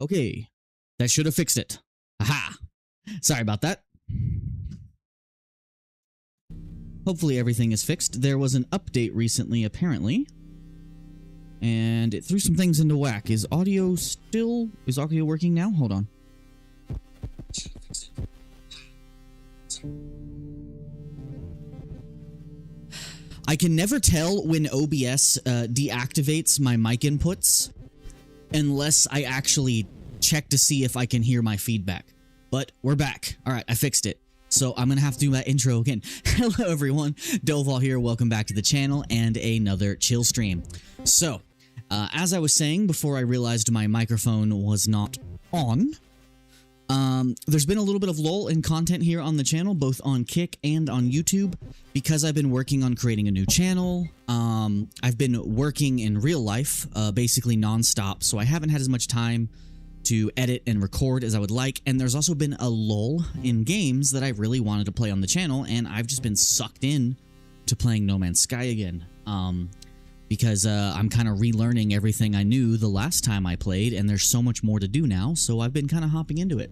Okay, that should have fixed it. Aha! Sorry about that. Hopefully everything is fixed. There was an update recently, apparently, and it threw some things into whack. Is audio working now? Hold on. I can never tell when OBS deactivates my mic inputs unless I actually check to see if I can hear my feedback. But we're back. All right, I fixed it. So I'm going to have to do that intro again. Hello, everyone. Doval here. Welcome back to the channel and another chill stream. So, as I was saying before I realized my microphone was not on, there's been a little bit of lull in content here on the channel, both on Kick and on YouTube, because I've been working on creating a new channel. I've been working in real life, basically nonstop, so I haven't had as much time to edit and record as I would like, and there's also been a lull in games that I really wanted to play on the channel, and I've just been sucked in to playing No Man's Sky again, because I'm kind of relearning everything I knew the last time I played, and there's so much more to do now, so I've been kind of hopping into it.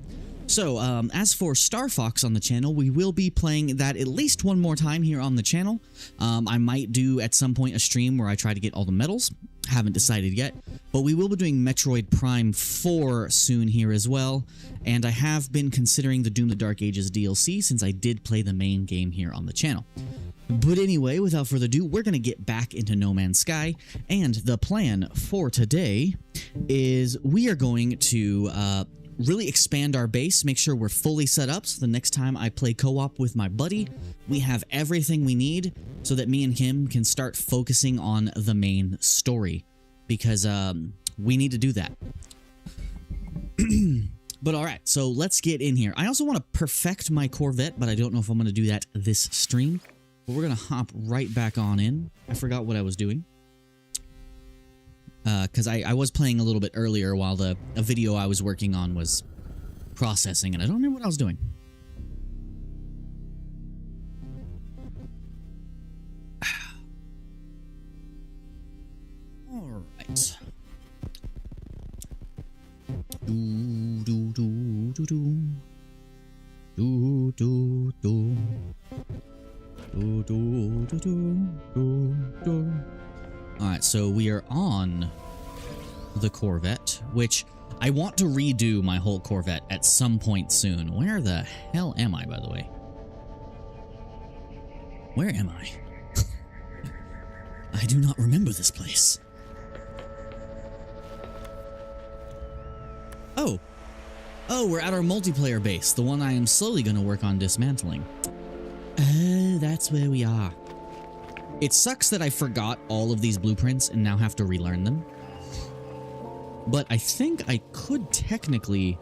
So, as for Star Fox on the channel, we will be playing that at least one more time here on the channel. I might do at some point a stream where I try to get all the medals. Haven't decided yet, but we will be doing Metroid Prime 4 soon here as well, and I have been considering the Doom the Dark Ages DLC since I did play the main game here on the channel. But anyway, without further ado, we're going to get back into No Man's Sky, and the plan for today is we are going to really expand our base, make sure we're fully set up so the next time I play co-op with my buddy, we have everything we need so that me and him can start focusing on the main story, because we need to do that. But alright, so let's get in here. I also want to perfect my Corvette, but I don't know if I'm going to do that this stream. But we're going to hop right back on in. I forgot what I was doing. Because I was playing a little bit earlier while a video I was working on was processing, and I don't know what I was doing. Alright. Do, do, do, do, do. Do, do, do. Do, do, do, do, do, do. Alright, so we are on the Corvette, which I want to redo my whole Corvette at some point soon. Where the hell am I, by the way? Where am I? I do not remember this place. Oh. Oh, we're at our multiplayer base, the one I am slowly going to work on dismantling. Oh, that's where we are. It sucks that I forgot all of these blueprints and now have to relearn them. But I think I could technically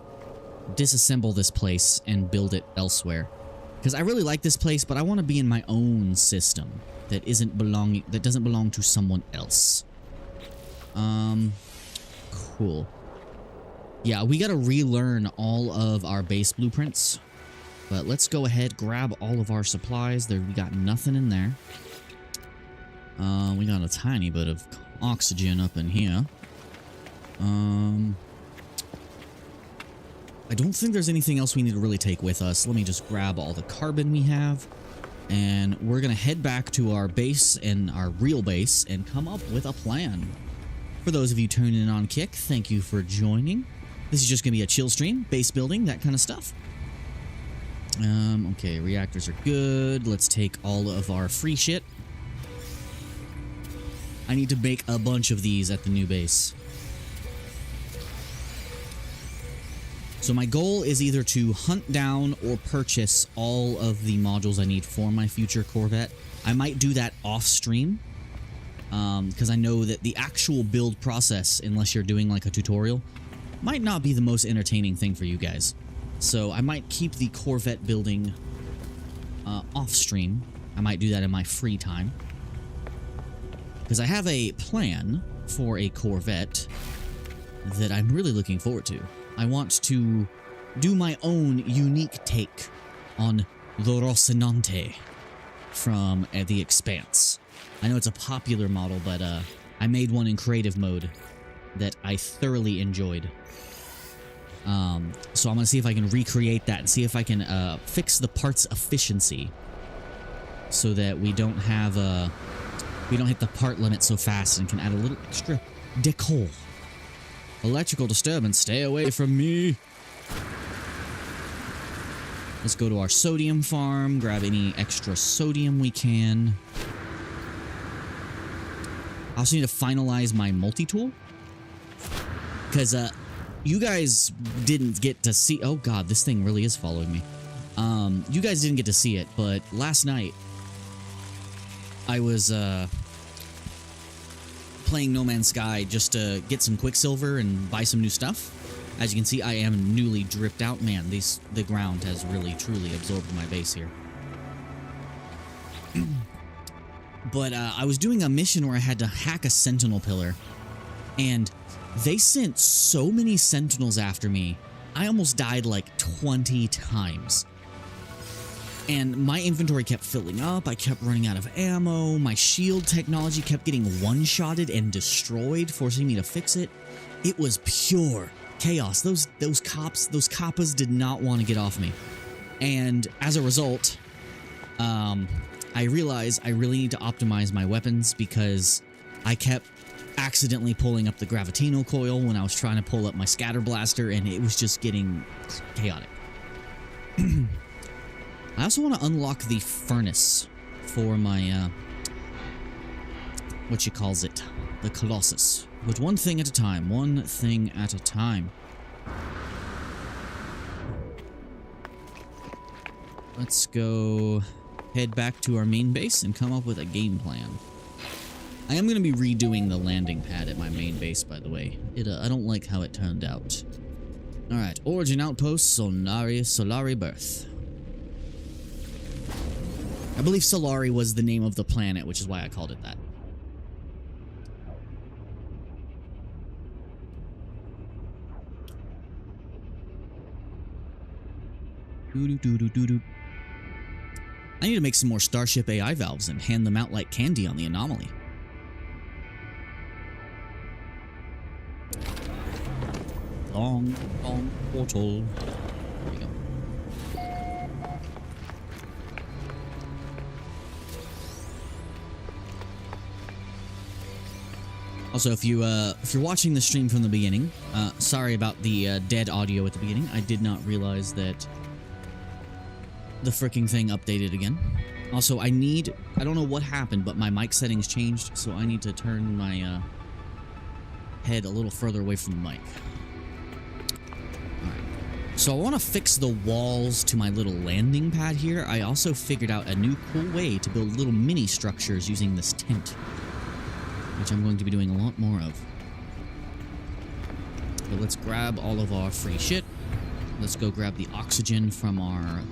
disassemble this place and build it elsewhere. Because I really like this place, but I want to be in my own system that doesn't belong to someone else. Cool. Yeah, we gotta relearn all of our base blueprints. But let's go ahead, grab all of our supplies. We got nothing in there. We got a tiny bit of oxygen up in here. I don't think there's anything else we need to really take with us. Let me just grab all the carbon we have. And we're going to head back to our base and our real base and come up with a plan. For those of you tuning in on Kick, thank you for joining. This is just going to be a chill stream, base building, that kind of stuff. Okay, reactors are good. Let's take all of our free shit. I need to make a bunch of these at the new base. So my goal is either to hunt down or purchase all of the modules I need for my future Corvette. I might do that off stream, because I know that the actual build process, unless you're doing like a tutorial, might not be the most entertaining thing for you guys. So I might keep the Corvette building off stream. I might do that in my free time. Because I have a plan for a Corvette that I'm really looking forward to. I want to do my own unique take on the Rocinante from The Expanse. I know it's a popular model, but I made one in creative mode that I thoroughly enjoyed. So I'm gonna see if I can recreate that and see if I can fix the parts efficiency so that we don't have we don't hit the part limit so fast and can add a little extra decor. Electrical disturbance, stay away from me. Let's go to our sodium farm, grab any extra sodium we can. I also need to finalize my multi-tool. Because, you guys didn't get to see... Oh, God, this thing really is following me. You guys didn't get to see it, but last night, I was, playing No Man's Sky just to get some Quicksilver and buy some new stuff. As you can see, I am newly dripped out. Man, the ground has really, truly absorbed my base here. But I was doing a mission where I had to hack a sentinel pillar. And they sent so many sentinels after me. I almost died like 20 times. And my inventory kept filling up. I kept running out of ammo. My shield technology kept getting one-shotted and destroyed, forcing me to fix it. It was pure chaos. Those kappas did not want to get off me. And as a result, I realized I really need to optimize my weapons because I kept accidentally pulling up the Gravitino coil when I was trying to pull up my scatter blaster, and it was just getting chaotic. I also want to unlock the furnace for my, what you calls it, the Colossus. But one thing at a time, one thing at a time. Let's go head back to our main base and come up with a game plan. I am going to be redoing the landing pad at my main base, by the way. I don't like how it turned out. Alright, origin outpost, Solari Birth. I believe Solari was the name of the planet, which is why I called it that. I need to make some more Starship AI valves and hand them out like candy on the anomaly. Long portal. There we go. Also, if you're watching the stream from the beginning, sorry about the dead audio at the beginning. I did not realize that the fricking thing updated again. Also, I don't know what happened, but my mic settings changed, so I need to turn my head a little further away from the mic. Alright. So I want to fix the walls to my little landing pad here. I also figured out a new cool way to build little mini structures using this tent, which I'm going to be doing a lot more of. But let's grab all of our free shit. Let's go grab the oxygen from our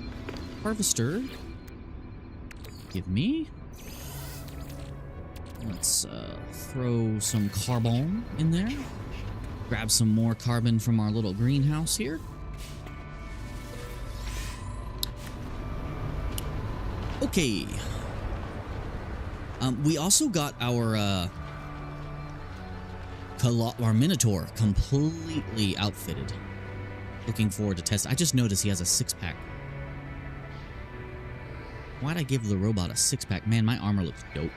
harvester. Give me. Let's throw some carbon in there. Grab some more carbon from our little greenhouse here. Okay. We also got our Minotaur completely outfitted. Looking forward to test. I just noticed he has a 6-pack. Why'd I give the robot a 6-pack? Man, my armor looks dope.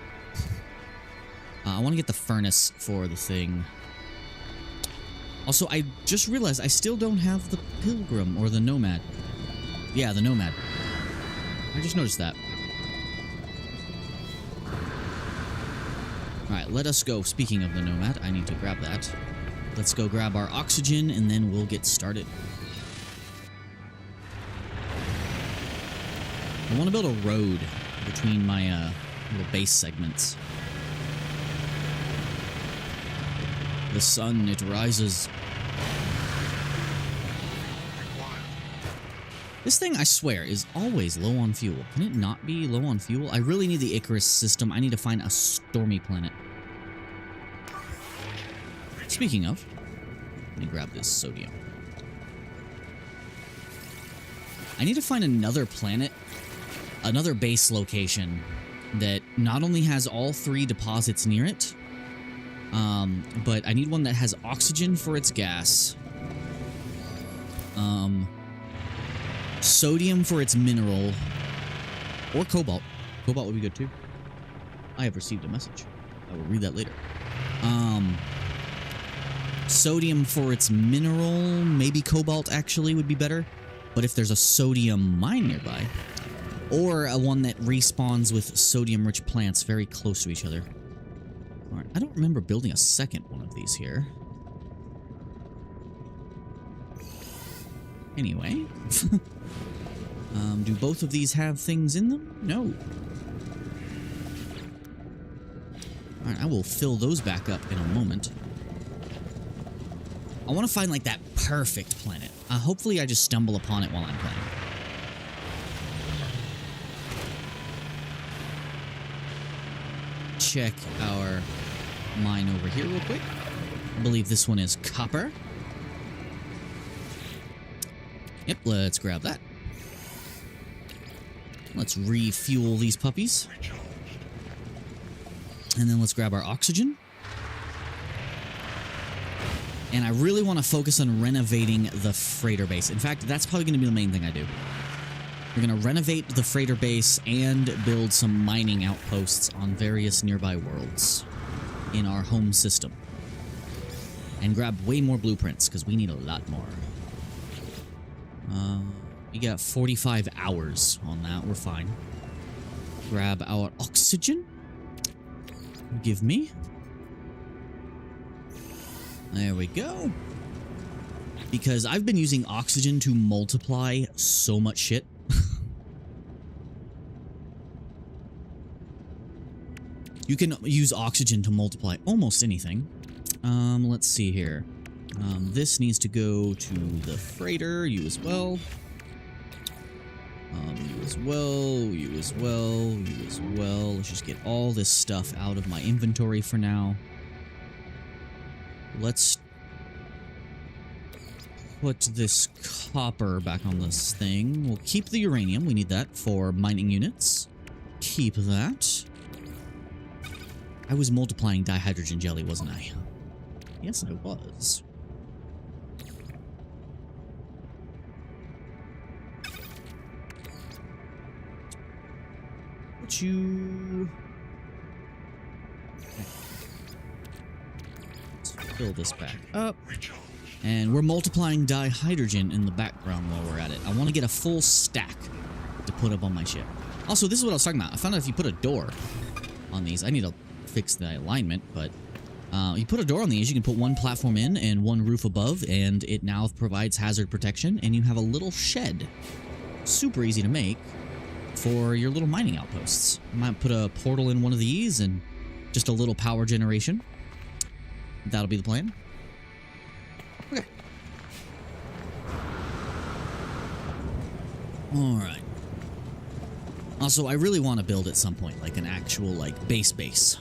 I want to get the furnace for the thing. Also, I just realized I still don't have the Pilgrim or the Nomad. Yeah, the Nomad. I just noticed that. Alright, let us go. Speaking of the Nomad, I need to grab that. Let's go grab our oxygen, and then we'll get started. I want to build a road between my little base segments. The sun, it rises. This thing, I swear, is always low on fuel. Can it not be low on fuel? I really need the Icarus system. I need to find a stormy planet. Speaking of, let me grab this sodium. I need to find another planet, another base location that not only has all 3 deposits near it, but I need one that has oxygen for its gas, Sodium for its mineral. Or cobalt. Cobalt would be good too. I have received a message. I will read that later. Sodium for its mineral. Maybe cobalt actually would be better. But if there's a sodium mine nearby, or a one that respawns with sodium-rich plants very close to each other. Alright, I don't remember building a second one of these here. Anyway. Do both of these have things in them? No. Alright, I will fill those back up in a moment. I want to find, like, that perfect planet. Hopefully I just stumble upon it while I'm playing. Check our mine over here real quick. I believe this one is copper. Yep, let's grab that. Let's refuel these puppies. And then let's grab our oxygen. And I really want to focus on renovating the freighter base. In fact, that's probably going to be the main thing I do. We're going to renovate the freighter base and build some mining outposts on various nearby worlds in our home system. And grab way more blueprints, because we need a lot more. We got 45 hours on that. We're fine. Grab our oxygen. Give me. There we go. Because I've been using oxygen to multiply so much shit. You can use oxygen to multiply almost anything. Let's see here. This needs to go to the freighter. You as well. You as well. You as well. You as well. Let's just get all this stuff out of my inventory for now. Let's put this copper back on this thing. We'll keep the uranium. We need that for mining units. Keep that. I was multiplying dihydrogen jelly, wasn't I? Yes, I was. Put you... Let's fill this back up. And we're multiplying dihydrogen in the background while we're at it. I want to get a full stack to put up on my ship. Also, this is what I was talking about. I found out if you put a door on these, I need to fix the alignment, but you put a door on these, you can put one platform in and one roof above, and it now provides hazard protection, and you have a little shed. Super easy to make for your little mining outposts. I might put a portal in one of these and just a little power generation. That'll be the plan. Okay. Alright. Also, I really want to build at some point, like an actual, like, base.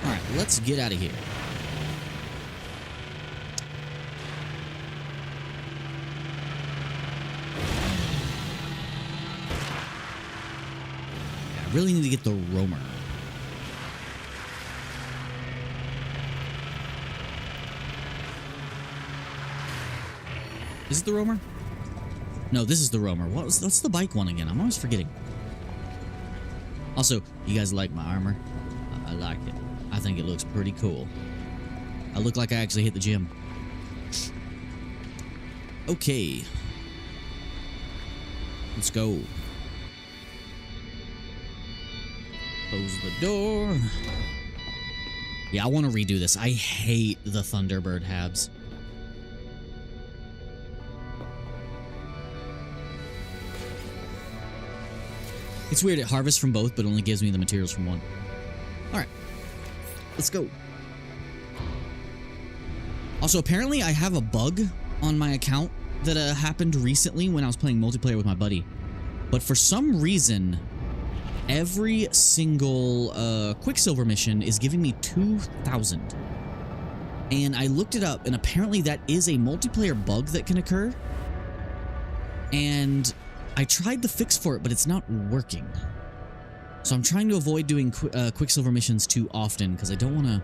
Alright, let's get out of here. Yeah, I really need to get the roamer. Is it the roamer? No, this is the roamer. What's the bike one again? I'm always forgetting. Also, you guys like my armor? I like it. I think it looks pretty cool. I look like I actually hit the gym. Okay. Let's go. Close the door. Yeah, I want to redo this. I hate the Thunderbird habs. It's weird, it harvests from both, but only gives me the materials from one. Alright. Let's go. Also, apparently I have a bug on my account that happened recently when I was playing multiplayer with my buddy. But for some reason, every single Quicksilver mission is giving me 2,000. And I looked it up, and apparently that is a multiplayer bug that can occur. And I tried the fix for it, but it's not working. So I'm trying to avoid doing Quicksilver missions too often because I don't want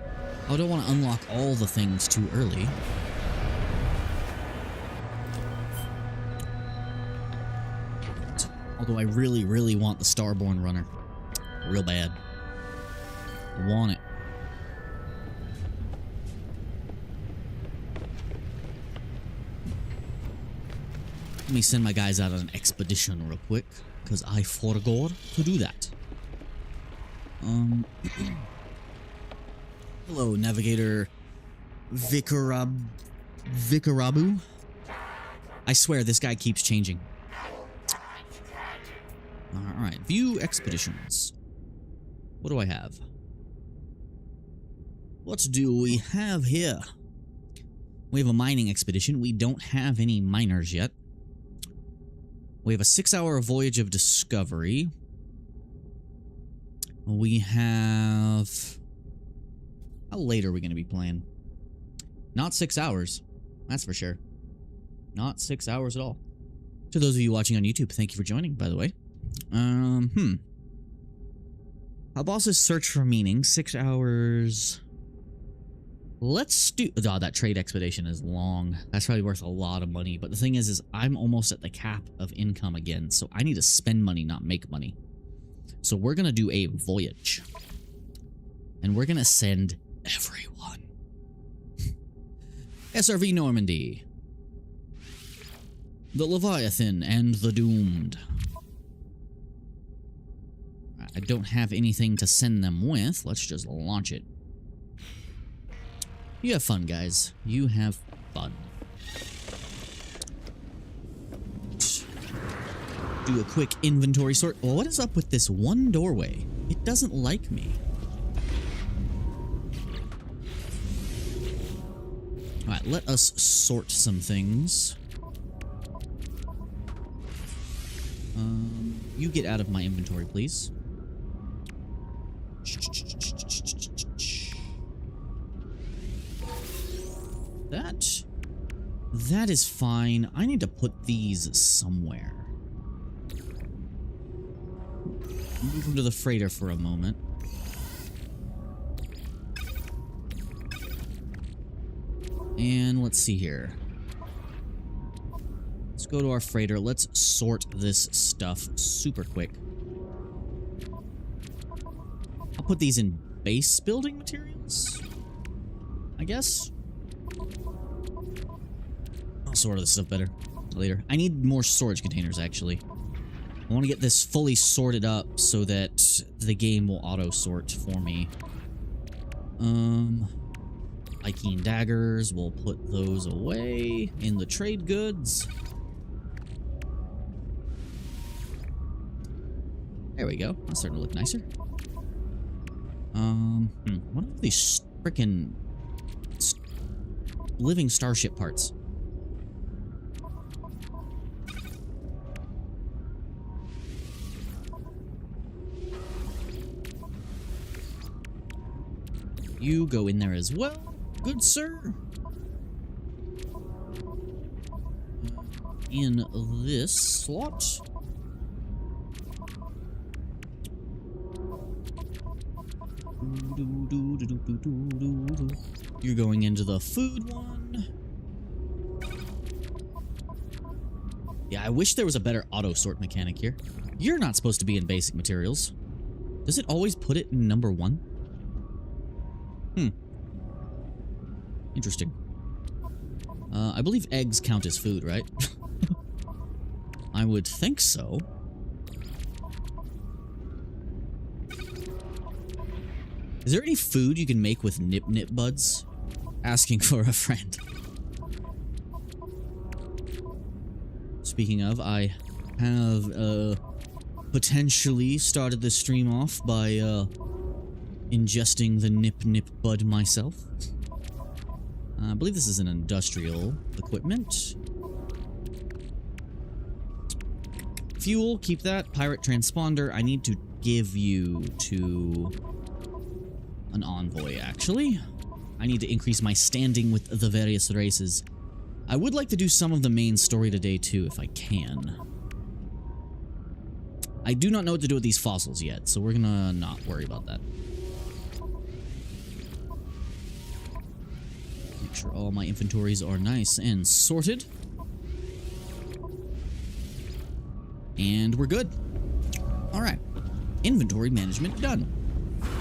to unlock all the things too early. Although I really, really want the Starborn runner. Real bad. I want it. Let me send my guys out on an expedition real quick, because I forgot to do that. Hello, Navigator Vikarabu. I swear, this guy keeps changing. Alright, view expeditions. What do I have? What do we have here? We have a mining expedition. We don't have any miners yet. We have a 6-hour voyage of discovery. We have... How late are we going to be playing? Not 6 hours. That's for sure. Not 6 hours at all. To those of you watching on YouTube, thank you for joining, by the way. How bosses search for meaning. 6 hours... Let's do... Oh, that trade expedition is long. That's probably worth a lot of money. But the thing is I'm almost at the cap of income again. So I need to spend money, not make money. So we're going to do a voyage. And we're going to send everyone. SRV Normandy. The Leviathan and the Doomed. I don't have anything to send them with. Let's just launch it. You have fun, guys. You have fun. Do a quick inventory sort. Well, what is up with this one doorway? It doesn't like me. Alright, let us sort some things. You get out of my inventory, please. That is fine. I need to put these somewhere. Move them to the freighter for a moment. And let's see here. Let's go to our freighter. Let's sort this stuff super quick. I'll put these in base building materials, I guess. I'll sort this stuff better later. I need more storage containers, actually. I want to get this fully sorted up so that the game will auto-sort for me. Ikeen daggers, we'll put those away in the trade goods. There we go. That's starting to look nicer. What are these frickin' living starship parts? You go in there as well, good sir. In this slot. You're going into the food one. Yeah, I wish there was a better auto sort mechanic here. You're not supposed to be in basic materials. Does it always put it in number 1? Interesting. I believe eggs count as food, right? I would think so. Is there any food you can make with nip buds? Asking for a friend. Speaking of, I have potentially started this stream off by ingesting the nip bud myself. I believe this is an industrial equipment. Fuel, keep that. Pirate transponder, I need to give you to an envoy, actually. I need to increase my standing with the various races. I would like to do some of the main story today, too, if I can. I do not know what to do with these fossils yet, so we're gonna not worry about that. Make sure all my inventories are nice and sorted. And we're good. All right. Inventory management done.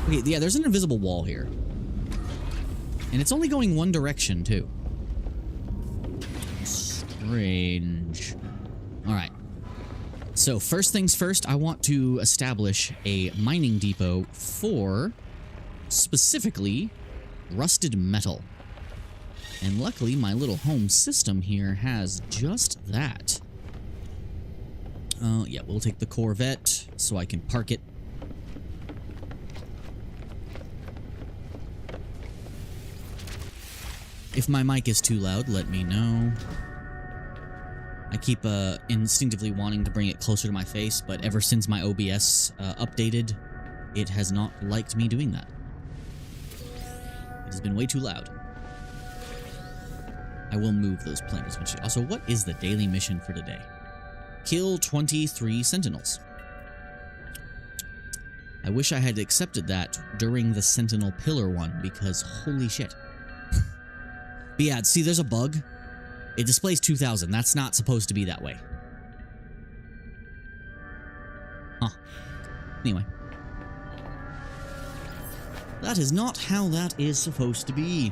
Okay, yeah, there's an invisible wall here. And it's only going one direction, too. Strange. All right. So first things first, I want to establish a mining depot for, specifically, rusted metal. And luckily, my little home system here has just that. Yeah, we'll take the Corvette so I can park it. If my mic is too loud, let me know. I keep instinctively wanting to bring it closer to my face, but ever since my OBS updated, it has not liked me doing that. It has been way too loud. I will move those planets. Also, what is the daily mission for today? Kill 23 sentinels. I wish I had accepted that during the Sentinel Pillar one, because holy shit. But yeah, see, there's a bug. It displays 2,000. That's not supposed to be that way. Huh. Anyway. That is not how that is supposed to be.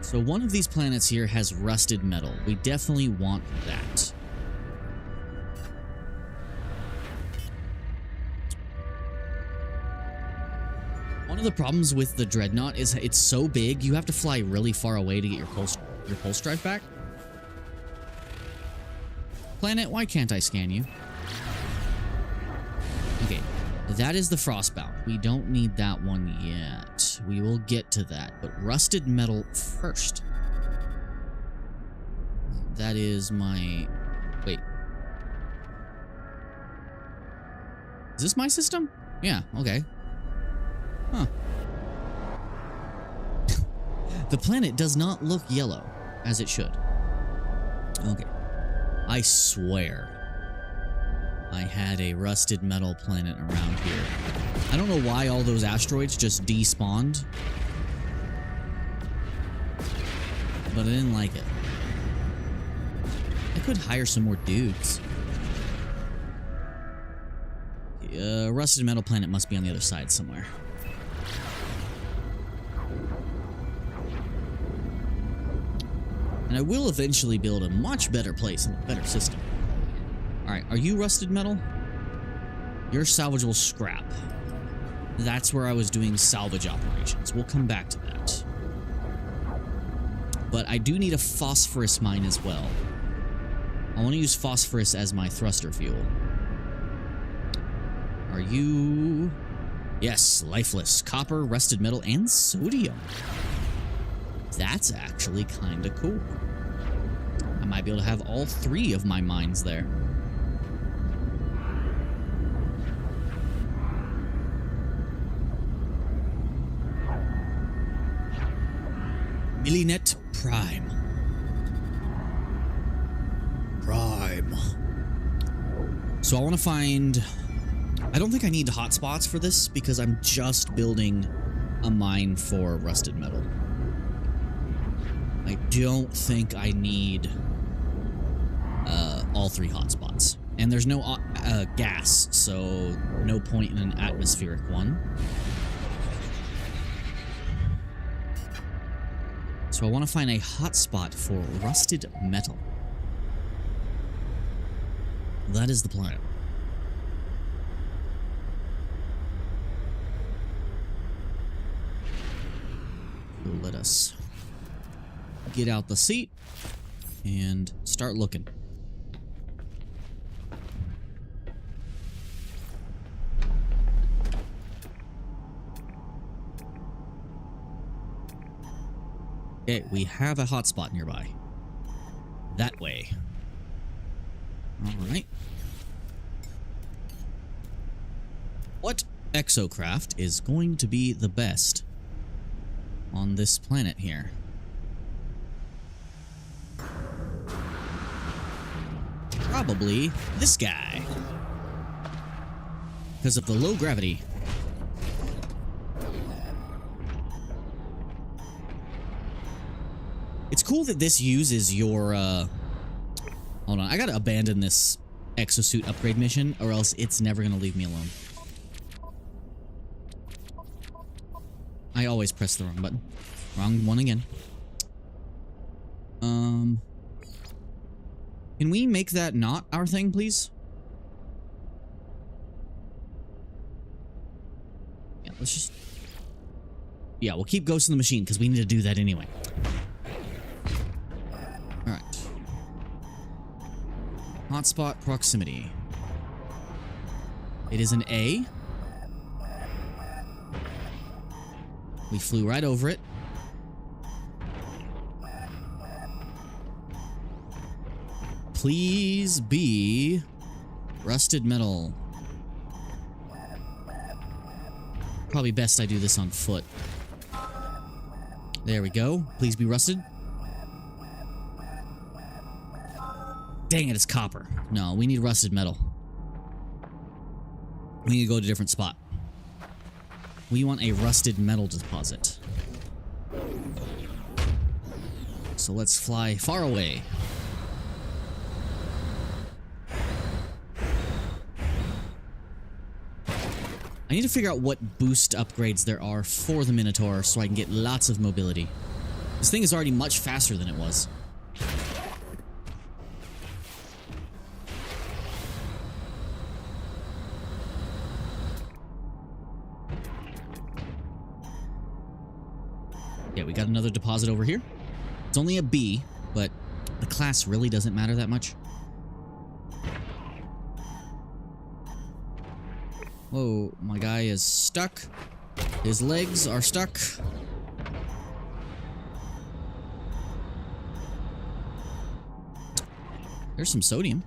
So one of these planets here has rusted metal. We definitely want that. One of the problems with the Dreadnought is it's so big, you have to fly really far away to get your pulse drive back. Planet, why can't I scan you? Okay, that is the Frostbound. We don't need that one yet. We will get to that, but rusted metal first. That is my... Wait. Is this my system? Yeah, okay. Huh. The planet does not look yellow, as it should. Okay. I swear I had a rusted metal planet around here. I don't know why all those asteroids just despawned, but I didn't like it. I could hire some more dudes. Rusted metal planet must be on the other side somewhere. And I will eventually build a much better place and a better system. Alright, are you rusted metal? You're salvageable scrap. That's where I was doing salvage operations. We'll come back to that. But I do need a phosphorus mine as well. I want to use phosphorus as my thruster fuel. Are you... Yes, lifeless. Copper, rusted metal, and sodium. That's actually kind of cool. I might be able to have all three of my mines there. Millinet Prime. So I want to find... I don't think I need hotspots for this because I'm just building a mine for rusted metal. I don't think I need all three hotspots. And there's no gas, so no point in an atmospheric one. So I want to find a hotspot for rusted metal. That is the plan. So let us get out the seat and start looking. Okay, we have a hotspot nearby. That way. Alright. What exocraft is going to be the best on this planet here? Probably this guy. Because of the low gravity. cool that this uses your, hold on, I gotta abandon this exosuit upgrade mission, or else it's never gonna leave me alone. I always press the wrong button. Wrong one again. Can we make that not our thing, please? Yeah, let's just... Yeah, we'll keep Ghost in the Machine, because we need to do that anyway. Alright. Hotspot proximity. It is an A. We flew right over it. Please be rusted metal. Probably best I do this on foot. There we go. Please be rusted. Dang it, it's copper. No, we need rusted metal. We need to go to a different spot. We want a rusted metal deposit. So let's fly far away. I need to figure out what boost upgrades there are for the Minotaur so I can get lots of mobility. This thing is already much faster than it was. Yeah, we got another deposit over here. It's only a B, but the class really doesn't matter that much. Whoa, my guy is stuck. His legs are stuck. There's some sodium.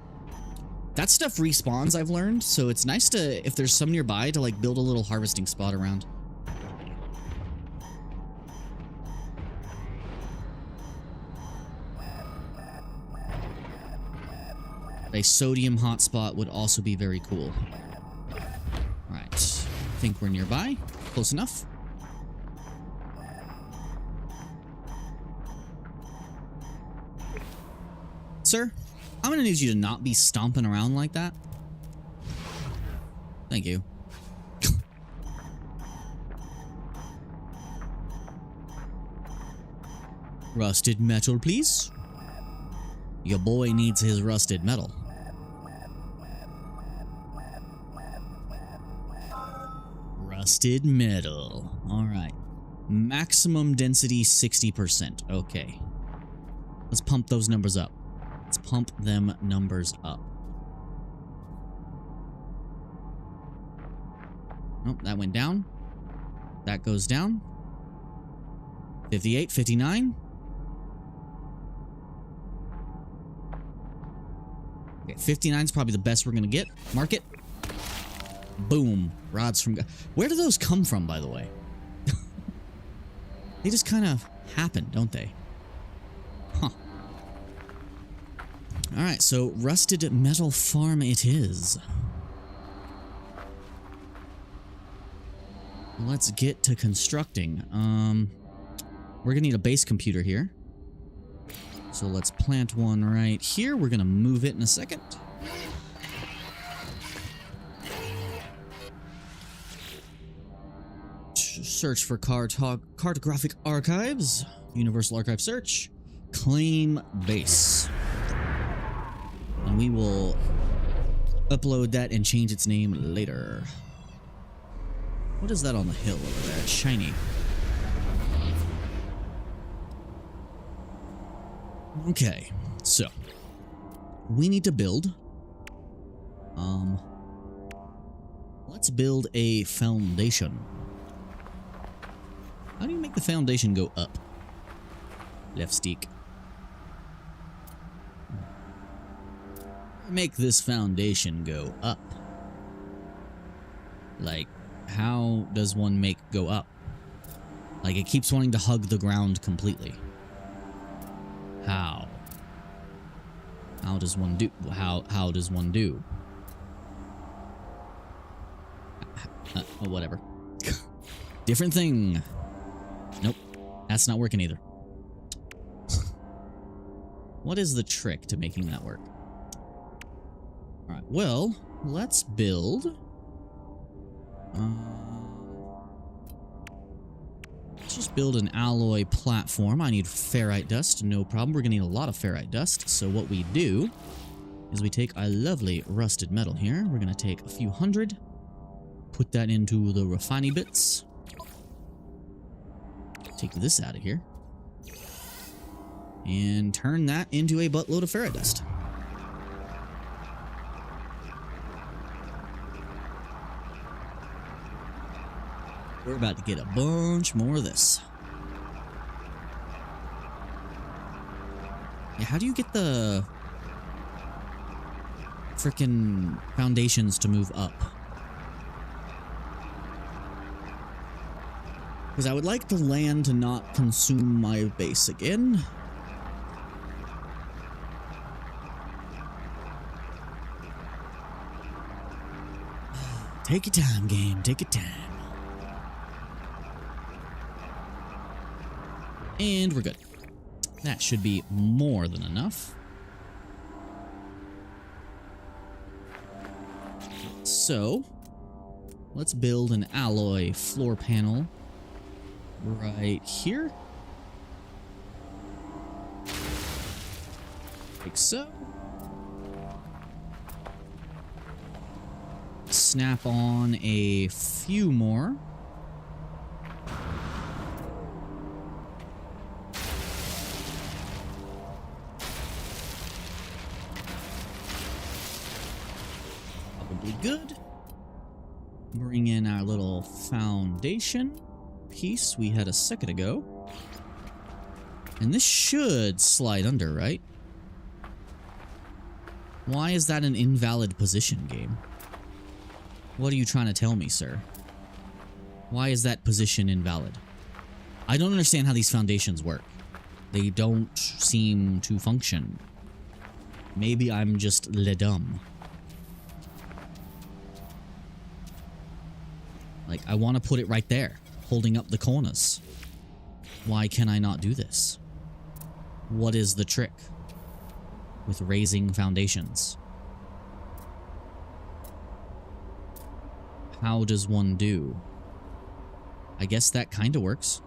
That stuff respawns, I've learned, so it's nice to, if there's some nearby, to like build a little harvesting spot around. A sodium hotspot would also be very cool. Alright, I think we're nearby. Close enough. Sir, I'm gonna need you to not be stomping around like that. Thank you. Rusted metal, please. Your boy needs his rusted metal. Rusted metal. Alright. Maximum density 60%. Okay. Let's pump those numbers up. Let's pump them numbers up. Nope, that went down. That goes down. 58, 59. Okay, 59 is probably the best we're gonna get. Mark it. Boom. Rods from... Where do those come from, by the way? They just kind of happen, don't they? Huh. Alright, so rusted metal farm it is. Let's get to constructing. We're gonna need a base computer here. So let's plant one right here. We're gonna move it in a second. Search for cartographic archives. Universal Archive search. Claim base. And we will upload that and change its name later. What is that on the hill over there? It's shiny. Okay, so we need to build. Let's build a foundation. How do you make the foundation go up? Left stick. Make this foundation go up. Like, how does one make go up? Like, it keeps wanting to hug the ground completely. How? How does one do? How does one do? Whatever. Different thing. Nope. That's not working either. What is the trick to making that work? Alright, well, let's build... let's just build an alloy platform. I need ferrite dust, no problem. We're gonna need a lot of ferrite dust. So what we do is we take a lovely rusted metal here. We're gonna take a few hundred, put that into the refining bits. Take this out of here. And turn that into a buttload of ferrite dust. We're about to get a bunch more of this. Yeah, how do you get the frickin' foundations to move up? Because I would like the land to not consume my base again. Take your time, game. Take your time. And we're good. That should be more than enough. So, let's build an alloy floor panel right here. Like so. Snap on a few more. Probably good. Bring in our little foundation piece we had a second ago. And this should slide under, right? Why is that an invalid position, game? What are you trying to tell me, sir? Why is that position invalid? I don't understand how these foundations work. They don't seem to function. Maybe I'm just le dumb. Like, I want to put it right there, holding up the corners. Why can I not do this? What is the trick with raising foundations? How does one do? I guess that kind of works.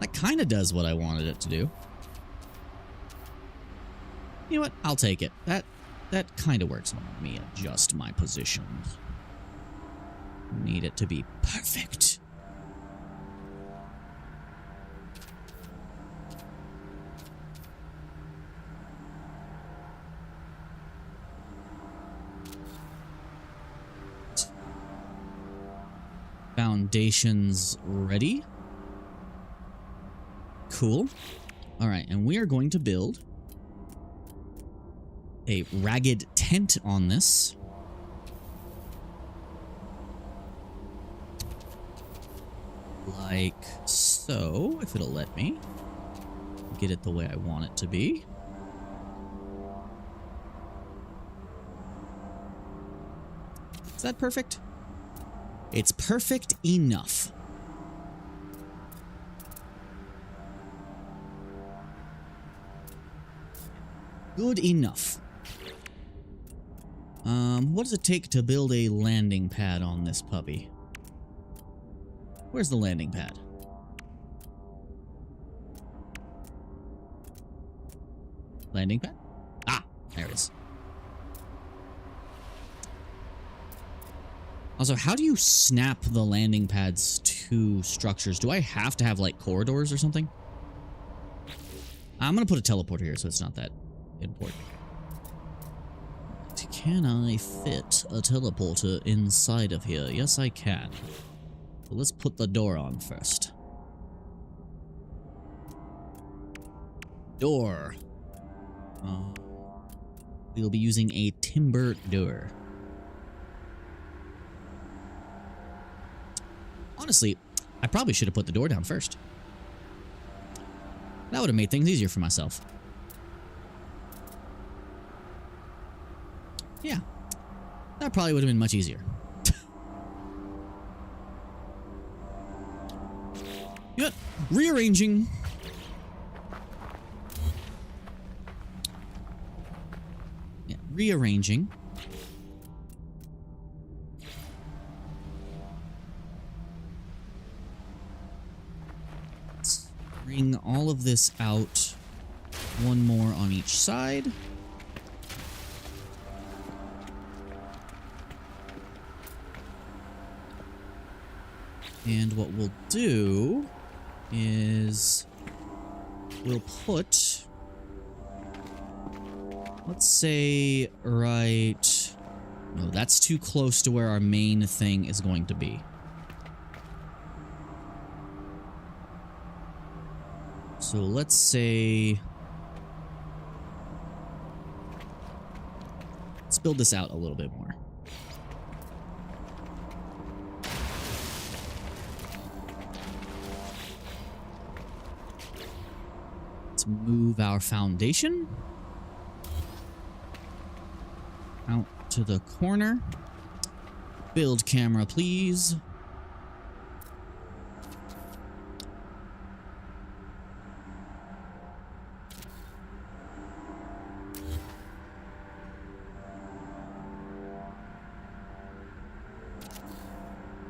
That kind of does what I wanted it to do. You know what? I'll take it. That kind of works. Let me adjust my positions. Need it to be perfect. Foundations ready. Cool. All right, and we are going to build a ragged tent on this. Like so, if it'll let me get it the way I want it to be. Is that perfect? It's perfect enough. Good enough. What does it take to build a landing pad on this puppy? Where's the landing pad? Landing pad? Ah, there it is. Also, how do you snap the landing pads to structures? Do I have to have, like, corridors or something? I'm gonna put a teleporter here, so it's not that important. Can I fit a teleporter inside of here? Yes, I can. But let's put the door on first. Door. We'll be using a timber door. Honestly, I probably should have put the door down first. That would have made things easier for myself. Yeah, that probably would have been much easier. Yep, rearranging. rearranging. Let's bring all of this out. One more on each side. And what we'll do is we'll put, let's say, right... No, that's too close to where our main thing is going to be. So let's say... Let's build this out a little bit more. Let's move our foundation out to the corner. Build camera, please.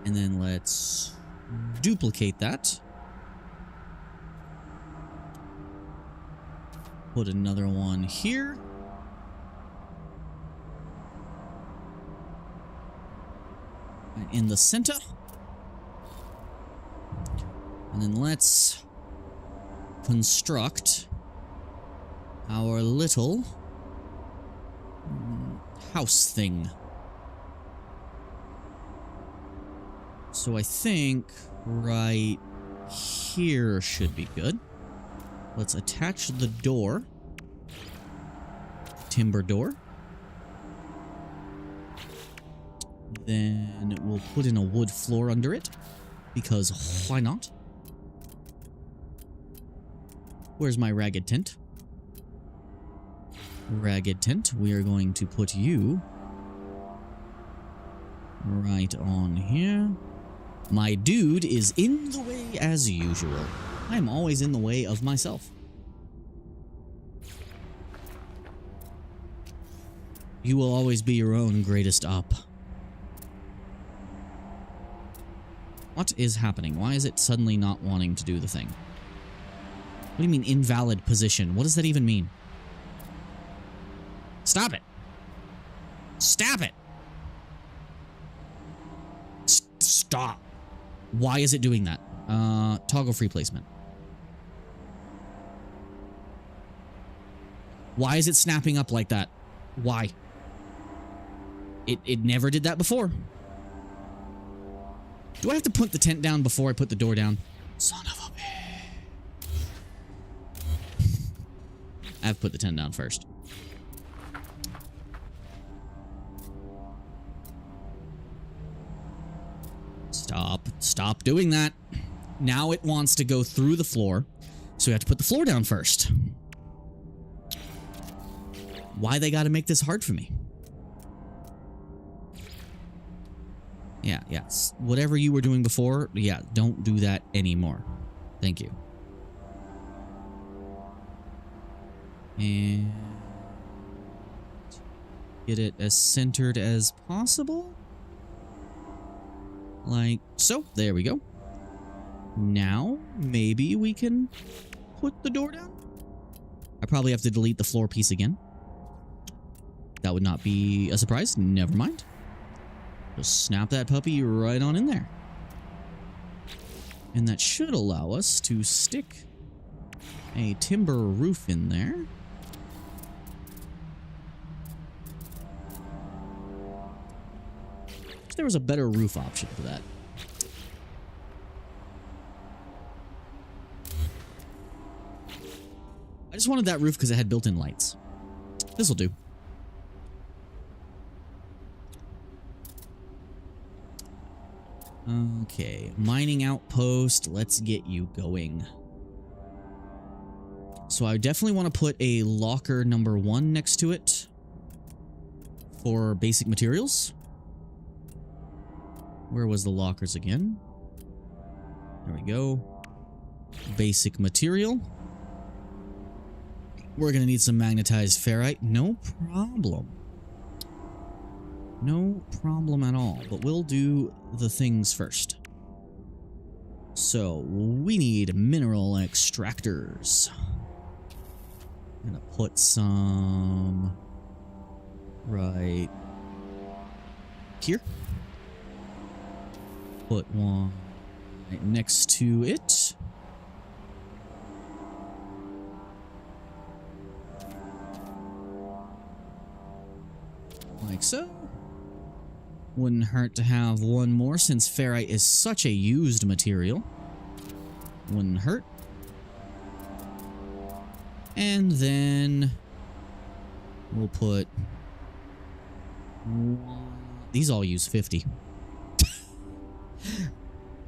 And then let's duplicate that. Put another one here. Right in the center. And then let's construct our little house thing. So I think right here should be good. Let's attach the door. Timber door. Then we'll put in a wood floor under it, because why not? Where's my ragged tent? Ragged tent. We are going to put you right on here. My dude is in the way as usual. I'm always in the way of myself. You will always be your own greatest op. What is happening? Why is it suddenly not wanting to do the thing? What do you mean invalid position? What does that even mean? Stop it. Stop it. Stop. Why is it doing that? Toggle free placement. Why is it snapping up like that? Why? It never did that before. Do I have to put the tent down before I put the door down? Son of a bitch. I have to put the tent down first. Stop doing that. Now it wants to go through the floor, so we have to put the floor down first. Why they gotta make this hard for me? Yeah. Whatever you were doing before, yeah, don't do that anymore. Thank you. And get it as centered as possible. Like so. There we go. Now, maybe we can put the door down? I probably have to delete the floor piece again. That would not be a surprise. Never mind. Just snap that puppy right on in there. And that should allow us to stick a timber roof in there. If there was a better roof option for that. I just wanted that roof because it had built-in lights. This'll do. Okay, mining outpost. Let's get you going. So I definitely want to put a locker number 1 next to it for basic materials. Where was the lockers again? There we go. Basic material. We're going to need some magnetized ferrite. No problem. No problem at all, but we'll do the things first. So, we need mineral extractors. I'm gonna put some right here. Put one right next to it. Like so. Wouldn't hurt to have one more since ferrite is such a used material. Wouldn't hurt. And then we'll put these all use 50.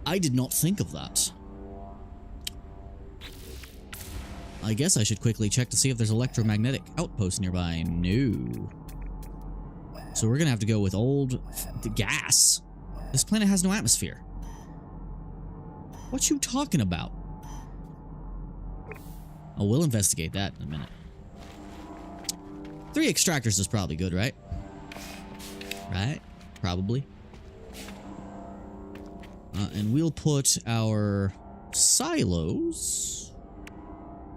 I did not think of that. I guess I should quickly check to see if there's electromagnetic outposts nearby. No. So we're gonna have to go with the gas. This planet has no atmosphere. What you talking about? Oh, we'll investigate that in a minute. 3 extractors is probably good, right? Right? Probably. And we'll put our silos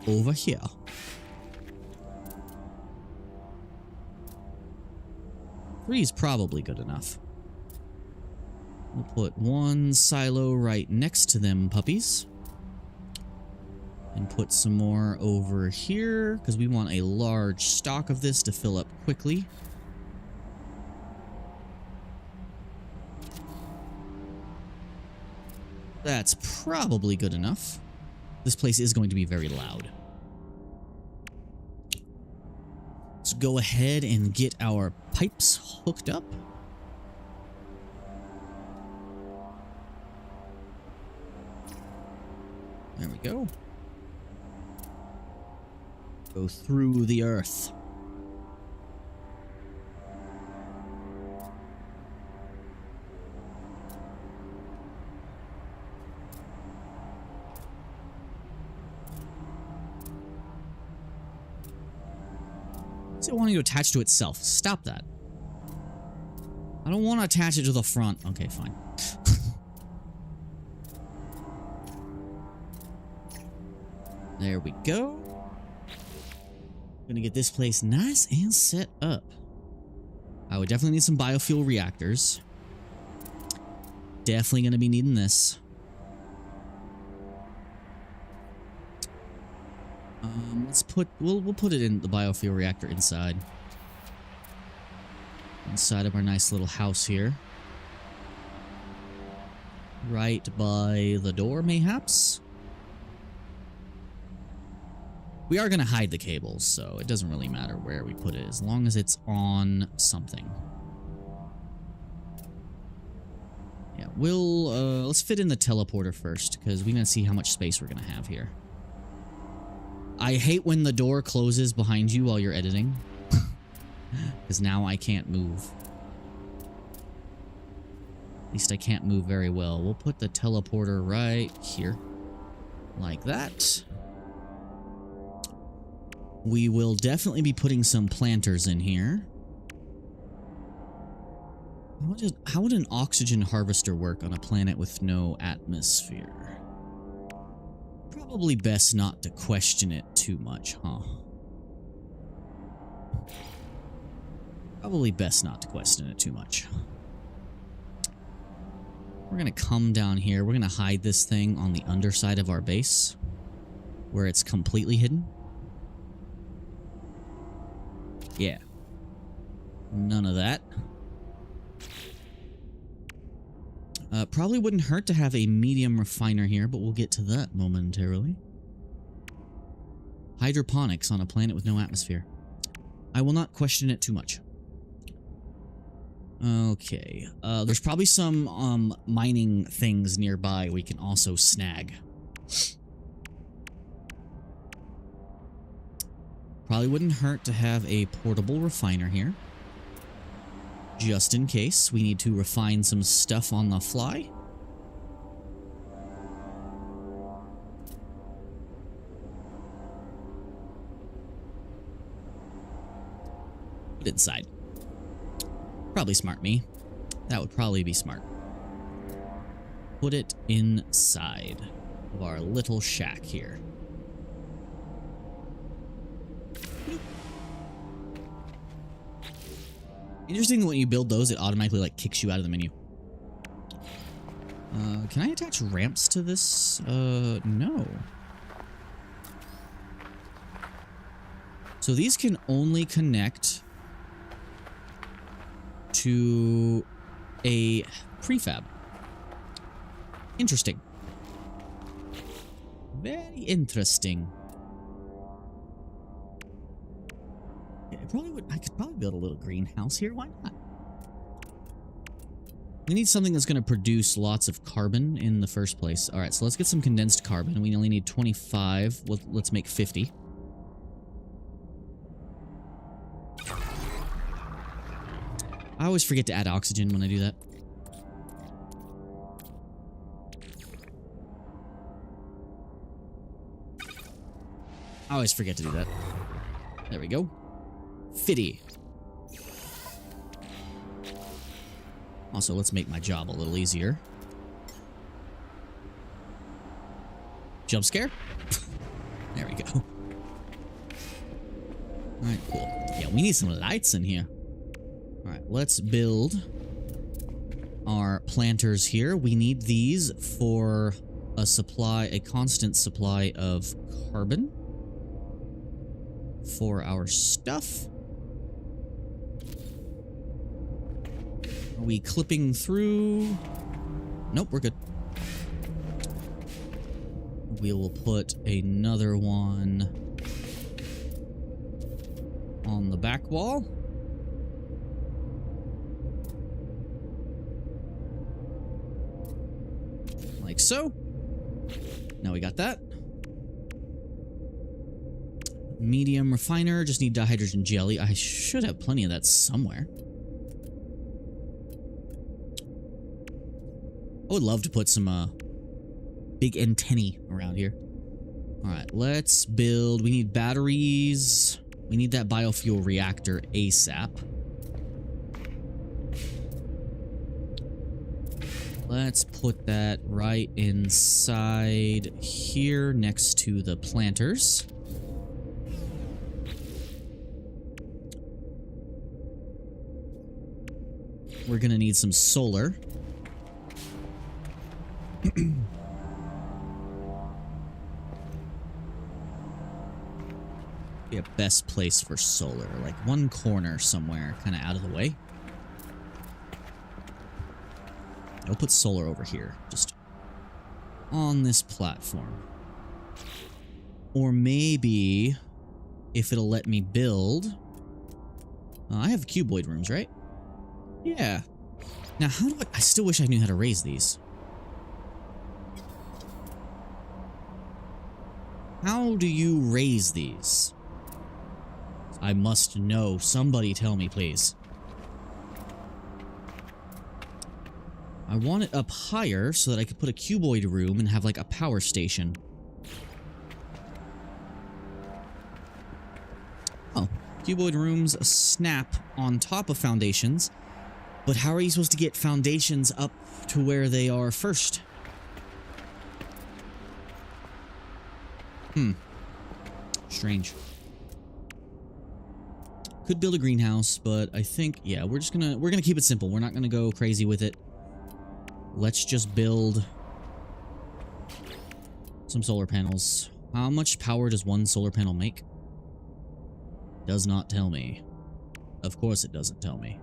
over here. Three is probably good enough. We'll put one silo right next to them puppies. And put some more over here, because we want a large stock of this to fill up quickly. That's probably good enough. This place is going to be very loud. Let's go ahead and get our pipes hooked up. There we go. Go through the earth. What's it wanting to attach to itself? Stop that. I don't want to attach it to the front. Okay, fine. There we go. Gonna get this place nice and set up. I would definitely need some biofuel reactors. Definitely gonna be needing this. We'll put it in the biofuel reactor inside of our nice little house here, right by the door, mayhaps. We are going to hide the cables, so it doesn't really matter where we put it, as long as it's on something. Yeah, let's fit in the teleporter first, because we're going to see how much space we're going to have here. I hate when the door closes behind you while you're editing, because now I can't move. At least I can't move very well. We'll put the teleporter right here, like that. We will definitely be putting some planters in here. How would an oxygen harvester work on a planet with no atmosphere? Probably best not to question it too much, huh? Probably best not to question it too much. We're gonna come down here. We're gonna hide this thing on the underside of our base, where it's completely hidden. Yeah. None of that. Probably wouldn't hurt to have a medium refiner here, but we'll get to that momentarily. Hydroponics on a planet with no atmosphere. I will not question it too much. Okay. There's probably some mining things nearby we can also snag. Probably wouldn't hurt to have a portable refiner here. Just in case we need to refine some stuff on the fly. Put it inside. Probably smart me. That would probably be smart. Put it inside of our little shack here. Interesting that when you build those, it automatically like kicks you out of the menu. Can I attach ramps to this? No. So these can only connect to a prefab. Interesting. Very interesting. Yeah, I could probably build a little greenhouse here. Why not? We need something that's going to produce lots of carbon in the first place. All right, so let's get some condensed carbon. We only need 25. Let's make 50. I always forget to add oxygen when I do that. I always forget to do that. There we go. 50. Also, let's make my job a little easier. Jump scare? There we go. Alright, cool. Yeah, we need some lights in here. Alright, let's build our planters here. We need these for a constant supply of carbon for our stuff. Are we clipping through? Nope, we're good. We will put another one on the back wall. Like so. Now we got that. Medium refiner, just need dihydrogen jelly. I should have plenty of that somewhere. I would love to put some big antennae around here. Alright, let's build. We need batteries. We need that biofuel reactor ASAP. Let's put that right inside here next to the planters. We're gonna need some solar. Be a best place for solar, like one corner somewhere, kind of out of the way. I'll put solar over here, just on this platform. Or maybe, if it'll let me build... I have cuboid rooms, right? Yeah. Now, how do I still wish I knew how to raise these. How do you raise these? I must know. Somebody tell me, please. I want it up higher so that I could put a cuboid room and have like a power station. Oh, cuboid rooms snap on top of foundations. But how are you supposed to get foundations up to where they are first? Strange. Could build a greenhouse, but I think, yeah, we're gonna keep it simple. We're not gonna go crazy with it. Let's just build some solar panels. How much power does one solar panel make? Does not tell me. Of course it doesn't tell me.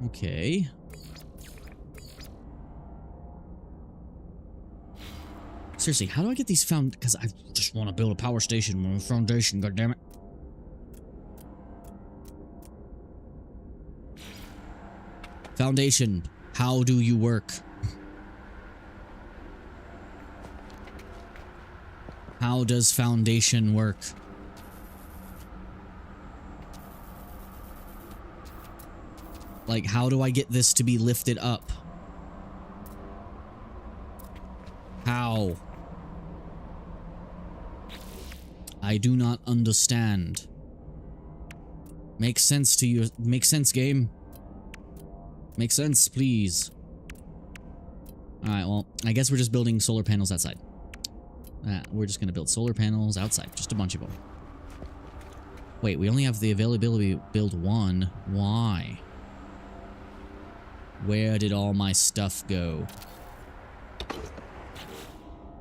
Okay. Seriously, how do I get these found? Because I just want to build a power station with a foundation, goddammit. Foundation, how do you work? How does foundation work? Like, how do I get this to be lifted up? How? I do not understand. Makes sense to you. Makes sense, game. Makes sense, please. Alright, well, I guess we're just building solar panels outside. We're just gonna build solar panels outside. Just a bunch of them. Wait, we only have the availability to build one. Why? Where did all my stuff go?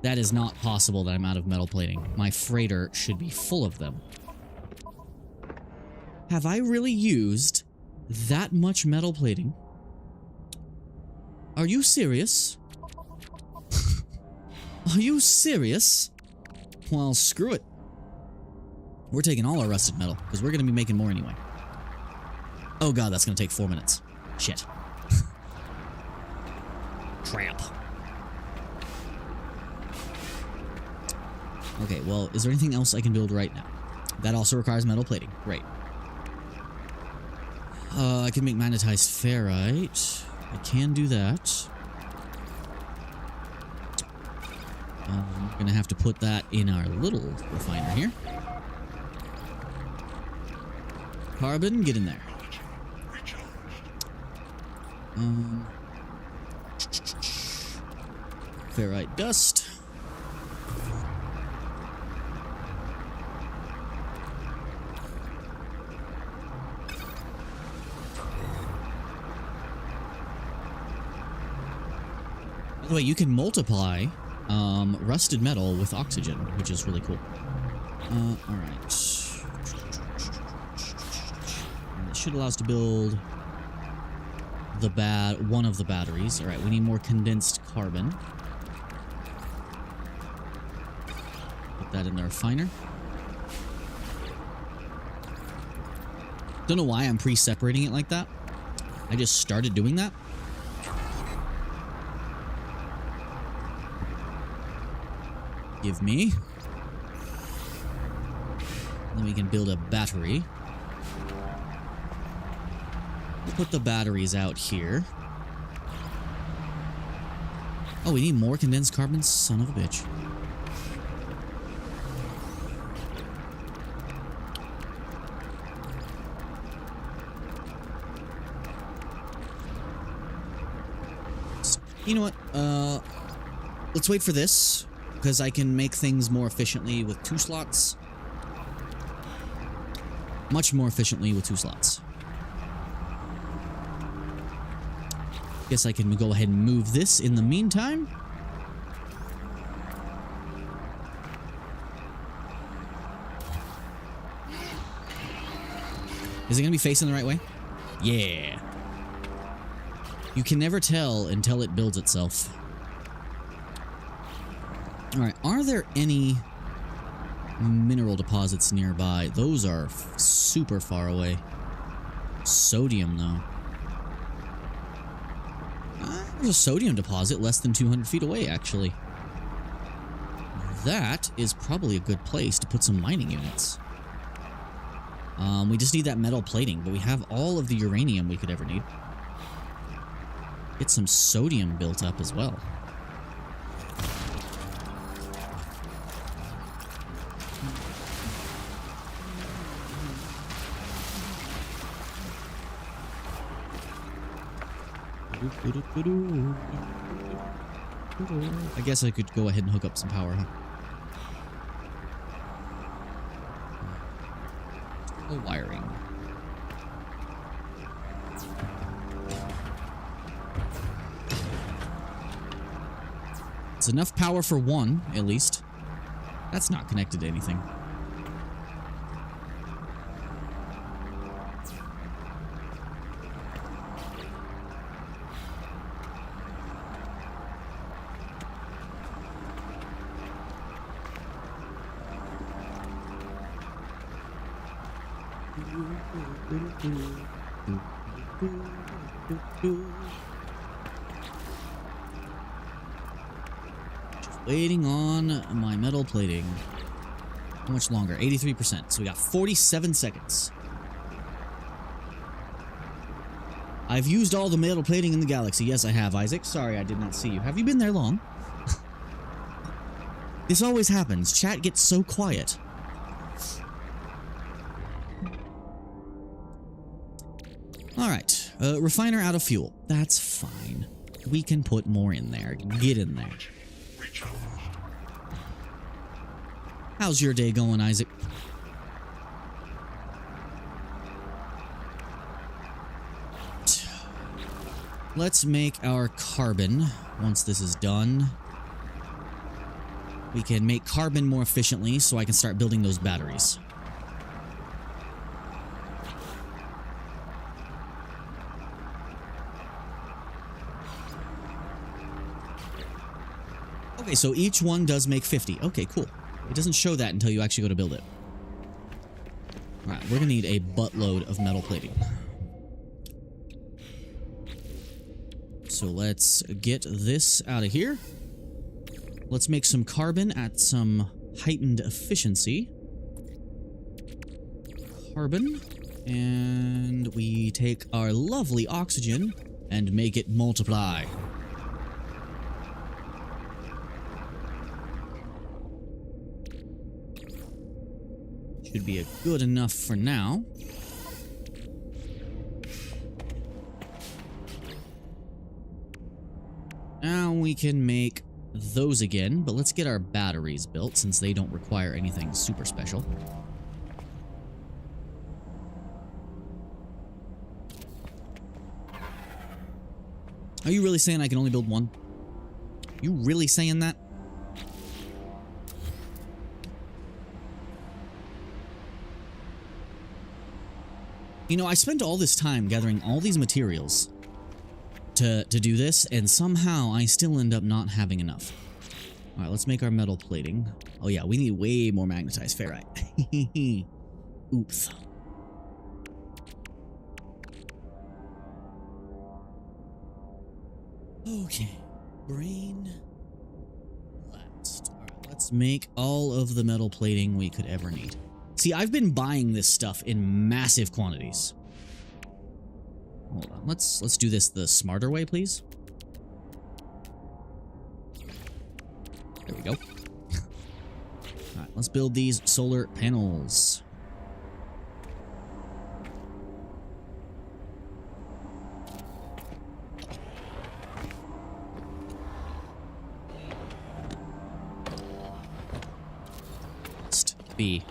That is not possible that I'm out of metal plating. My freighter should be full of them. Have I really used that much metal plating? Are you serious? Are you serious? Well, screw it. We're taking all our rusted metal, because we're going to be making more anyway. Oh god, that's going to take 4 minutes. Shit. Crap. Okay, well, is there anything else I can build right now? That also requires metal plating. Great. I can make magnetized ferrite. I can do that. I'm gonna have to put that in our little refiner here. Carbon, get in there. Ferrite dust. By the way, you can multiply rusted metal with oxygen, which is really cool. Alright. It should allow us to build one of the batteries. Alright, we need more condensed carbon. Put that in the refiner. Don't know why I'm pre-separating it like that. I just started doing that. Give me. Then we can build a battery. We'll put the batteries out here. Oh, we need more condensed carbon? Son of a bitch. You know what? Let's wait for this, because I can make things more efficiently with 2 slots. Much more efficiently with 2 slots. Guess I can go ahead and move this in the meantime. Is it going to be facing the right way? Yeah. You can never tell until it builds itself. Alright, are there any mineral deposits nearby? Those are super far away. Sodium, though. There's a sodium deposit less than 200 feet away, actually. That is probably a good place to put some mining units. We just need that metal plating, but we have all of the uranium we could ever need. Get some sodium built up as well. I guess I could go ahead and hook up some power, huh? Wiring. It's enough power for one, at least. That's not connected to anything. Just waiting on my metal plating. How much longer? 83%. So we got 47 seconds. I've used all the metal plating in the galaxy. Yes, I have, Isaac. Sorry, I did not see you. Have you been there long? This always happens. Chat gets so quiet. Alright, refiner out of fuel. That's fine. We can put more in there. Get in there. How's your day going, Isaac? Let's make our carbon. Once this is done, we can make carbon more efficiently so I can start building those batteries. Okay, so each one does make 50. Okay, cool. It doesn't show that until you actually go to build it. Alright, we're gonna need a buttload of metal plating. So let's get this out of here. Let's make some carbon at some heightened efficiency. Carbon. And we take our lovely oxygen and make it multiply. Should be good enough for now. Now we can make those again, but let's get our batteries built since they don't require anything super special. Are you really saying I can only build one? You really saying that? You know, I spent all this time gathering all these materials to do this, and somehow I still end up not having enough. Alright, let's make our metal plating. Oh yeah, we need way more magnetized ferrite. Oops. Okay, brain last. Alright, let's make all of the metal plating we could ever need. See, I've been buying this stuff in massive quantities. Hold on, let's do this the smarter way, please. There we go. Alright, let's build these solar panels. Be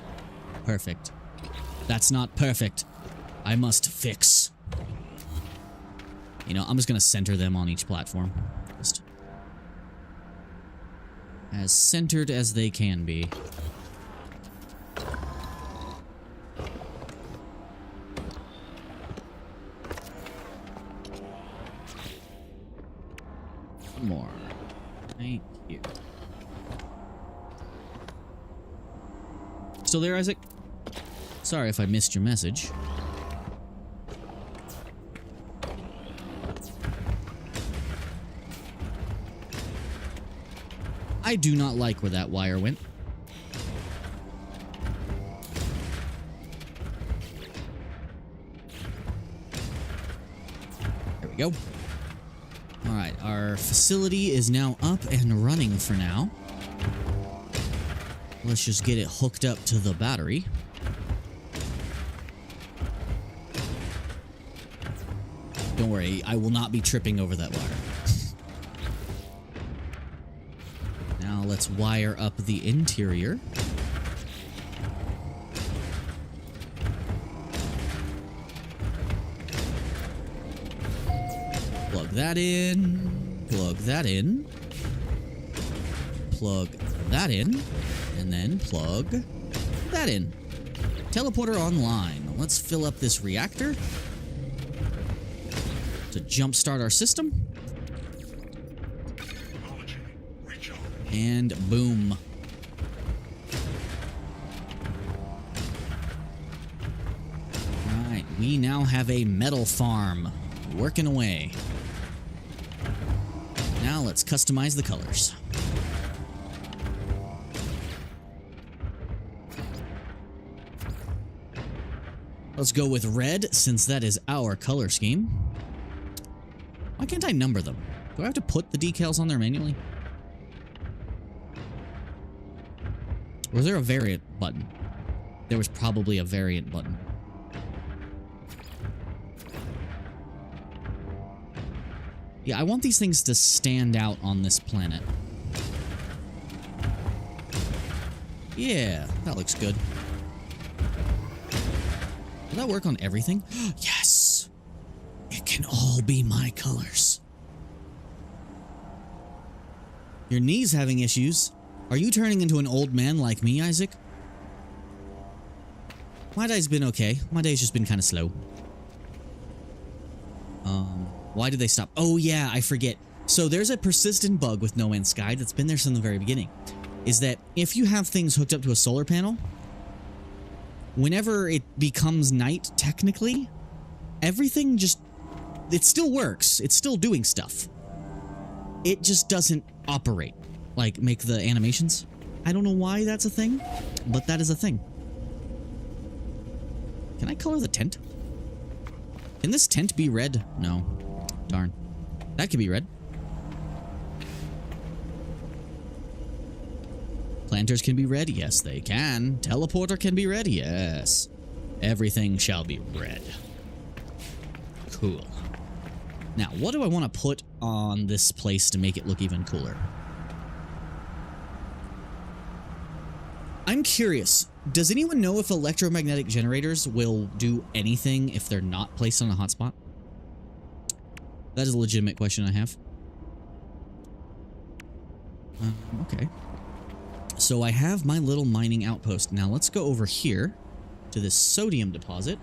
perfect. That's not perfect. I must fix. You know, I'm just gonna center them on each platform. Just as centered as they can be. One more. Thank you. Still there, Isaac? Sorry if I missed your message. I do not like where that wire went. There we go. Alright, our facility is now up and running for now. Let's just get it hooked up to the battery. Don't worry, I will not be tripping over that wire. Now let's wire up the interior. Plug that in. Plug that in. Plug that in. And then plug that in. Teleporter online. Let's fill up this reactor to jumpstart our system. And boom. Alright, we now have a metal farm working away. Now let's customize the colors. Let's go with red, since that is our color scheme. Why can't I number them? Do I have to put the decals on there manually? Or was there a variant button? There was probably a variant button. Yeah, I want these things to stand out on this planet. Yeah, that looks good. Will that work on everything? Yes! It can all be my colors. Your knee's having issues. Are you turning into an old man like me, Isaac? My day's been okay. My day's just been kind of slow. Why did they stop? Oh yeah, I forget. So there's a persistent bug with No Man's Sky that's been there since the very beginning. Is that if you have things hooked up to a solar panel, whenever it becomes night, technically, everything just... it still works. It's still doing stuff. It just doesn't operate. Like, make the animations. I don't know why that's a thing, but that is a thing. Can I color the tent? Can this tent be red? No. Darn. That could be red. Planters can be red? Yes, they can. Teleporter can be red? Yes. Everything shall be red. Cool. Now, what do I want to put on this place to make it look even cooler? I'm curious. Does anyone know if electromagnetic generators will do anything if they're not placed on a hotspot? That is a legitimate question I have. Okay. So I have my little mining outpost. Now let's go over here to this sodium deposit.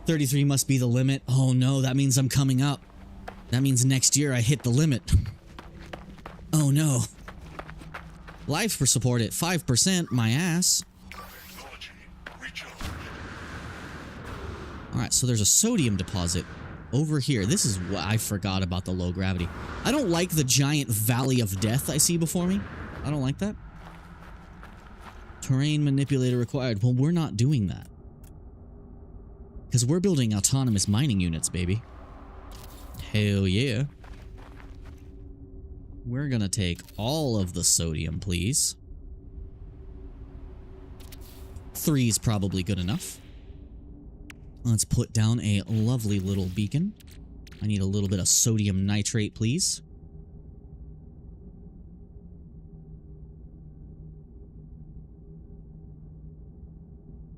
33 must be the limit. Oh no, that means I'm coming up. That means next year I hit the limit. Oh no. Life support at 5%, my ass. Alright, so there's a sodium deposit over here. This is what I forgot about the low gravity. I don't like the giant valley of death I see before me. I don't like that. Terrain manipulator required. Well, we're not doing that. Because we're building autonomous mining units, baby. Hell yeah. We're gonna take all of the sodium, please. 3 is probably good enough. Let's put down a lovely little beacon. I need a little bit of sodium nitrate, please.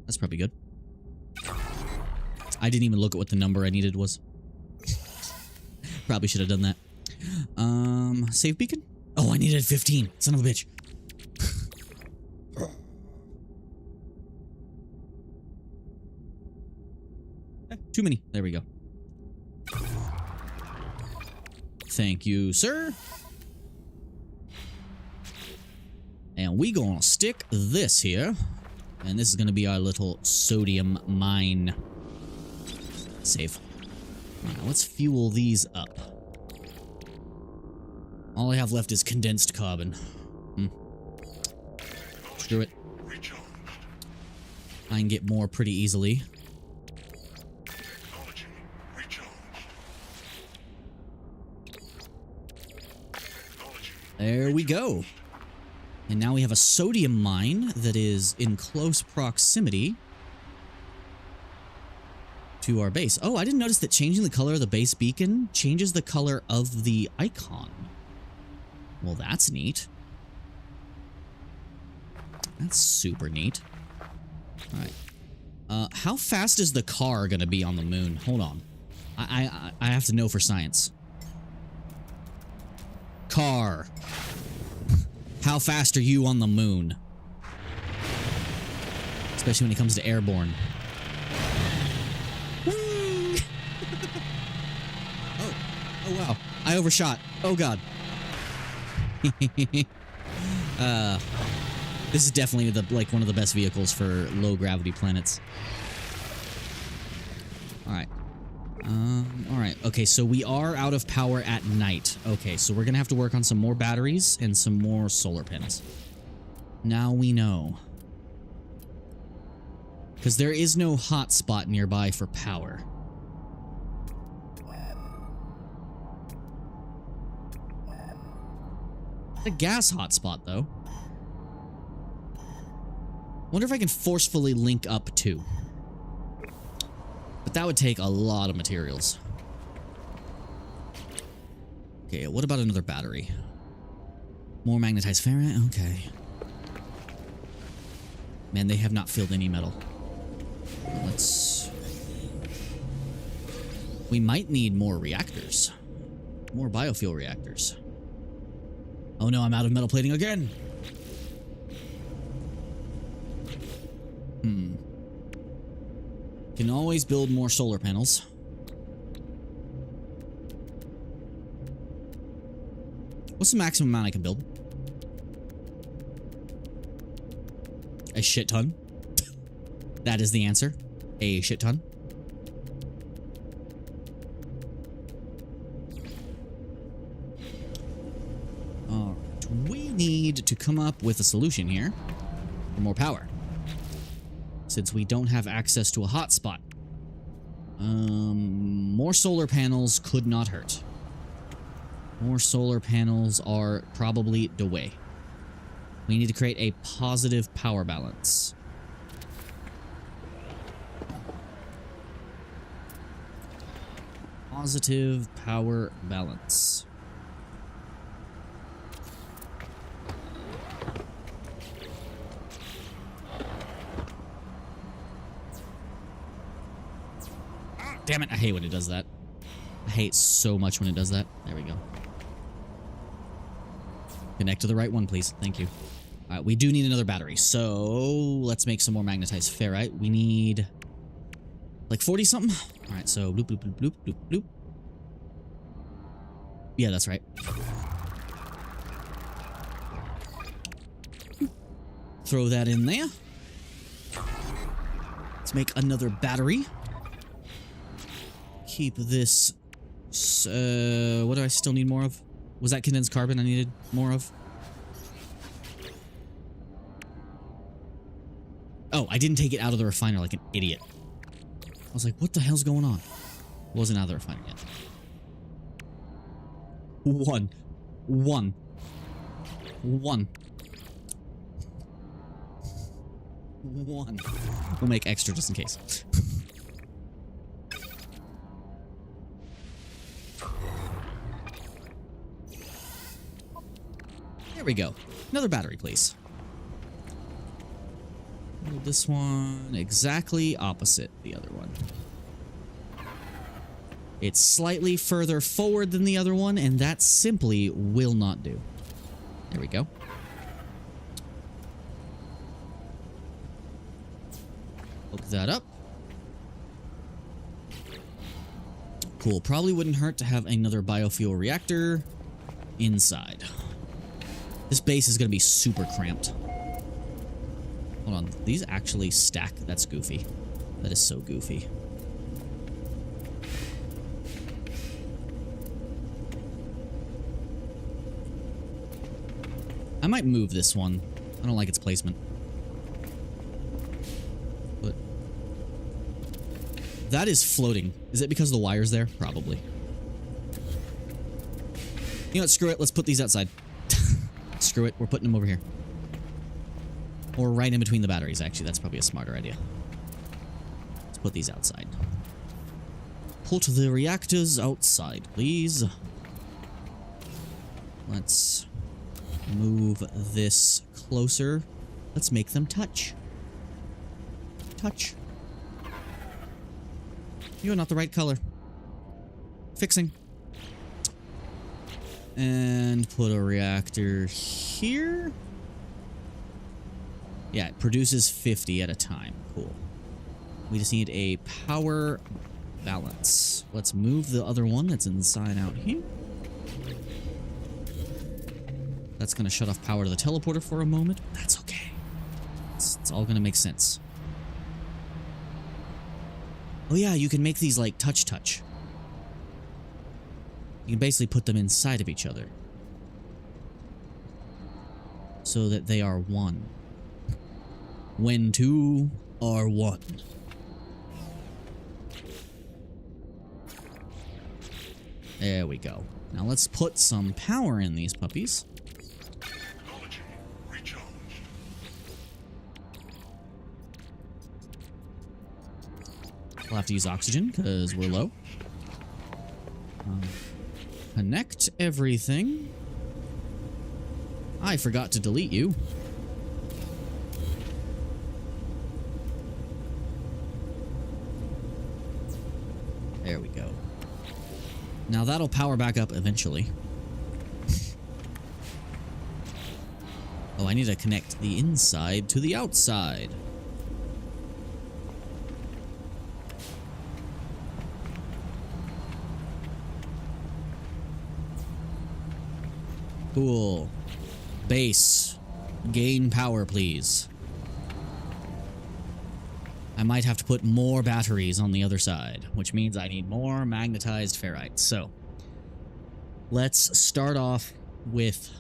That's probably good. I didn't even look at what the number I needed was. Probably should have done that. Save beacon? Oh, I needed 15. Son of a bitch. Too many. There we go. Thank you, sir. And we gonna stick this here. And this is gonna be our little sodium mine. Save. Alright, let's fuel these up. All I have left is condensed carbon. Screw it. I can get more pretty easily. There we go. And now we have a sodium mine that is in close proximity to our base. Oh, I didn't notice that changing the color of the base beacon changes the color of the icon. Well, that's neat. That's super neat. Alright. How fast is the car gonna be on the moon? Hold on. I have to know for science. Car. How fast are you on the moon? Especially when it comes to airborne. Oh wow. I overshot. Oh god. This is definitely one of the best vehicles for low gravity planets. Alright. Alright. Okay, so we are out of power at night. Okay, so we're gonna have to work on some more batteries and some more solar panels. Now we know. Because there is no hotspot nearby for power. A gas hotspot, though. Wonder if I can forcefully link up too. But that would take a lot of materials. Okay, what about another battery? More magnetized ferrite? Okay. Man, they have not filled any metal. Let's... We might need more reactors. More biofuel reactors. Oh no, I'm out of metal plating again! Can always build more solar panels. What's the maximum amount I can build? A shit ton. That is the answer. A shit ton. Alright. We need to come up with a solution here for more power, since we don't have access to a hotspot. More solar panels could not hurt. More solar panels are probably the way. We need to create a positive power balance. Positive power balance. Damn it, I hate when it does that. I hate so much when it does that. There we go. Connect to the right one, please. Thank you. Alright, we do need another battery, so let's make some more magnetized ferrite. We need like 40 something. Alright, so bloop, bloop, bloop, bloop, bloop, bloop. Yeah, that's right. Throw that in there. Let's make another battery. Keep this. What do I still need more of? Was that condensed carbon I needed more of? Oh, I didn't take it out of the refiner like an idiot. I was like, what the hell's going on? It wasn't out of the refiner yet. One. We'll make extra just in case. There we go. Another battery, please. This one exactly opposite the other one. It's slightly further forward than the other one, and that simply will not do. There we go. Hook that up. Cool. Probably wouldn't hurt to have another biofuel reactor inside. This base is going to be super cramped. Hold on. These actually stack. That's goofy. That is so goofy. I might move this one. I don't like its placement. But that is floating. Is it because the wire's there? Probably. You know what? Screw it. Let's put these outside. Screw it. We're putting them over here. Or right in between the batteries, actually. That's probably a smarter idea. Let's put these outside. Put the reactors outside, please. Let's move this closer. Let's make them touch. Touch. You're not the right color. Fixing. And put a reactor here. Yeah, it produces 50 at a time. Cool. We just need a power balance. Let's move the other one that's inside out here. That's going to shut off power to the teleporter for a moment. That's okay. It's all going to make sense. Oh yeah, you can make these like touch. You can basically put them inside of each other. So that they are one. When two are one. There we go. Now let's put some power in these puppies. We'll have to use oxygen because we're low. Connect everything. I forgot to delete you. There we go. Now that'll power back up eventually. Oh, I need to connect the inside to the outside. Cool. Base. Gain power, please. I might have to put more batteries on the other side, which means I need more magnetized ferrite. So, let's start off with...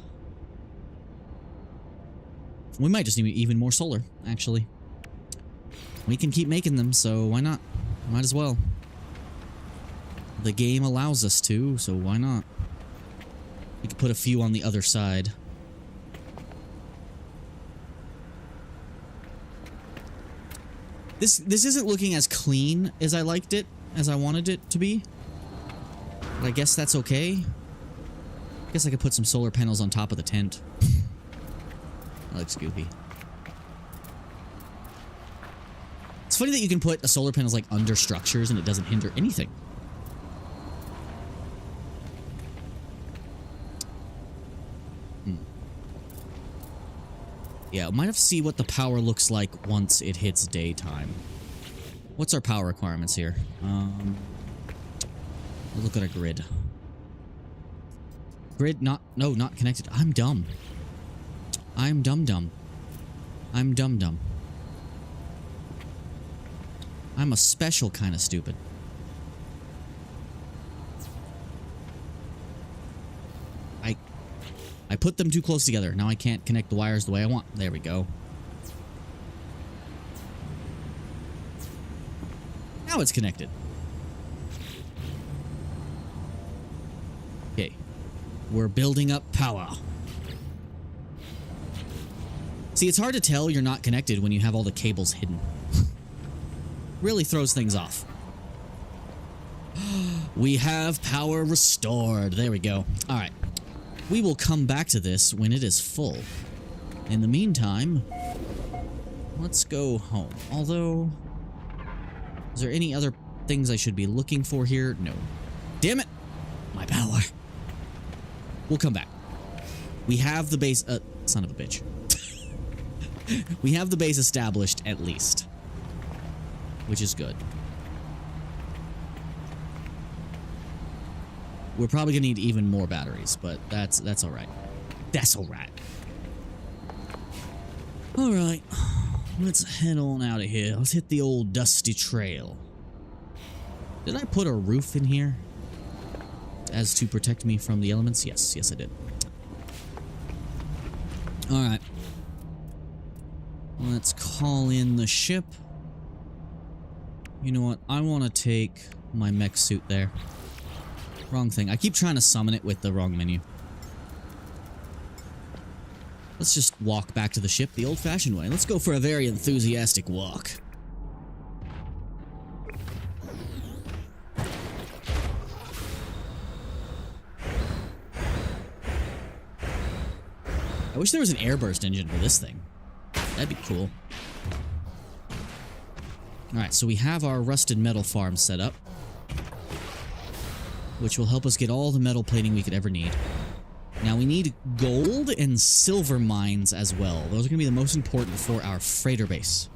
We might just need even more solar, actually. We can keep making them, so why not? Might as well. The game allows us to, so why not? We could put a few on the other side. This isn't looking as clean as I liked it, as I wanted it to be. But I guess that's okay. I guess I could put some solar panels on top of the tent. That looks goofy. It's funny that you can put a solar panels like under structures and it doesn't hinder anything. Yeah, we might have to see what the power looks like once it hits daytime. What's our power requirements here? Look at our grid. Grid not connected. I'm dumb. I'm dumb. I'm dumb. I'm a special kind of stupid. I put them too close together. Now I can't connect the wires the way I want. There we go. Now it's connected. Okay. We're building up power. See, it's hard to tell you're not connected when you have all the cables hidden. Really throws things off. We have power restored. There we go. All right. We will come back to this when it is full. In the meantime, let's go home. Although, is there any other things I should be looking for here? No. Damn it! My power. We'll come back. We have the base... son of a bitch. We have the base established, at least. Which is good. We're probably gonna need even more batteries, but that's all right. That's all right. All right, let's head on out of here. Let's hit the old dusty trail. Did I put a roof in here as to protect me from the elements? Yes, I did. All right. Let's call in the ship. You know what? I want to take my mech suit there. Wrong thing. I keep trying to summon it with the wrong menu. Let's just walk back to the ship the old-fashioned way. Let's go for a very enthusiastic walk. I wish there was an airburst engine for this thing. That'd be cool. Alright, so we have our rusted metal farm set up, which will help us get all the metal plating we could ever need. Now we need gold and silver mines as well. Those are going to be the most important for our freighter base.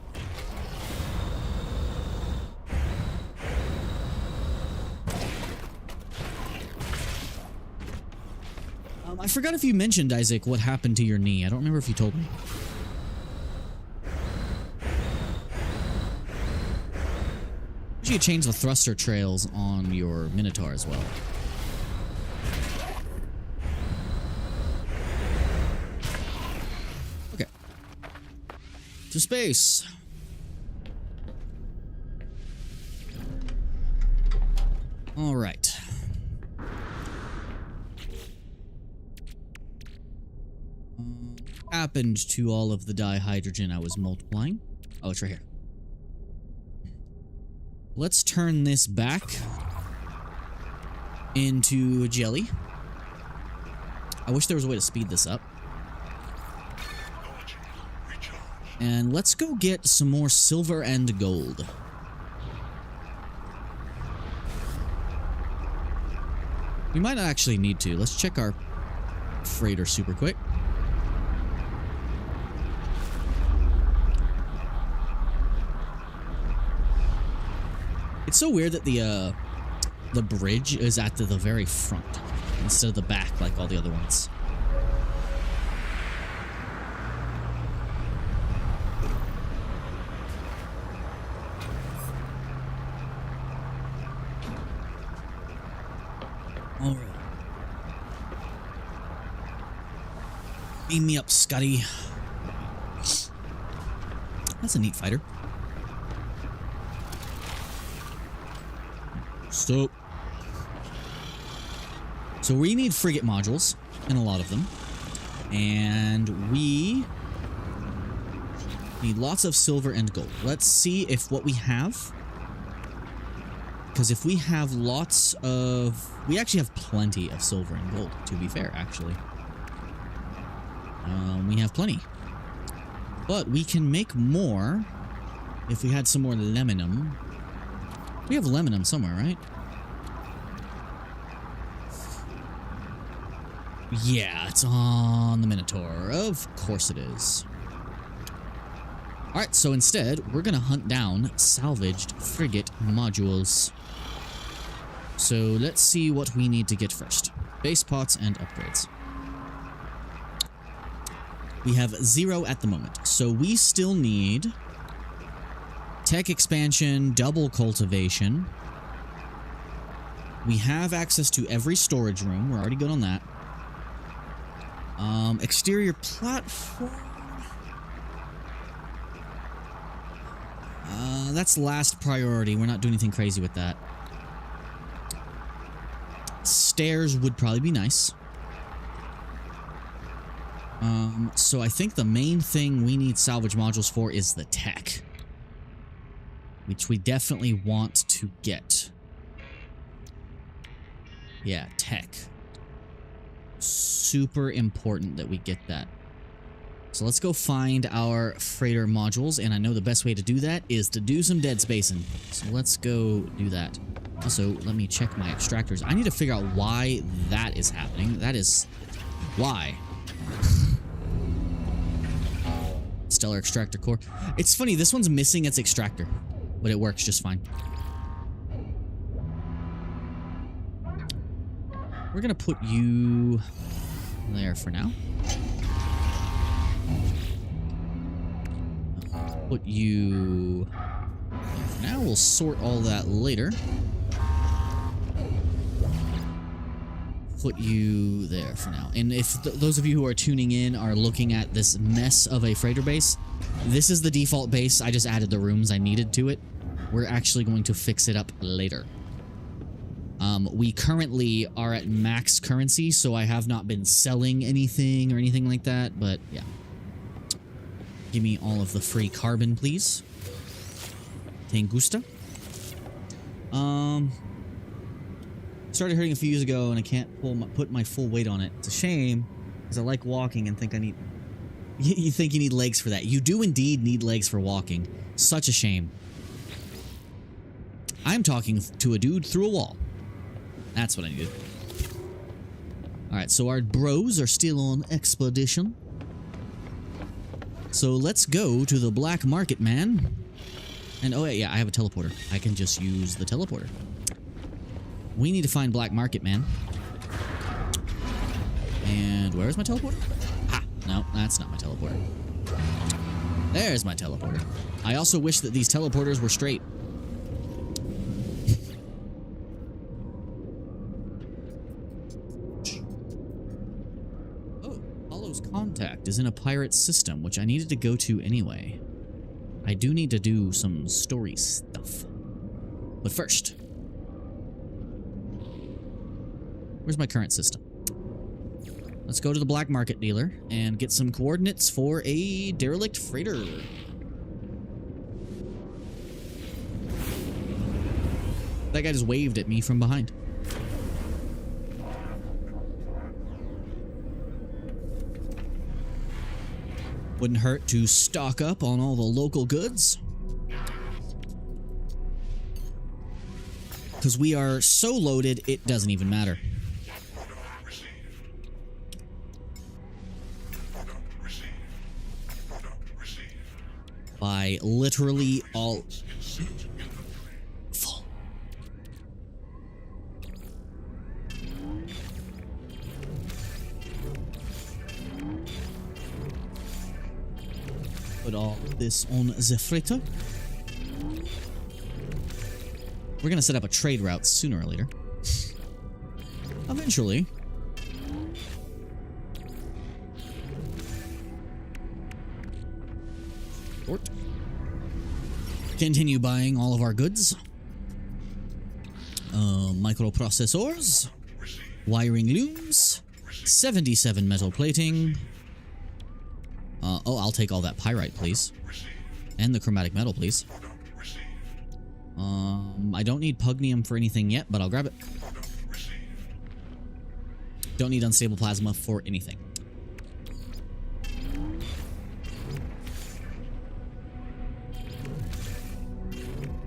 I forgot if you mentioned, Isaac, what happened to your knee. I don't remember if you told me. You should change the thruster trails on your Minotaur as well. Okay. To space. All right. Happened to all of the dihydrogen I was multiplying? Oh, it's right here. Let's turn this back. into jelly. I wish there was a way to speed this up. And let's go get some more silver and gold. We might not actually need to. Let's check our freighter super quick. It's so weird that the bridge is at the very front instead of the back like all the other ones. All right. Beam me up, Scotty. That's a neat fighter. Stop. So we need frigate modules, and a lot of them. And we need lots of silver and gold. Let's see if what we have... Because if we have lots of... We actually have plenty of silver and gold, to be fair, actually. We have plenty. But we can make more if we had some more lemonum. We have lemonum somewhere, right? Yeah, it's on the Minotaur. Of course it is. Alright, so instead, we're gonna hunt down salvaged frigate modules. So let's see what we need to get first. Base pots and upgrades. We have 0 at the moment, so we still need tech expansion, double cultivation. We have access to every storage room. We're already good on that. Exterior platform. That's last priority. We're not doing anything crazy with that. Stairs would probably be nice. So I think the main thing we need salvage modules for is the tech, which we definitely want to get. Yeah, tech. Super important that we get that. So let's go find our freighter modules, and I know the best way to do that is to do some dead spacing. So let's go do that. Also, let me check my extractors. I need to figure out why that is happening. That is... why? Stellar extractor core. It's funny, this one's missing its extractor, but it works just fine. We're gonna put you there for now. Put you there for now. We'll sort all that later. Put you there for now. And if those of you who are tuning in are looking at this mess of a freighter base, this is the default base. I just added the rooms I needed to it. We're actually going to fix it up later. We currently are at max currency, so I have not been selling anything or anything like that, but yeah. Give me all of the free carbon, please. Tangusta. Started hurting a few years ago, and I can't put my full weight on it. It's a shame, because I like walking and think I need... You think you need legs for that. You do indeed need legs for walking. Such a shame. I'm talking to a dude through a wall. That's what I needed. Alright, so our bros are still on expedition. So let's go to the black market, man. And oh yeah, I have a teleporter. I can just use the teleporter. We need to find black market, man. And where is my teleporter? Ah, no, that's not my teleporter. There's my teleporter. I also wish that these teleporters were straight. Contact is in a pirate system, which I needed to go to anyway. I do need to do some story stuff. But first, where's my current system? Let's go to the black market dealer and get some coordinates for a derelict freighter. That guy just waved at me from behind. Wouldn't hurt to stock up on all the local goods. Because we are so loaded, it doesn't even matter. By literally all... full. Put all this on the freighter. We're gonna set up a trade route sooner or later. Eventually. Port. Continue buying all of our goods. Microprocessors. Wiring looms. 77 metal plating. Oh, I'll take all that pyrite, please. And the chromatic metal, please. I don't need pugnium for anything yet, but I'll grab it. Don't need unstable plasma for anything.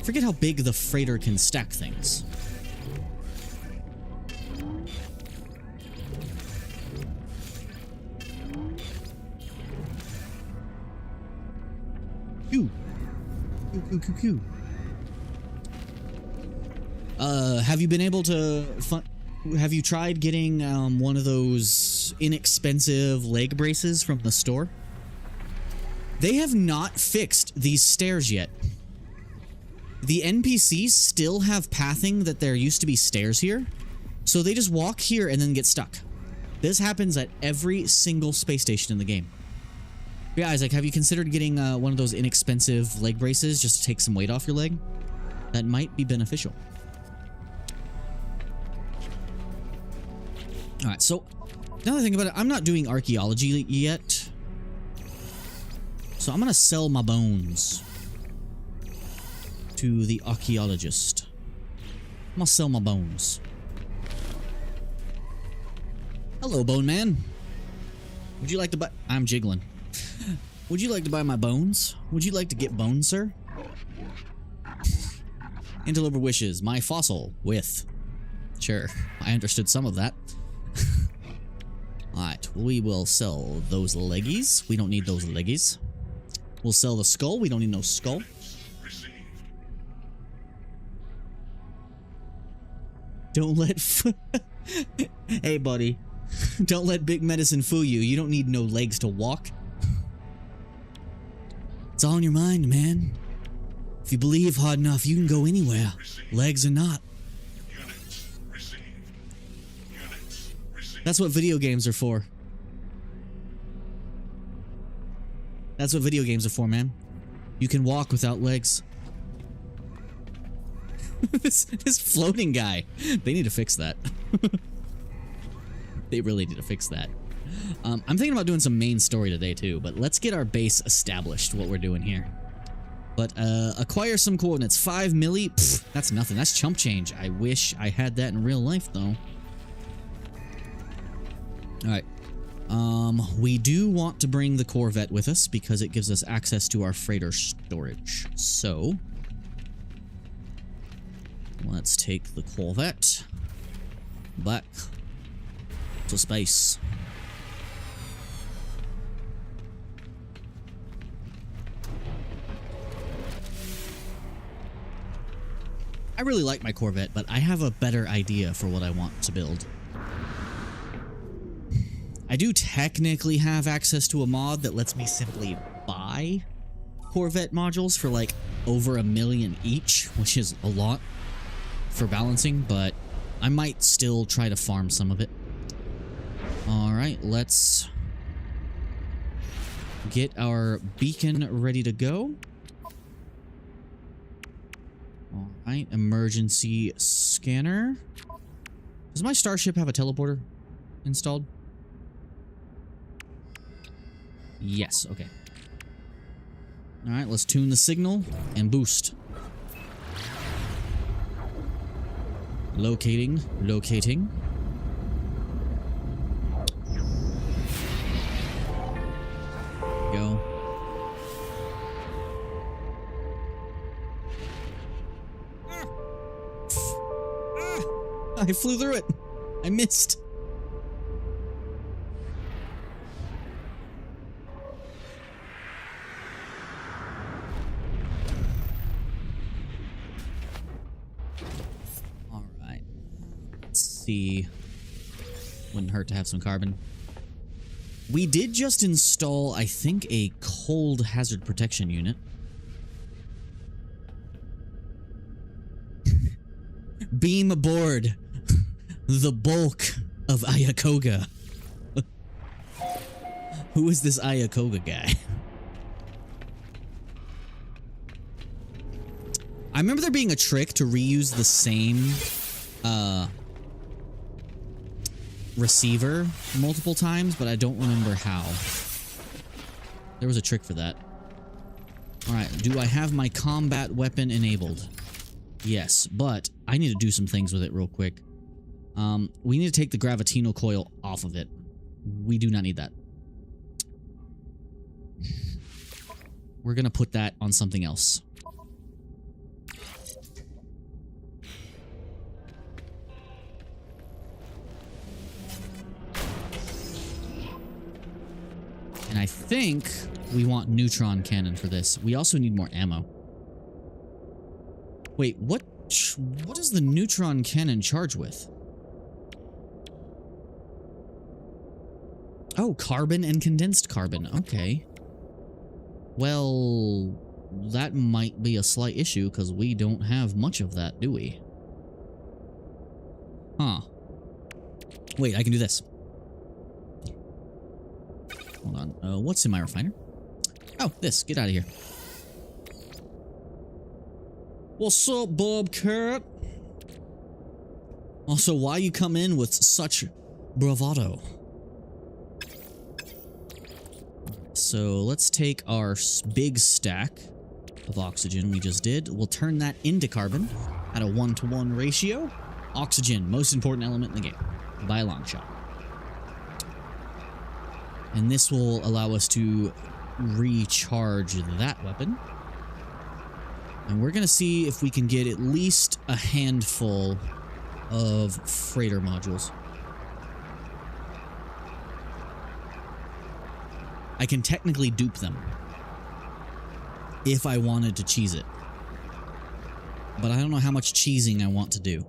Forget how big the freighter can stack things. Q. Q. Have you been able to have you tried getting one of those inexpensive leg braces from the store? They have not fixed these stairs yet. The NPCs still have pathing that there used to be stairs here, so they just walk here and then get stuck. This happens at every single space station in the game. Yeah, Isaac, have you considered getting one of those inexpensive leg braces just to take some weight off your leg? That might be beneficial. Alright, so now that I think about it, I'm not doing archaeology yet. So I'm gonna sell my bones to the archaeologist. I'm gonna sell my bones. Hello, bone man. Would you like to buy... I'm jiggling. Would you like to buy my bones? Would you like to get bones, sir? Interloper wishes. My fossil with... Sure, I understood some of that. Alright, we will sell those leggies. We don't need those leggies. We'll sell the skull. We don't need no skull. Don't let... Hey, buddy. Don't let big medicine fool you. You don't need no legs to walk. It's all in your mind, man. If you believe hard enough, you can go anywhere. Legs or not. That's what video games are for. That's what video games are for, man. You can walk without legs. this floating guy. They need to fix that. They really need to fix that. I'm thinking about doing some main story today too, but let's get our base established, what we're doing here. But acquire some coordinates. 5 milli? Pfft, that's nothing. That's chump change. I wish I had that in real life though. Alright. We do want to bring the Corvette with us because it gives us access to our freighter storage. So, let's take the Corvette back to space. I really like my Corvette, but I have a better idea for what I want to build. I do technically have access to a mod that lets me simply buy Corvette modules for like over $1 million each, which is a lot for balancing, but I might still try to farm some of it. Alright, let's get our beacon ready to go. Alright, emergency scanner. Does my starship have a teleporter installed? Yes, okay. Alright, let's tune the signal and boost. Locating. Go. I flew through it. I missed. All right. Let's see. Wouldn't hurt to have some carbon. We did just install, I think, a cold hazard protection unit. Beam aboard the bulk of Ayakoga. Who is this Ayakoga guy? I remember there being a trick to reuse the same receiver multiple times, but I don't remember how. There was a trick for that. Alright, do I have my combat weapon enabled? Yes, but I need to do some things with it real quick. We need to take the gravitino coil off of it. We do not need that. We're gonna put that on something else. And I think we want neutron cannon for this. We also need more ammo. Wait, what does the neutron cannon charge with? Oh, carbon and condensed carbon. Okay. Well, that might be a slight issue because we don't have much of that, do we? Huh. Wait, I can do this. Hold on. What's in my refiner? Oh, this. Get out of here. What's up, Bobcat? Also, why you come in with such bravado? So let's take our big stack of oxygen we just did. We'll turn that into carbon at a 1-to-1 ratio. Oxygen, most important element in the game, by a long shot. And this will allow us to recharge that weapon. And we're going to see if we can get at least a handful of freighter modules. I can technically dupe them if I wanted to cheese it. But I don't know how much cheesing I want to do.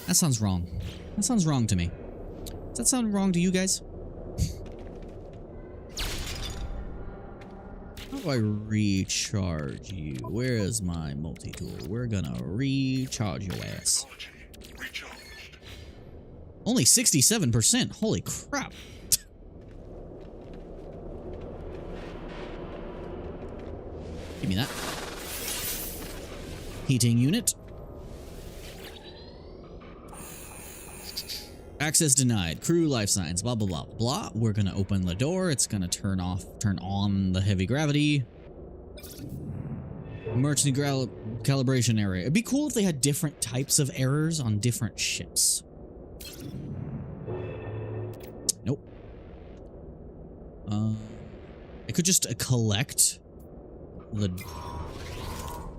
That sounds wrong. That sounds wrong to me. Does that sound wrong to you guys? How do I recharge you? Where is my multi-tool? We're gonna recharge your ass. Only 67%. Holy crap. Give me that. Heating unit. Access denied. Crew life signs. Blah, blah, blah, blah. We're going to open the door. It's going to turn on the heavy gravity. Emergency calibration area. It'd be cool if they had different types of errors on different ships. Nope. I could just collect the...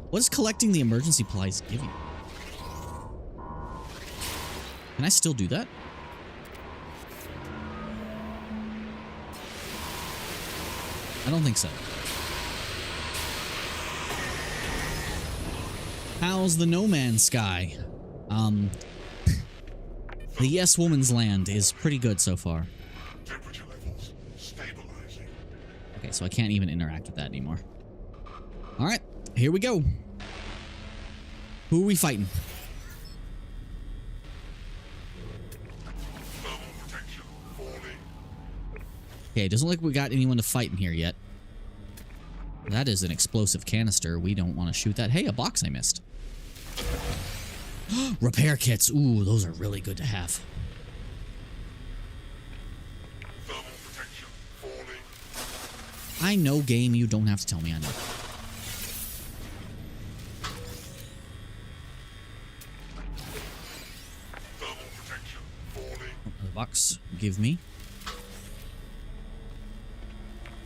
What does collecting the emergency supplies give you? Can I still do that? I don't think so. How's the No Man's Sky? The Yes Woman's Land is pretty good so far. Temperature levels stabilizing. Okay, so I can't even interact with that anymore. Alright, here we go. Who are we fighting? Thermal protection falling. Okay, it doesn't look like we got anyone to fight in here yet. That is an explosive canister. We don't want to shoot that. Hey, a box I missed. Repair kits. Ooh, those are really good to have. Thermal protection falling. I know, game. You don't have to tell me. I know. Thermal protection falling. The box. Give me.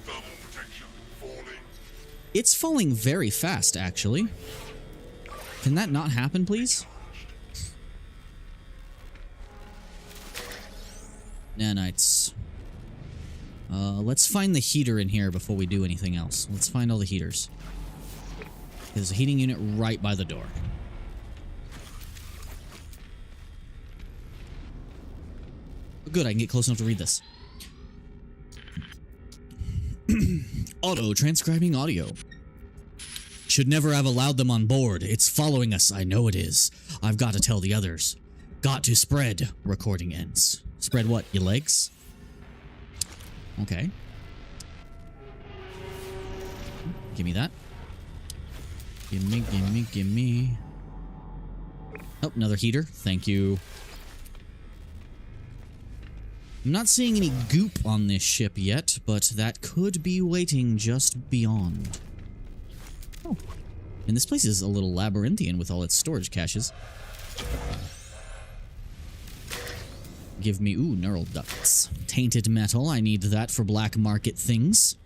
Thermal protection falling. It's falling very fast, actually. Can that not happen, please? Nanites. Let's find the heater in here before we do anything else. Let's find all the heaters. There's a heating unit right by the door. Good, I can get close enough to read this. Auto-transcribing audio. Should never have allowed them on board. It's following us. I know it is. I've got to tell the others. Got to spread. Recording ends. Spread what? Your legs? Okay. Give me that. Gimme, gimme, gimme. Oh, another heater. Thank you. I'm not seeing any goop on this ship yet, but that could be waiting just beyond. Oh. And this place is a little labyrinthian with all its storage caches. Give me, ooh, neural ducts. Tainted metal, I need that for black market things.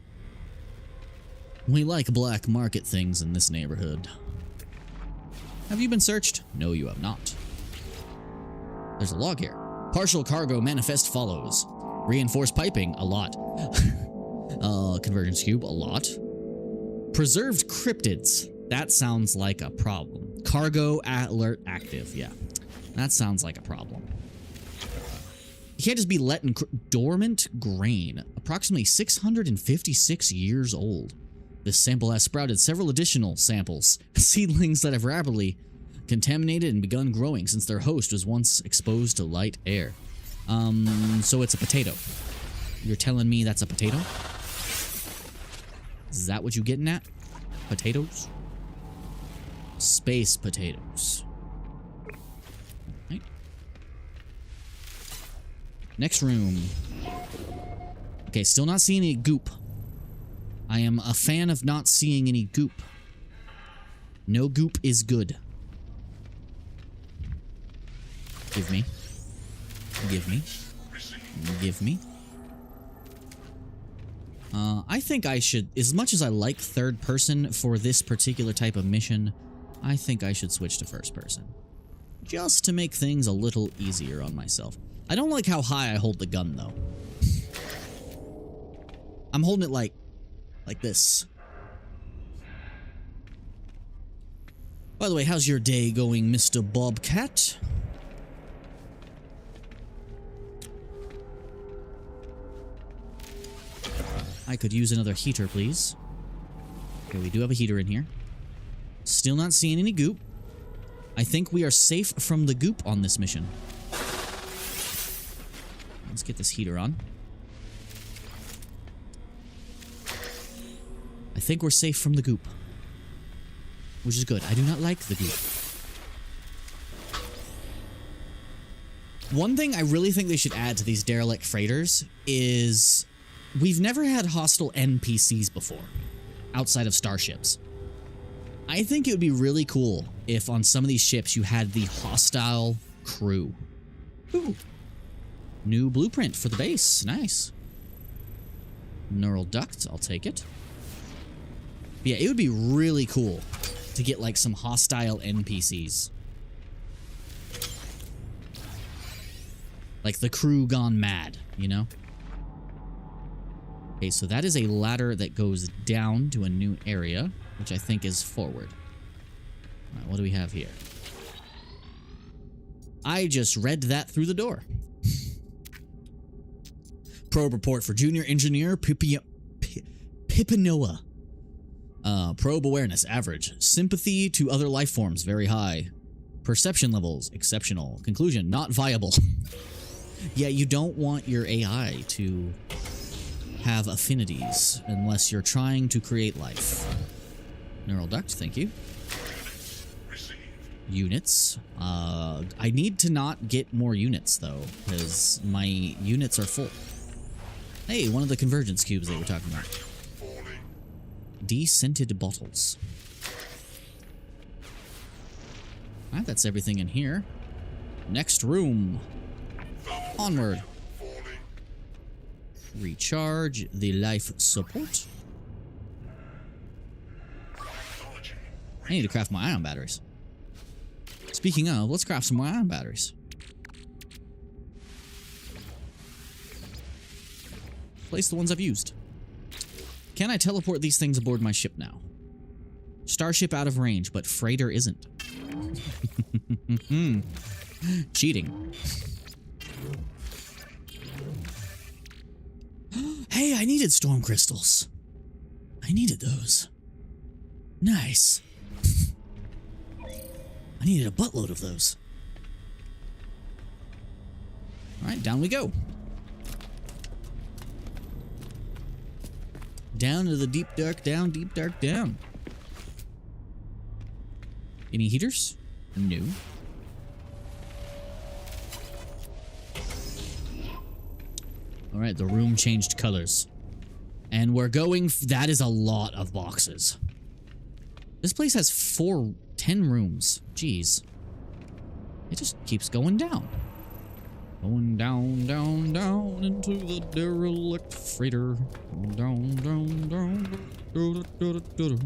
We like black market things in this neighborhood. Have you been searched? No, you have not. There's a log here. Partial cargo manifest follows. Reinforced piping, a lot. Convergence cube, a lot. Preserved cryptids, that sounds like a problem. Cargo alert active, yeah. That sounds like a problem. You can't just be let in dormant grain, approximately 656 years old. This sample has sprouted several additional samples, seedlings that have rapidly contaminated and begun growing since their host was once exposed to light air. So it's a potato. You're telling me that's a potato? Is that what you getting at? Potatoes? Space potatoes. Right. Next room. Okay, still not seeing any goop. I am a fan of not seeing any goop. No goop is good. Give me. Give me. Give me. I think I should, as much as I like third person for this particular type of mission, I think I should switch to first person. Just to make things a little easier on myself. I don't like how high I hold the gun, though. I'm holding it like this. By the way, how's your day going, Mr. Bobcat? I could use another heater, please. Okay, we do have a heater in here. Still not seeing any goop. I think we are safe from the goop on this mission. Let's get this heater on. I think we're safe from the goop. Which is good. I do not like the goop. One thing I really think they should add to these derelict freighters is we've never had hostile NPCs before, outside of starships. I think it would be really cool if on some of these ships you had the hostile crew. Ooh. New blueprint for the base. Nice. Neural duct. I'll take it. But yeah, it would be really cool to get like some hostile NPCs. Like the crew gone mad, you know? Okay, so that is a ladder that goes down to a new area, which I think is forward. All right, what do we have here? I just read that through the door. Probe report for Junior Engineer Pipinoa. Probe awareness, average. Sympathy to other life forms, very high. Perception levels, exceptional. Conclusion, not viable. Yeah, you don't want your AI to have affinities unless you're trying to create life. Neural duct, thank you. Units. I need to not get more units, though, because my units are full. Hey, one of the convergence cubes they were talking about. Descented bottles. Alright, that's everything in here. Next room. Onward. Recharge the life support. I need to craft my ion batteries. Speaking of, let's craft some more ion batteries. Replace the ones I've used. Can I teleport these things aboard my ship now? Starship out of range, but freighter isn't. Cheating. Hey, I needed storm crystals. I needed those. Nice. I needed a buttload of those. Alright, down we go. Down to the deep dark down, deep dark down. Any heaters? No. Alright, the room changed colors. And we're going... that is a lot of boxes. This place has 10 rooms. Jeez. It just keeps going down. Going down, down, down into the derelict freighter. Down, down, down. Do, do, do, do, do.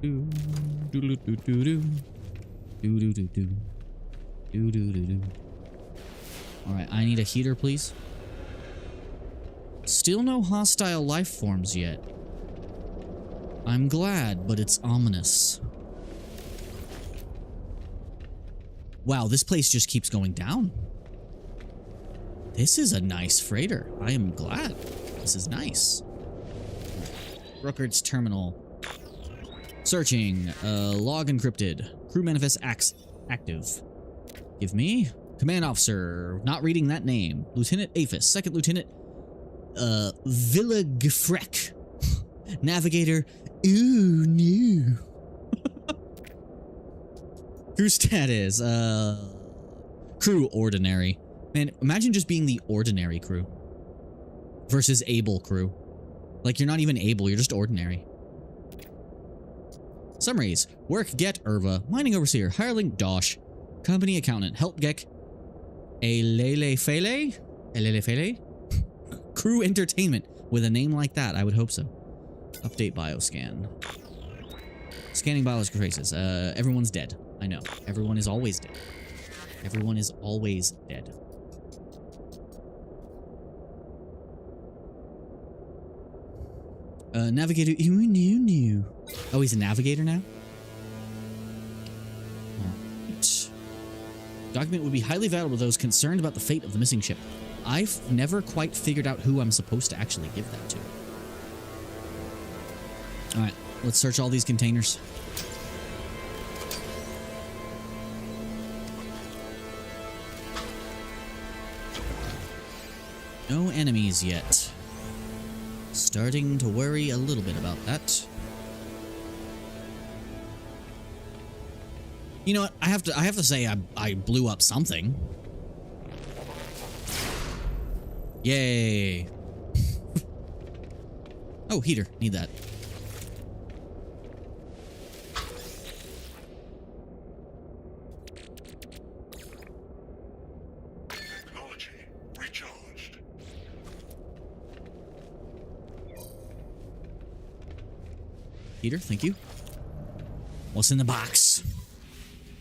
Do, do, do, do, do. Do, do, do, do. Do, do, do, do. Alright, I need a heater, please. Still no hostile life forms yet. I'm glad, but it's ominous. Wow, this place just keeps going down. This is a nice freighter. I am glad. This is nice. Ruckard's terminal. Searching. Log encrypted. Crew manifest active. Give me. Command officer. Not reading that name. Lieutenant Aphis. Second Lieutenant. Villagefrek. Navigator. Ooh, no. Crew status. Crew ordinary. Man, imagine just being the ordinary crew. Versus able crew. Like, you're not even able, you're just ordinary. Summaries. Work get Irva. Mining overseer. Hireling Dosh. Company accountant. Help Gek. Elele Fele? Elele Fele? Crew entertainment. With a name like that, I would hope so. Update bioscan. Scanning biological traces. Everyone's dead. I know. Everyone is always dead. Everyone is always dead. Navigator. Oh, he's a navigator now? Alright. Document would be highly valuable to those concerned about the fate of the missing ship. I've never quite figured out who I'm supposed to actually give that to. Alright, let's search all these containers. No enemies yet. Starting to worry a little bit about that. You know what? I have to say I blew up something. Yay. Oh, heater. Need that. Technology recharged. Heater, thank you. What's in the box?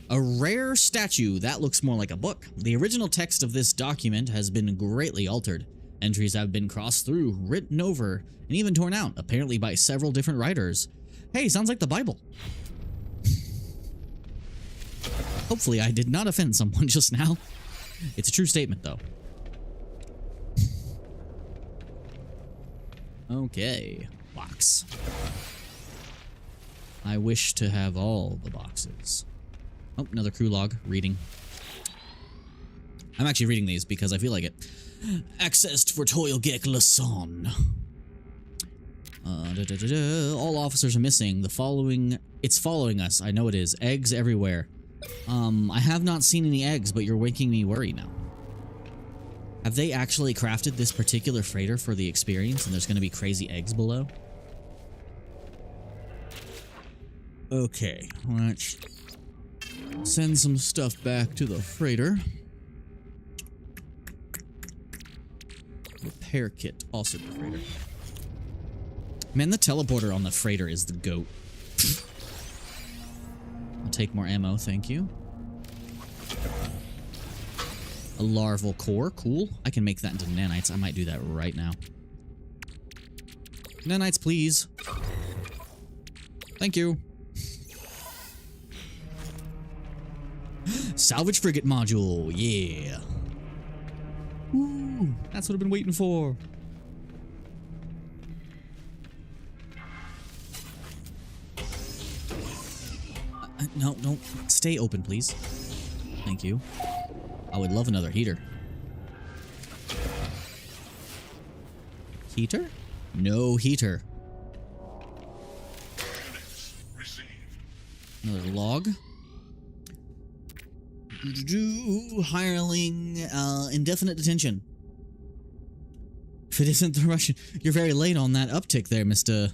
A rare statue. That looks more like a book. The original text of this document has been greatly altered. Entries have been crossed through, written over, and even torn out, apparently by several different writers. Hey, sounds like the Bible. Hopefully I did not offend someone just now. It's a true statement, though. Okay, box. I wish to have all the boxes. Oh, another crew log. Reading. I'm actually reading these because I feel like it. Accessed for Toil Gek Lason. All officers are missing. It's following us. I know it is. Eggs everywhere. I have not seen any eggs, but you're making me worry now. Have they actually crafted this particular freighter for the experience and there's going to be crazy eggs below? Okay, let's send some stuff back to the freighter. Repair kit, also the freighter. Man, the teleporter on the freighter is the GOAT. I'll take more ammo, thank you. A larval core. Cool. I can make that into nanites. I might do that right now. Nanites, please. Thank you. Salvage frigate module. Yeah. Woo. That's what I've been waiting for. No, no. Stay open, please. Thank you. I would love another heater. Heater? No heater. Another log. Hireling, indefinite detention. If it isn't the Russian, you're very late on that uptick there, Mr.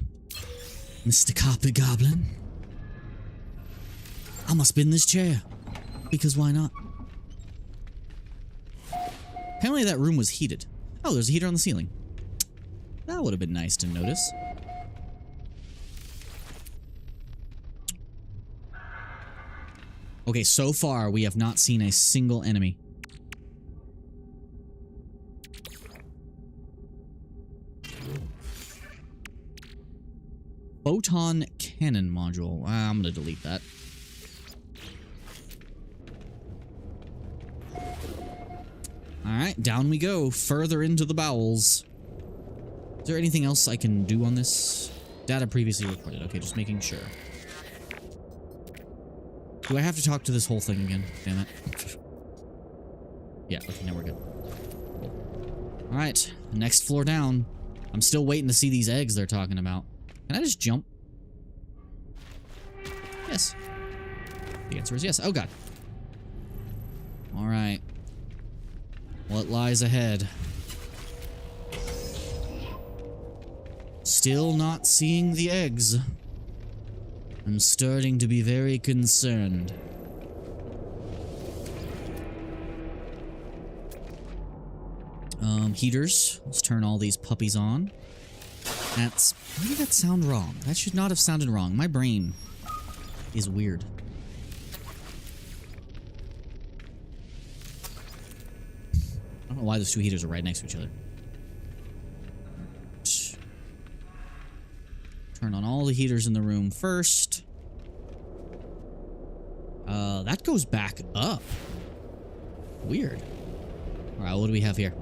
Carpet Goblin. I must spin this chair. Because why not? Apparently that room was heated. Oh, there's a heater on the ceiling. That would have been nice to notice. Okay, so far we have not seen a single enemy. Photon cannon module. I'm gonna delete that. Alright, down we go. Further into the bowels. Is there anything else I can do on this? Data previously recorded. Okay, just making sure. Do I have to talk to this whole thing again? Damn it. Yeah, okay, now we're good. Alright, next floor down. I'm still waiting to see these eggs they're talking about. Can I just jump? Yes. The answer is yes. Oh, God. Alright. What lies ahead? Still not seeing the eggs. I'm starting to be very concerned. Heaters. Let's turn all these puppies on. That's... Why did that sound wrong? That should not have sounded wrong. My brain is weird. I don't know why those two heaters are right next to each other. Turn on all the heaters in the room first. That goes back up. Weird. Alright, what do we have here?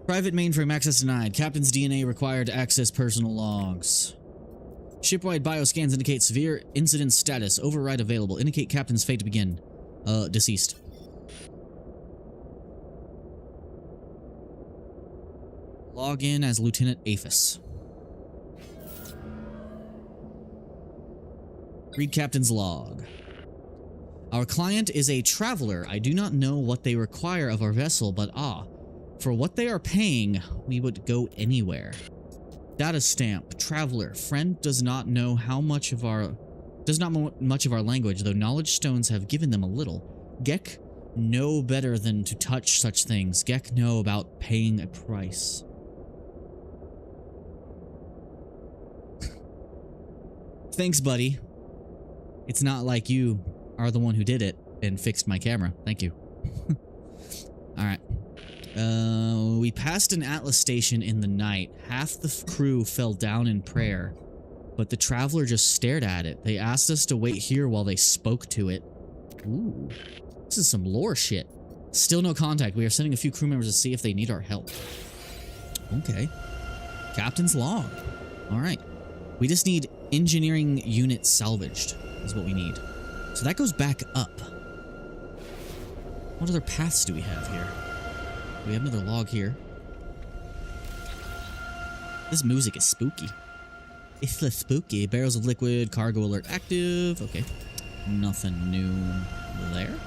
Private mainframe access denied. Captain's DNA required to access personal logs. Shipwide bioscans indicate severe incident status. Override available. Indicate captain's fate to begin. Deceased. Log in as Lieutenant Aphis. Read captain's log. Our client is a traveler. I do not know what they require of our vessel, but for what they are paying, we would go anywhere. Data stamp. Traveler. Friend does not know much of our language, though knowledge stones have given them a little. Gek know better than to touch such things. Gek know about paying a price. Thanks, buddy. It's not like you are the one who did it and fixed my camera. Thank you. Alright. We passed an Atlas station in the night. Half the crew fell down in prayer, but the traveler just stared at it. They asked us to wait here while they spoke to it. Ooh. This is some lore shit. Still no contact. We are sending a few crew members to see if they need our help. Okay. Captain's log. Alright. We just need engineering unit salvaged is what we need. So that goes back up. What other paths do we have here? We have another log here. This music is spooky. It's less spooky. Barrels of liquid, cargo alert active. Okay. Nothing new there.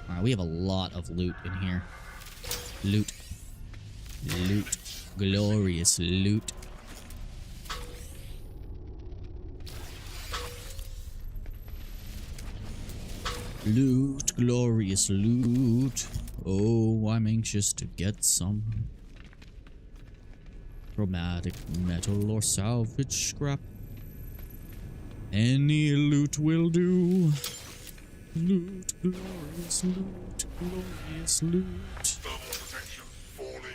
Alright, we have a lot of loot in here. Loot. Loot. Glorious loot. Loot, glorious loot. Oh, I'm anxious to get some. Chromatic metal or salvage scrap. Any loot will do. Loot, glorious loot, glorious loot. Thermal protection falling.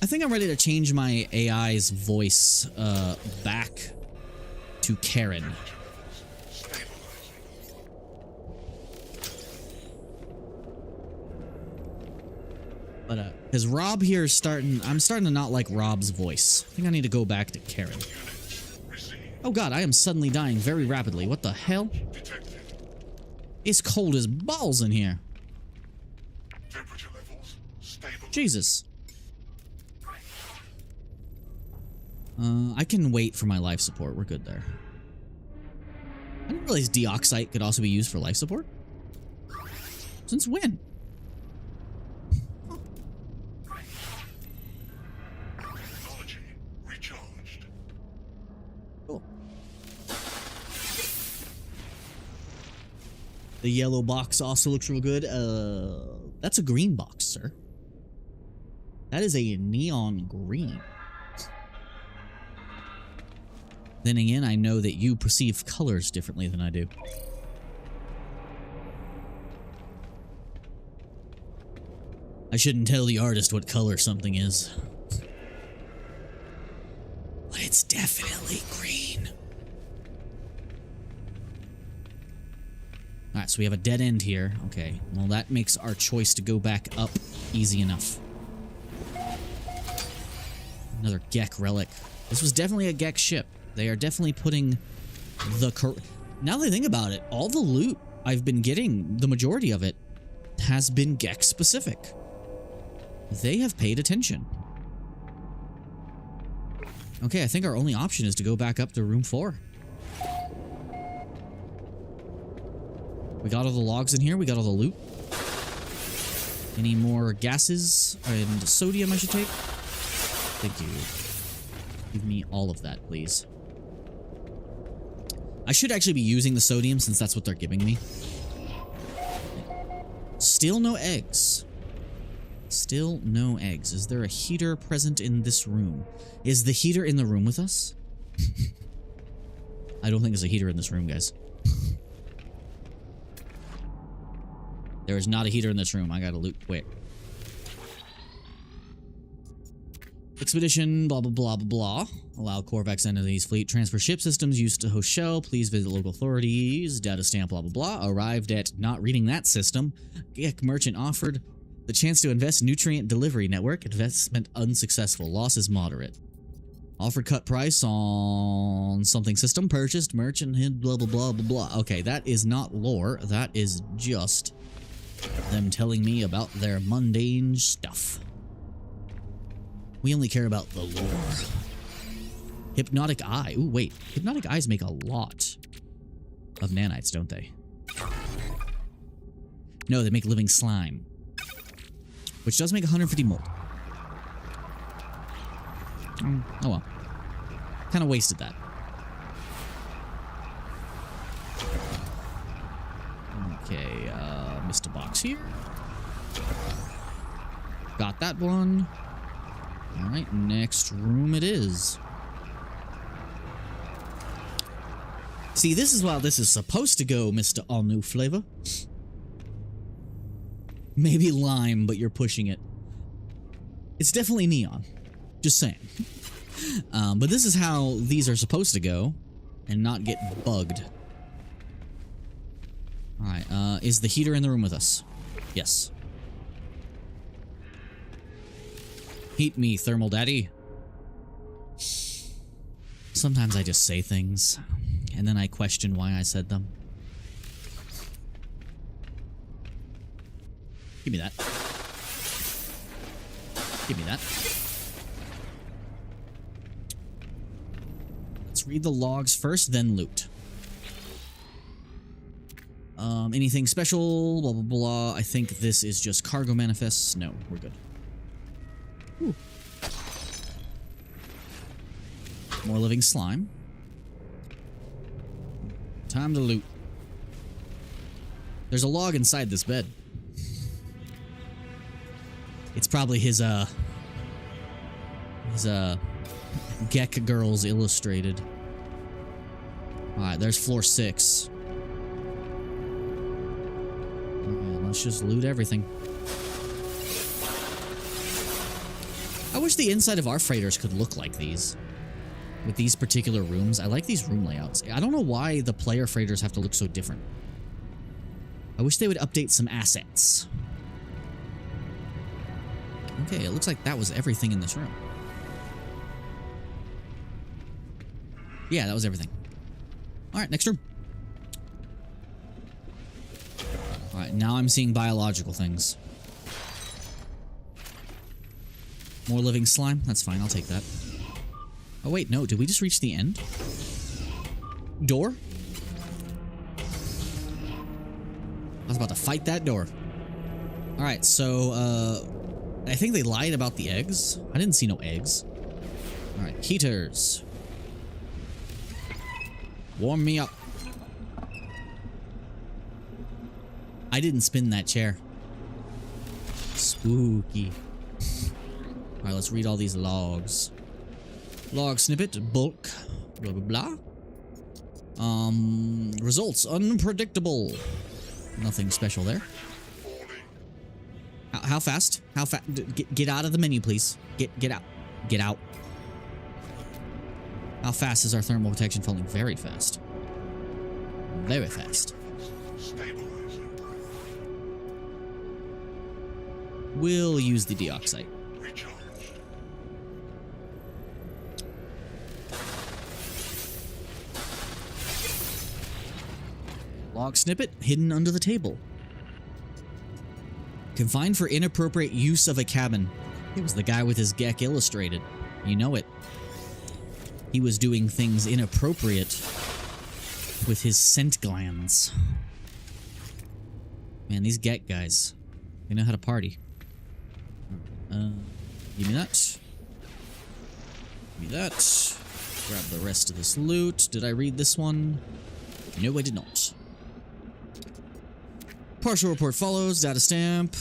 I think I'm ready to change my AI's voice back to Karen. Stabilizing. But because Rob here is I'm starting to not like Rob's voice. I think I need to go back to Karen. Units received. Oh god, I am suddenly dying very rapidly. What the hell? Detected. It's cold as balls in here. Temperature levels stable. Jesus. I can wait for my life support. We're good there. I didn't realize deoxite could also be used for life support. Since when? Technology recharged. Cool. The yellow box also looks real good. That's a green box, sir. That is a neon green. Then again, I know that you perceive colors differently than I do. I shouldn't tell the artist what color something is. But it's definitely green. Alright, so we have a dead end here. Okay, well that makes our choice to go back up easy enough. Another Gek relic. This was definitely a Gek ship. They are definitely putting the... Now that I think about it, all the loot I've been getting, the majority of it, has been Gek specific. They have paid attention. Okay, I think our only option is to go back up to room 4. We got all the logs in here. We got all the loot. Any more gases and sodium I should take? Thank you. Give me all of that, please. I should actually be using the sodium since that's what they're giving me. Still no eggs. Still no eggs. Is there a heater present in this room? Is the heater in the room with us? I don't think there's a heater in this room, guys. There is not a heater in this room. I gotta loot quick. Expedition, blah, blah, blah, blah, blah. Allow Corvex entities fleet transfer ship systems used to host shell. Please visit local authorities. Data stamp, blah, blah, blah. Arrived at not reading that system. Gek merchant offered the chance to invest nutrient delivery network. Investment unsuccessful. Losses moderate. Offered cut price on something system. Purchased merchant, blah, blah, blah, blah, blah. Okay, that is not lore. That is just them telling me about their mundane stuff. We only care about the lore. Hypnotic eye. Ooh, wait. Hypnotic eyes make a lot of nanites, don't they? No, they make living slime. Which does make 150 mold. Oh well. Kind of wasted that. Okay, missed a box here. Got that one. Alright, next room it is. See, this is how this is supposed to go, Mr. All-New Flavor. Maybe lime, but you're pushing it. It's definitely neon. Just saying. But this is how these are supposed to go and not get bugged. Alright, is the heater in the room with us? Yes. Heat me, thermal daddy. Sometimes I just say things, and then I question why I said them. Give me that. Give me that. Let's read the logs first, then loot. Anything special? Blah, blah, blah. I think this is just cargo manifests. No, we're good. Ooh. More living slime. Time to loot. There's a log inside this bed. It's probably his Gek Girls Illustrated. Alright, there's floor 6. Alright, let's just loot everything. I wish the inside of our freighters could look like these. With these particular rooms. I like these room layouts. I don't know why the player freighters have to look so different. I wish they would update some assets. Okay, it looks like that was everything in this room. Yeah, that was everything. Alright, next room. Alright, now I'm seeing biological things. More living slime? That's fine, I'll take that. Oh wait, no, did we just reach the end? Door? I was about to fight that door. Alright, so, I think they lied about the eggs. I didn't see no eggs. Alright, heaters. Warm me up. I didn't spin that chair. Spooky. Alright, let's read all these logs. Log snippet, bulk, blah blah blah. Results unpredictable. Nothing special there. How fast? How fast? Get out of the menu, please. Get out. Get out. How fast is our thermal protection falling? Very fast. Very fast. We'll use the deoxite. Log snippet hidden under the table. Confined for inappropriate use of a cabin. It was the guy with his Gek illustrated. You know it. He was doing things inappropriate with his scent glands. Man, these Gek guys, they know how to party. Give me that. Give me that. Grab the rest of this loot. Did I read this one? No, I did not. Partial report follows. Data stamp.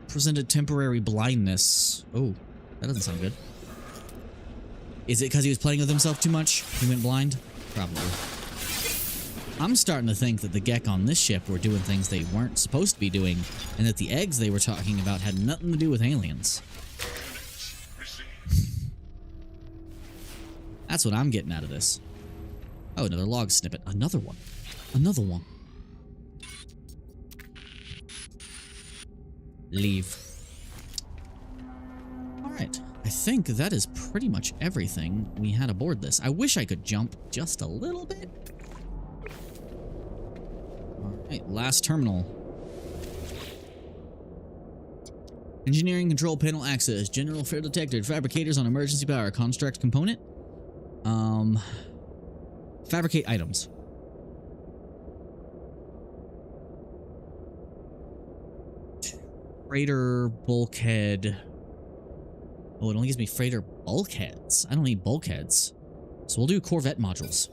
Presented temporary blindness. Oh, that doesn't sound good. Is it because he was playing with himself too much? He went blind? Probably. I'm starting to think that the Gek on this ship were doing things they weren't supposed to be doing, and that the eggs they were talking about had nothing to do with aliens. That's what I'm getting out of this. Oh, another log snippet. Another one. Another one. Leave. Alright. I think that is pretty much everything we had aboard this. I wish I could jump just a little bit. Alright, last terminal. Engineering control panel access. General fail detected. Fabricators on emergency power. Construct component. Fabricate items. Freighter bulkhead. Oh, it only gives me freighter bulkheads. I don't need bulkheads. So we'll do Corvette modules.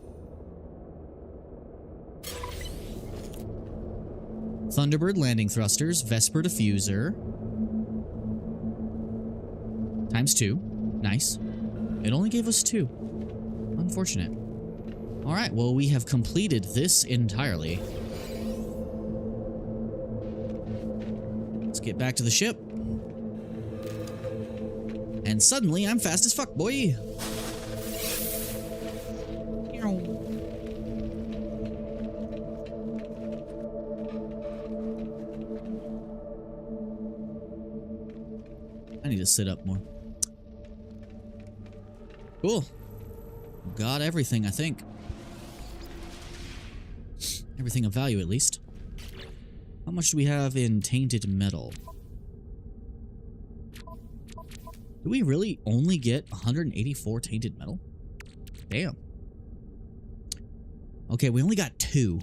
Thunderbird landing thrusters. Vesper diffuser. ×2. Nice. It only gave us 2. Unfortunate. Alright, well, we have completed this entirely. Let's get back to the ship. And suddenly, I'm fast as fuck, boy! I need to sit up more. Cool. Got everything, I think. Everything of value, at least. How much do we have in tainted metal? Do we really only get 184 tainted metal? Damn. Okay, we only got 2.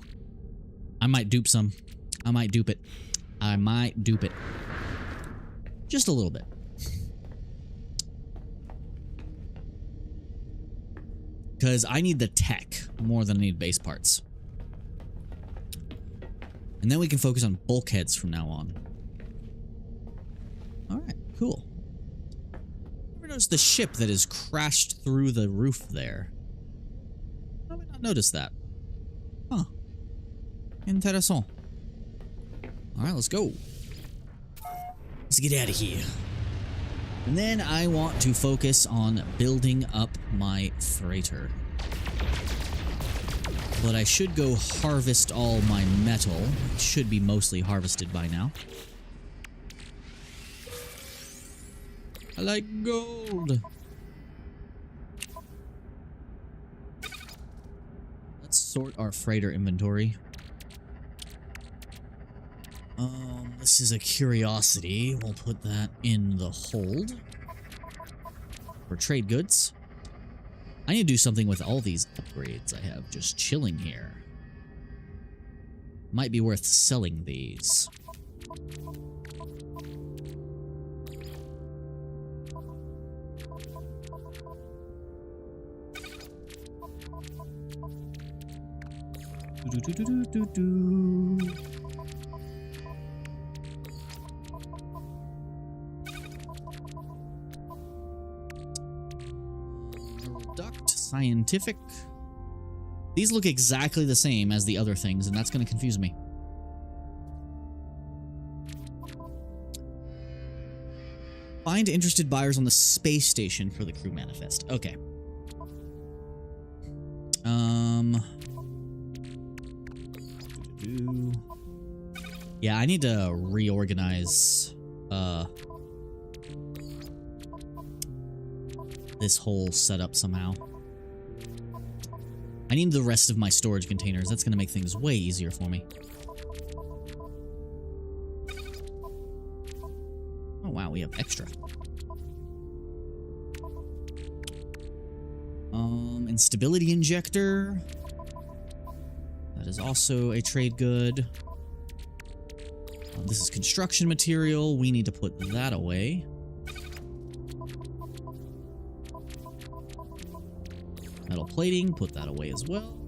I might dupe some. I might dupe it. I might dupe it. Just a little bit. Because I need the tech more than I need base parts. And then we can focus on bulkheads from now on. Alright, cool. Ever notice the ship that has crashed through the roof there? How did I not notice that? Huh. Interessant. Alright, let's go. Let's get out of here. And then I want to focus on building up my freighter. But I should go harvest all my metal. It should be mostly harvested by now. I like gold. Let's sort our freighter inventory. This is a curiosity. We'll put that in the hold. For trade goods. I need to do something with all these upgrades I have just chilling here. Might be worth selling these. Duct, scientific. These look exactly the same as the other things, and that's going to confuse me. Find interested buyers on the space station for the crew manifest. Okay. Yeah, I need to reorganize this whole setup somehow. I need the rest of my storage containers. That's going to make things way easier for me. Oh wow, we have extra. Instability injector. That is also a trade good. This is construction material. We need to put that away. Metal plating, put that away as well.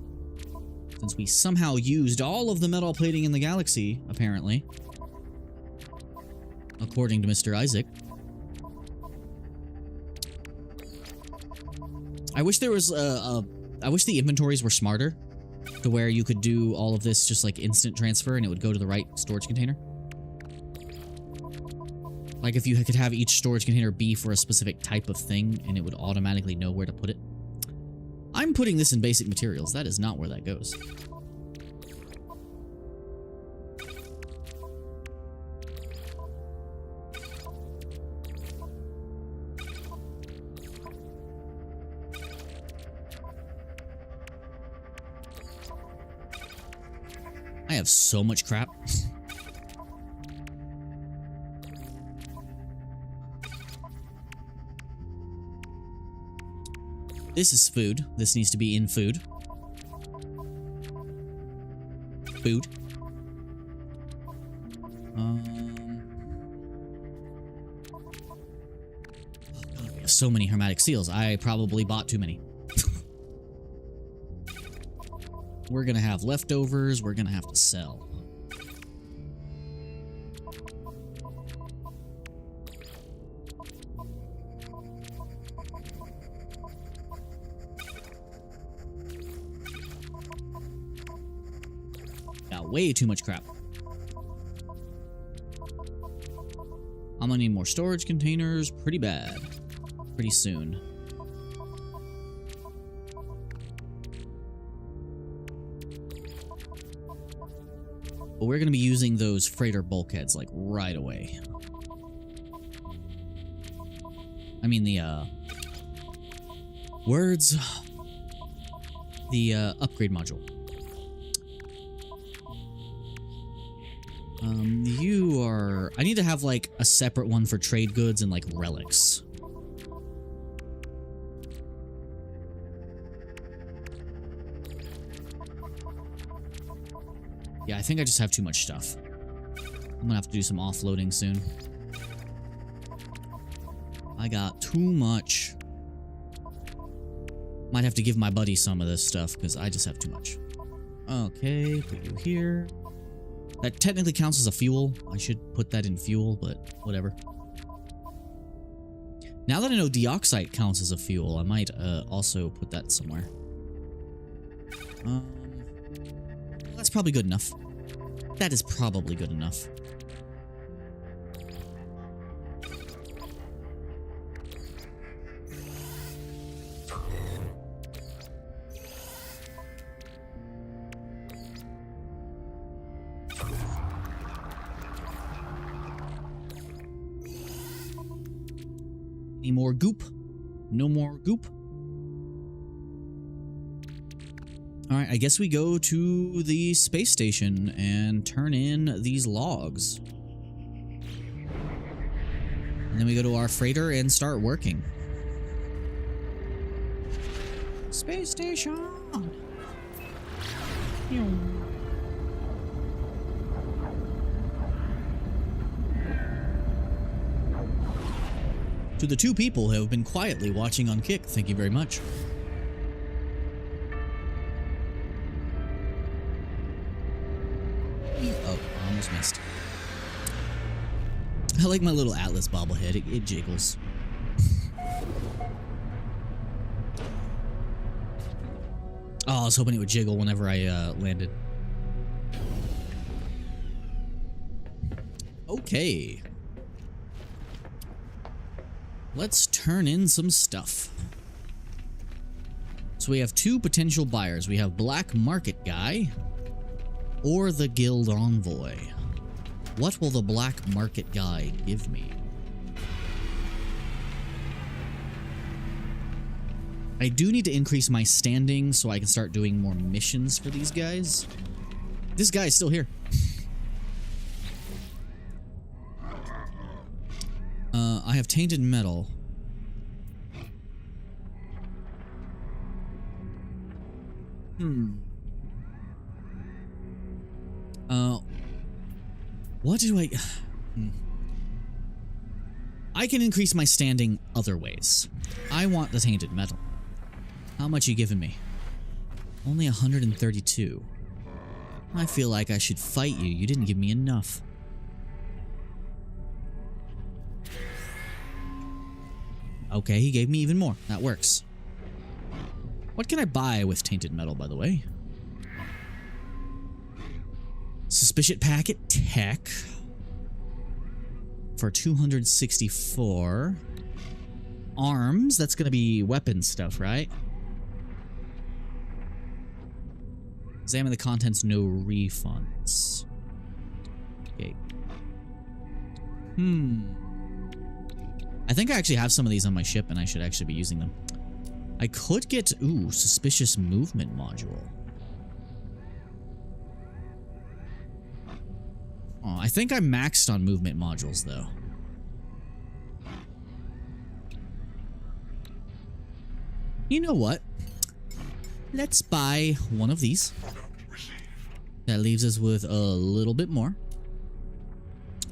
Since we somehow used all of the metal plating in the galaxy, apparently. According to Mr. Isaac. I wish there was I wish the inventories were smarter. To where you could do all of this just like instant transfer and it would go to the right storage container. Like if you could have each storage container be for a specific type of thing and it would automatically know where to put it. I'm putting this in basic materials. That is not where that goes. I have so much crap. This is food. This needs to be in food. Food. Oh God, we have so many hermetic seals. I probably bought too many. We're gonna have leftovers. We're gonna have to sell. Got way too much crap. I'm gonna need more storage containers pretty bad. Pretty soon. But we're going to be using those freighter bulkheads, like, right away. I mean, the, words. The, upgrade module. You are... I need to have, like, a separate one for trade goods and, like, relics. Yeah, I think I just have too much stuff. I'm gonna have to do some offloading soon. I got too much. Might have to give my buddy some of this stuff, because I just have too much. Okay, put you here. That technically counts as a fuel. I should put that in fuel, but whatever. Now that I know deoxite counts as a fuel, I might also put that somewhere. probably good enough. That is probably good enough. Any more goop? No more goop? Alright, I guess we go to the space station and turn in these logs. And then we go to our freighter and start working. Space station! To the 2 people who have been quietly watching on Kick, thank you very much. Oh, I almost missed. I like my little Atlas bobblehead. It jiggles. Oh, I was hoping it would jiggle whenever I landed. Okay. Let's turn in some stuff. So we have 2 potential buyers. We have Black Market Guy or the Guild Envoy. What will the Black Market Guy give me? I do need to increase my standing so I can start doing more missions for these guys. This guy is still here. I have tainted metal. What do I... I can increase my standing other ways. I want the tainted metal. How much you giving me? Only 132. I feel like I should fight you. You didn't give me enough. Okay, he gave me even more. That works. What can I buy with tainted metal, by the way? Suspicious packet tech for 264. Arms, that's gonna be weapon stuff, right? Examine the contents, no refunds. Okay. I think I actually have some of these on my ship and I should actually be using them. I could get, ooh, suspicious movement module. Oh, I think I'm maxed on movement modules though. You know what? Let's buy one of these. That leaves us with a little bit more.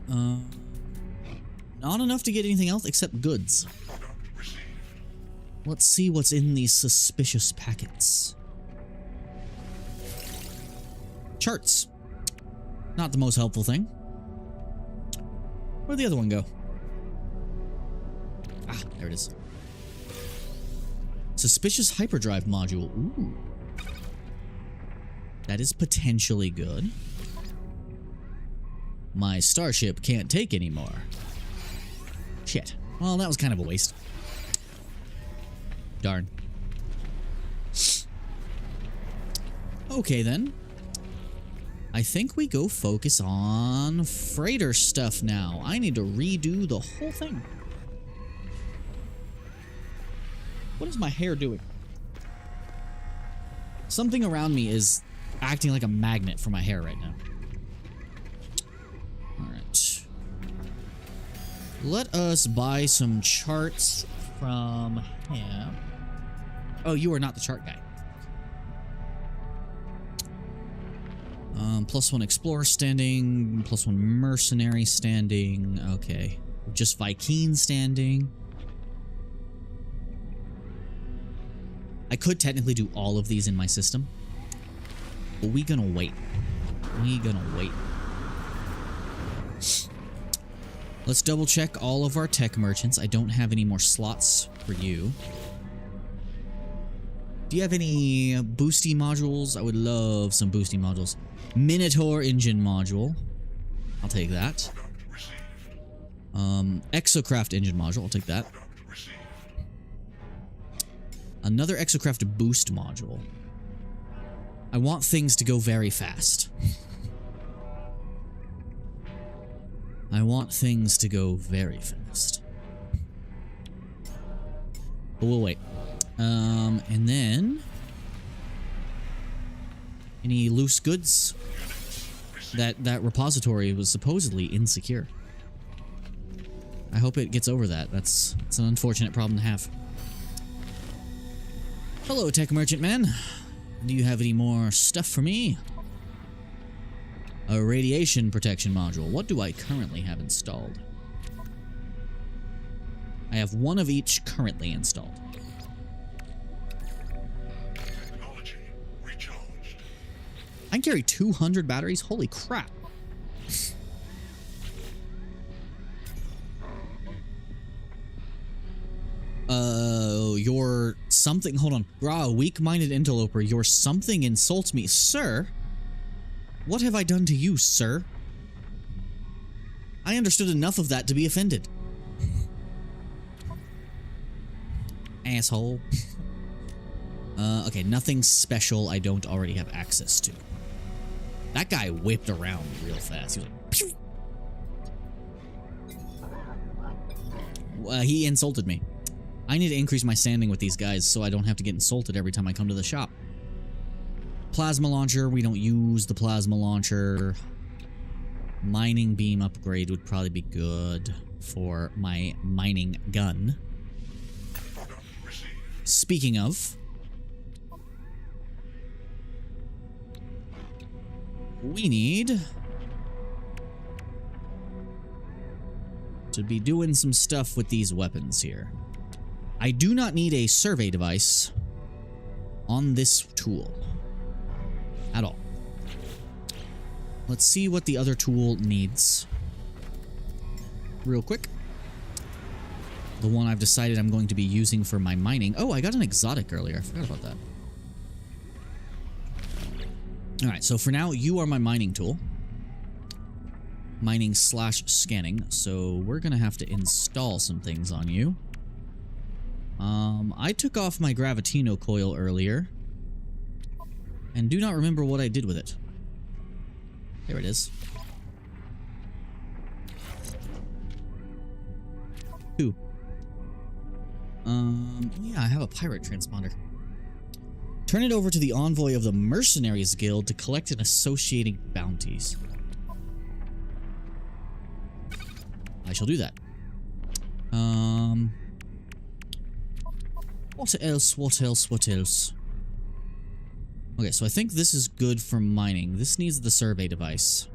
Not enough to get anything else except goods. Let's see what's in these suspicious packets. Charts. Not the most helpful thing. Where'd the other one go? Ah, there it is. Suspicious hyperdrive module. Ooh. That is potentially good. My starship can't take anymore. Shit. Well, that was kind of a waste. Darn. Okay, then. I think we go focus on freighter stuff now. I need to redo the whole thing. What is my hair doing? Something around me is acting like a magnet for my hair right now. Alright. Let us buy some charts from him. Oh, you are not the chart guy. +1 explorer standing, +1 mercenary standing. Okay. Just Vy'keen standing. I could technically do all of these in my system, but we gonna wait. We gonna wait. Let's double check all of our tech merchants. I don't have any more slots for you. Do you have any boosty modules? I would love some boosty modules. Minotaur engine module. I'll take that. Exocraft engine module. I'll take that. Another Exocraft boost module. I want things to go very fast. I want things to go very fast. But we'll wait. And then... any loose goods? That repository was supposedly insecure. I hope it gets over that. That's an unfortunate problem to have. Hello, tech merchant man. Do you have any more stuff for me? A radiation protection module. What do I currently have installed? I have one of each currently installed. Technology recharged. I can carry 200 batteries? Holy crap. You're something. Hold on. Rah, weak-minded interloper. Your something insults me. Sir? What have I done to you, sir? I understood enough of that to be offended. Asshole. Okay, nothing special I don't already have access to. That guy whipped around real fast. He was like, pew! He insulted me. I need to increase my standing with these guys so I don't have to get insulted every time I come to the shop. Plasma launcher. We don't use the plasma launcher. Mining beam upgrade would probably be good for my mining gun. Speaking of, we need to be doing some stuff with these weapons here. I do not need a survey device on this tool at all. Let's see what the other tool needs real quick. The one I've decided I'm going to be using for my mining. Oh, I got an exotic earlier. I forgot about that. Alright, so for now, you are my mining tool. Mining / scanning. So we're going to have to install some things on you. I took off my Gravitino coil earlier. And do not remember what I did with it. There it is. Ooh. Yeah, I have a pirate transponder. Turn it over to the envoy of the Mercenaries Guild to collect and associating bounties. I shall do that. What else? What else? What else? Okay, so I think this is good for mining. This needs the survey device.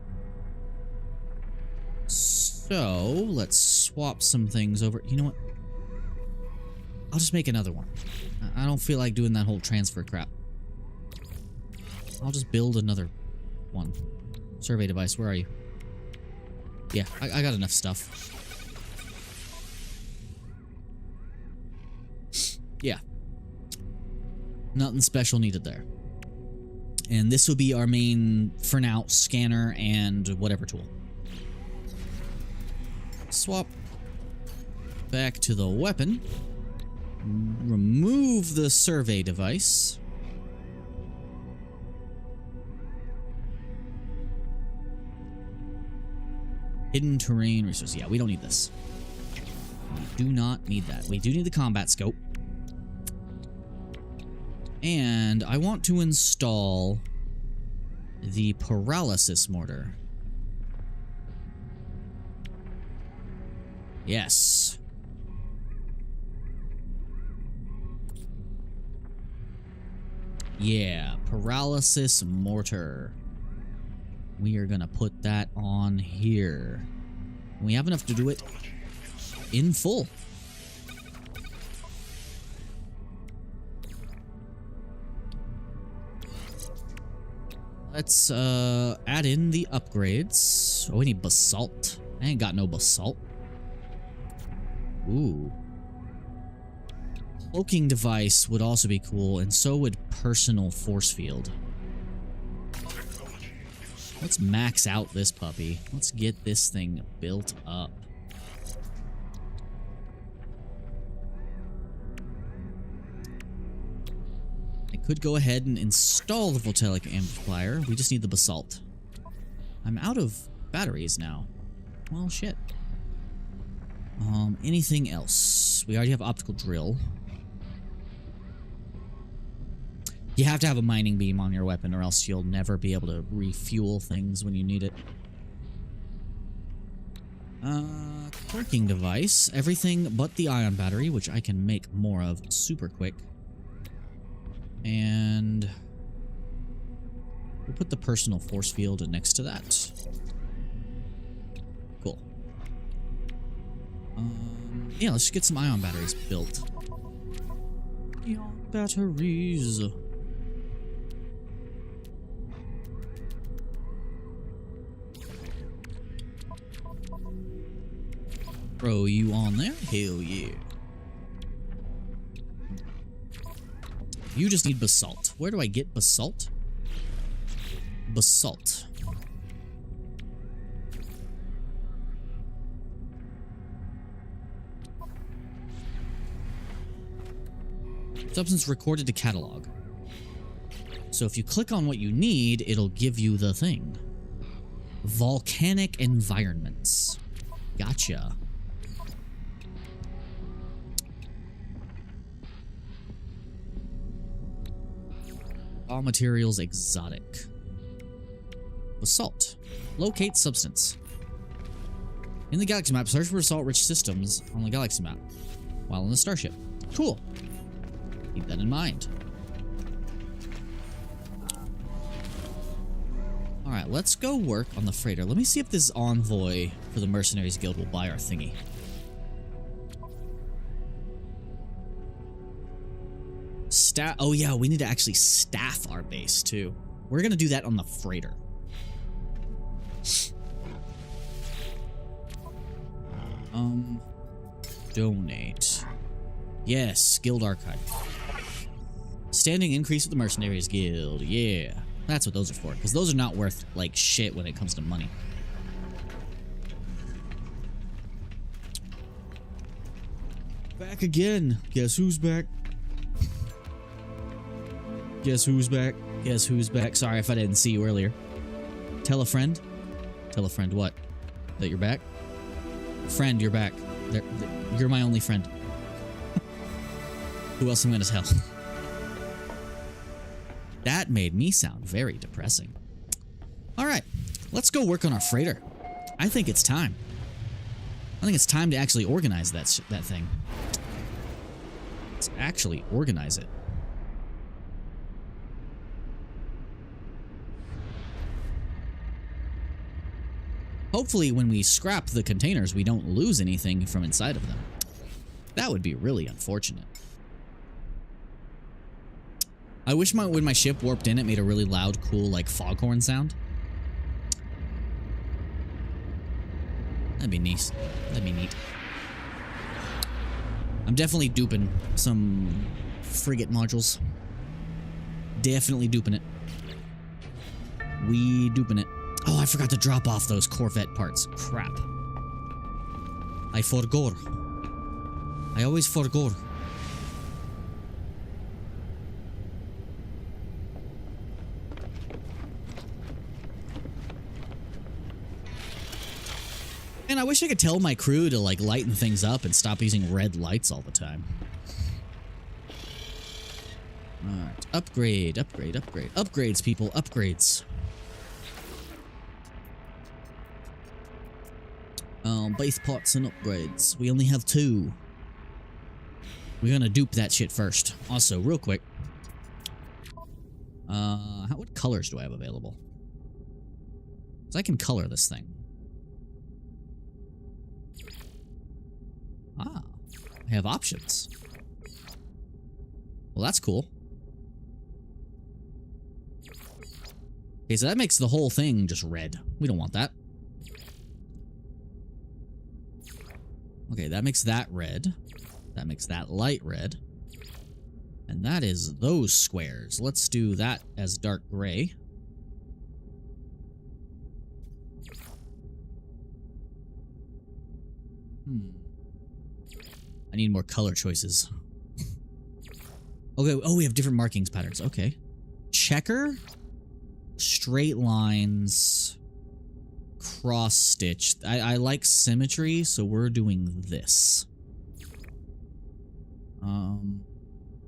So, let's swap some things over. You know what? I'll just make another one. I don't feel like doing that whole transfer crap. I'll just build another one. Survey device, where are you? Yeah, I got enough stuff. Yeah. Nothing special needed there. And this will be our main, for now, scanner and whatever tool. Swap back to the weapon. Remove the survey device. Hidden terrain resource. Yeah, we don't need this. We do not need that. We do need the combat scope. And I want to install the paralysis mortar. Yes. Yeah, paralysis mortar. We are gonna put that on here. We have enough to do it in full. Let's add in the upgrades. Oh, we need basalt. I ain't got no basalt. Ooh. Cloaking device would also be cool, and so would personal force field. Technology is Let's max out this puppy. Let's get this thing built up. I could go ahead and install the voltaic amplifier. We just need the basalt. I'm out of batteries now. Well, shit. Anything else? We already have optical drill. You have to have a mining beam on your weapon or else you'll never be able to refuel things when you need it. Cloaking device. Everything but the ion battery, which I can make more of super quick. And we'll put the personal force field next to that. Cool. Yeah, let's just get some ion batteries built. Ion batteries. Throw you on there? Hell yeah. You just need basalt. Where do I get basalt? Basalt. Substance recorded to catalog. So if you click on what you need, it'll give you the thing. Volcanic environments. Gotcha. All materials exotic. Basalt. Locate substance. In the galaxy map, search for basalt-rich systems on the galaxy map while in the starship. Cool. Keep that in mind. Alright, let's go work on the freighter. Let me see if this envoy for the Mercenaries Guild will buy our thingy. Oh yeah, we need to actually staff our base too. We're gonna do that on the freighter. Donate. Yes, Guild Archive. Standing increase with the Mercenaries Guild. Yeah, that's what those are for, because those are not worth like shit when it comes to money. Back again. Guess who's back? Guess who's back? Guess who's back? Sorry if I didn't see you earlier. Tell a friend. Tell a friend what? That you're back? Friend, you're back. You're my only friend. Who else am I gonna tell? That made me sound very depressing. Alright, let's go work on our freighter. I think it's time. I think it's time to actually organize that thing. Let's actually organize it. Hopefully when we scrap the containers, we don't lose anything from inside of them. That would be really unfortunate. I wish when my ship warped in, it made a really loud, cool, like, foghorn sound. That'd be neat. That'd be neat. I'm definitely duping some frigate modules. Definitely duping it. We duping it. Oh, I forgot to drop off those Corvette parts. Crap. I forgot. I always forgot. Man, I wish I could tell my crew to, like, lighten things up and stop using red lights all the time. Alright. Upgrade, upgrade, upgrade. Upgrades, people. Upgrades. Base parts and upgrades. We only have 2. We're gonna dupe that shit first. Also, real quick. What colors do I have available? Because I can color this thing. Ah, I have options. Well, that's cool. Okay, so that makes the whole thing just red. We don't want that. Okay, that makes that red. That makes that light red. And that is those squares. Let's do that as dark gray. I need more color choices. Okay, oh, we have different markings patterns. Okay. Checker, straight lines, cross stitch. I like symmetry, so we're doing this.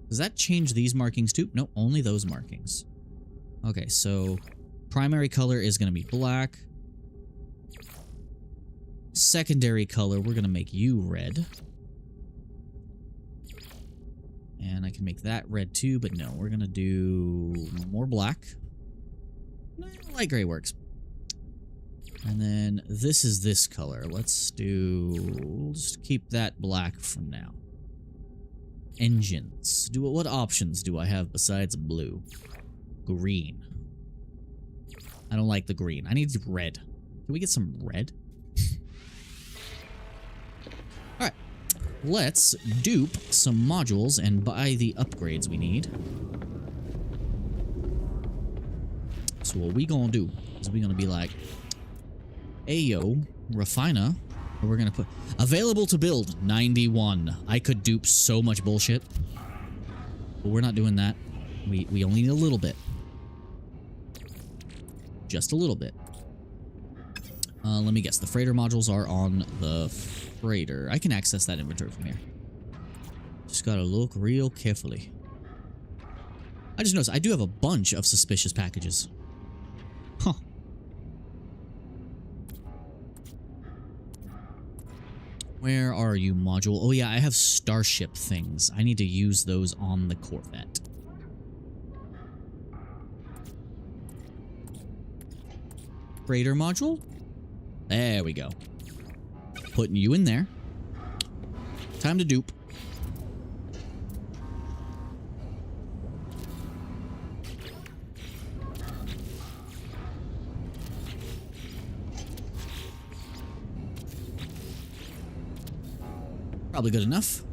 Does that change these markings too? No, only those markings. Okay, so primary color is going to be black. Secondary color, we're going to make you red. And I can make that red too, but no, we're going to do more black. Light gray works. And then this is this color. Let's just keep that black for now. Engines. What options do I have besides blue? Green. I don't like the green. I need red. Can we get some red? Alright. Let's dupe some modules and buy the upgrades we need. So what we gonna do is we gonna be like, Ayo, Refina. We're gonna put available to build 91. I could dupe so much bullshit, but we're not doing that. We only need a little bit, just a little bit. Let me guess. The freighter modules are on the freighter. I can access that inventory from here. Just gotta look real carefully. I just noticed I do have a bunch of suspicious packages. Huh. Where are you, module? Oh yeah, I have starship things. I need to use those on the Corvette. Freighter module? There we go. Putting you in there. Time to dupe. Probably good enough.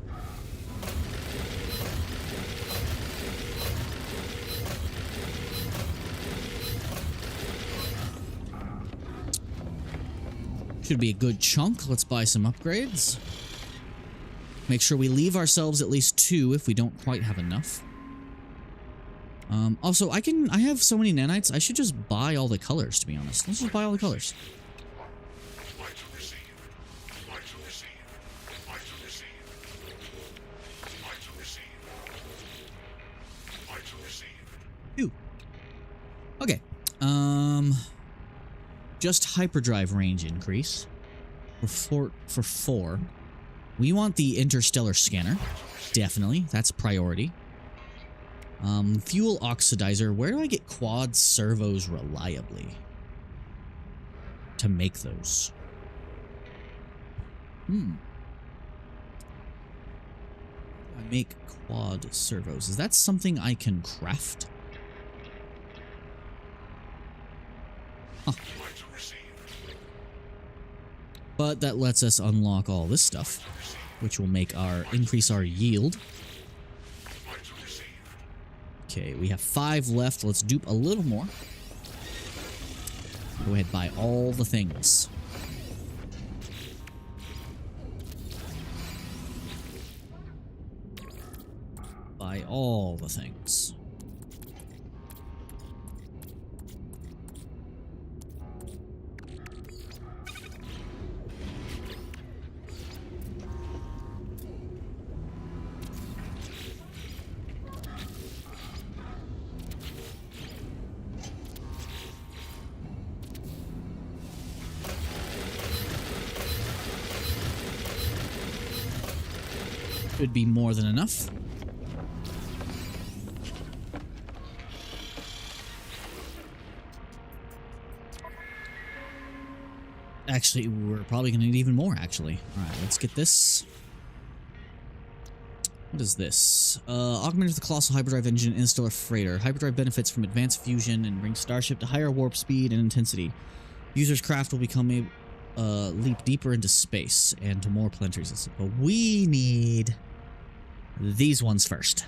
Should be a good chunk. Let's buy some upgrades. Make sure we leave ourselves at least 2 if we don't quite have enough. Also, I have so many nanites, I should just buy all the colors, to be honest. Let's just buy all the colors. Ooh. Okay. Just hyperdrive range increase for 4. We want the interstellar scanner. Definitely. That's priority. Fuel oxidizer. Where do I get quad servos reliably to make those? I make quad servos. Is that something I can craft? Huh. But that lets us unlock all this stuff, which will make increase our yield. Okay, we have 5 left. Let's dupe a little more. Go ahead, buy all the things. Buy all the things. Should be more than enough. Actually, we're probably going to need even more, actually. Alright, let's get this. What is this? Augment the colossal hyperdrive engine and interstellar freighter. Hyperdrive benefits from advanced fusion and brings starship to higher warp speed and intensity. User's craft will become a leap deeper into space and to more planetary systems. But we need these ones first.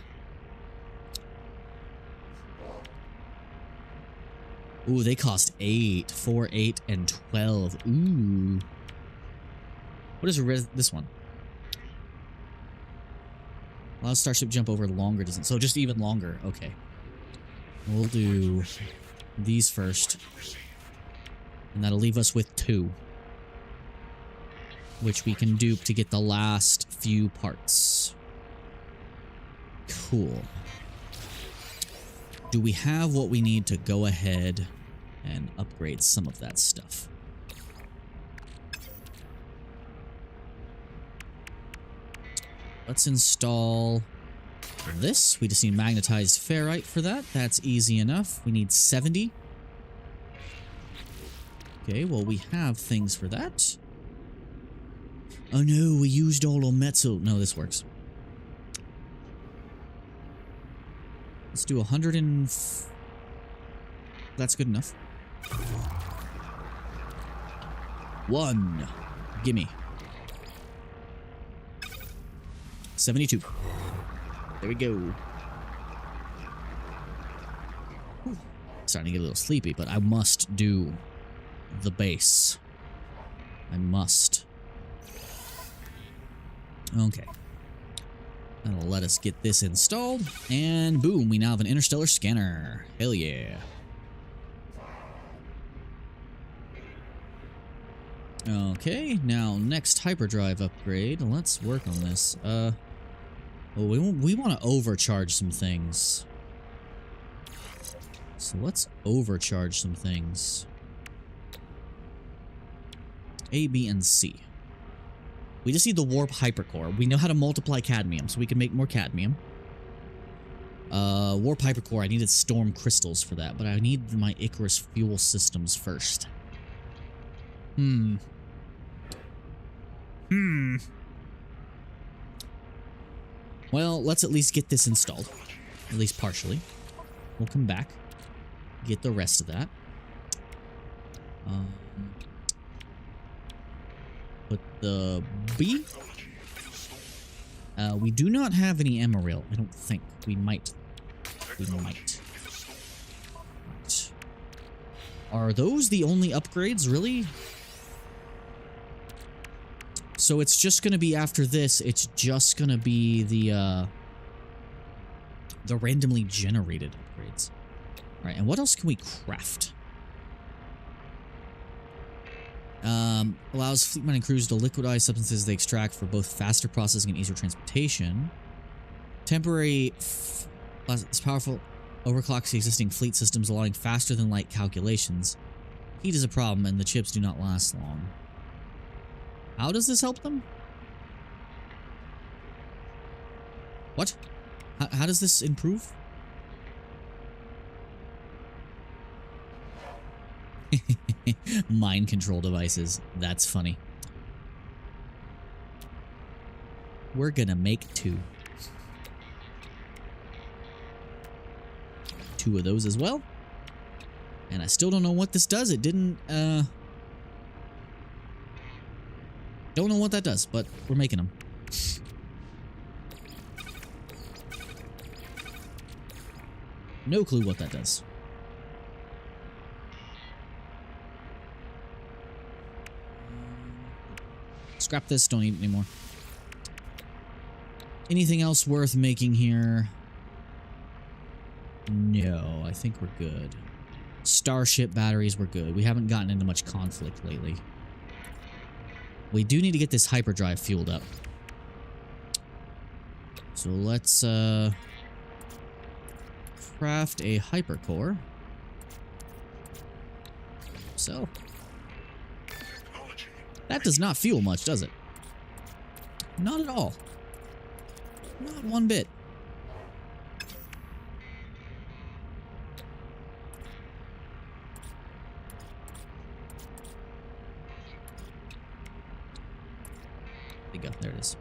Ooh, they cost 8. 4, 8, and 12. Ooh. What is this one? Allows starship jump over longer distance. So just even longer. Okay. We'll do these first. And that'll leave us with 2. Which we can dupe to get the last few parts. Cool. Do we have what we need to go ahead and upgrade some of that stuff? Let's install this. We just need magnetized ferrite for that. That's easy enough. We need 70. Okay, well, we have things for that. Oh no, we used all our metal. No, this works. Let's do 100 and... That's good enough. 1. Gimme. 72. There we go. Whew. Starting to get a little sleepy, but I must do the base. I must. Okay. That'll let us get this installed. And boom, we now have an interstellar scanner. Hell yeah. Okay, now next hyperdrive upgrade. Let's work on this. Well, we want to overcharge some things. So let's overcharge some things. A, B, and C. We just need the warp hypercore. We know how to multiply cadmium, so we can make more cadmium. Warp hypercore, I needed storm crystals for that, but I need my Icarus fuel systems first. Well, let's at least get this installed. At least partially. We'll come back. Get the rest of that. Put the B. We do not have any emerald, I don't think. We might. We might. Right. Are those the only upgrades, really? So it's just going to be after this, it's just going to be the randomly generated upgrades. Alright, and what else can we craft? Allows fleet mining crews to liquidize substances they extract for both faster processing and easier transportation. Temporary less powerful overclocks the existing fleet systems, allowing faster than light calculations. Heat is a problem, and the chips do not last long. How does this help them? What? How does this improve? Mind control devices. That's funny. We're gonna make 2. 2 of those as well. And I still don't know what this does. It didn't, don't know what that does, but we're making them. No clue what that does. Scrap this, don't need it anymore. Anything else worth making here? No, I think we're good. Starship batteries, we're good. We haven't gotten into much conflict lately. We do need to get this hyperdrive fueled up. So let's craft a hypercore. So that does not fuel much, does it? Not at all. Not one bit. There you go. There it is.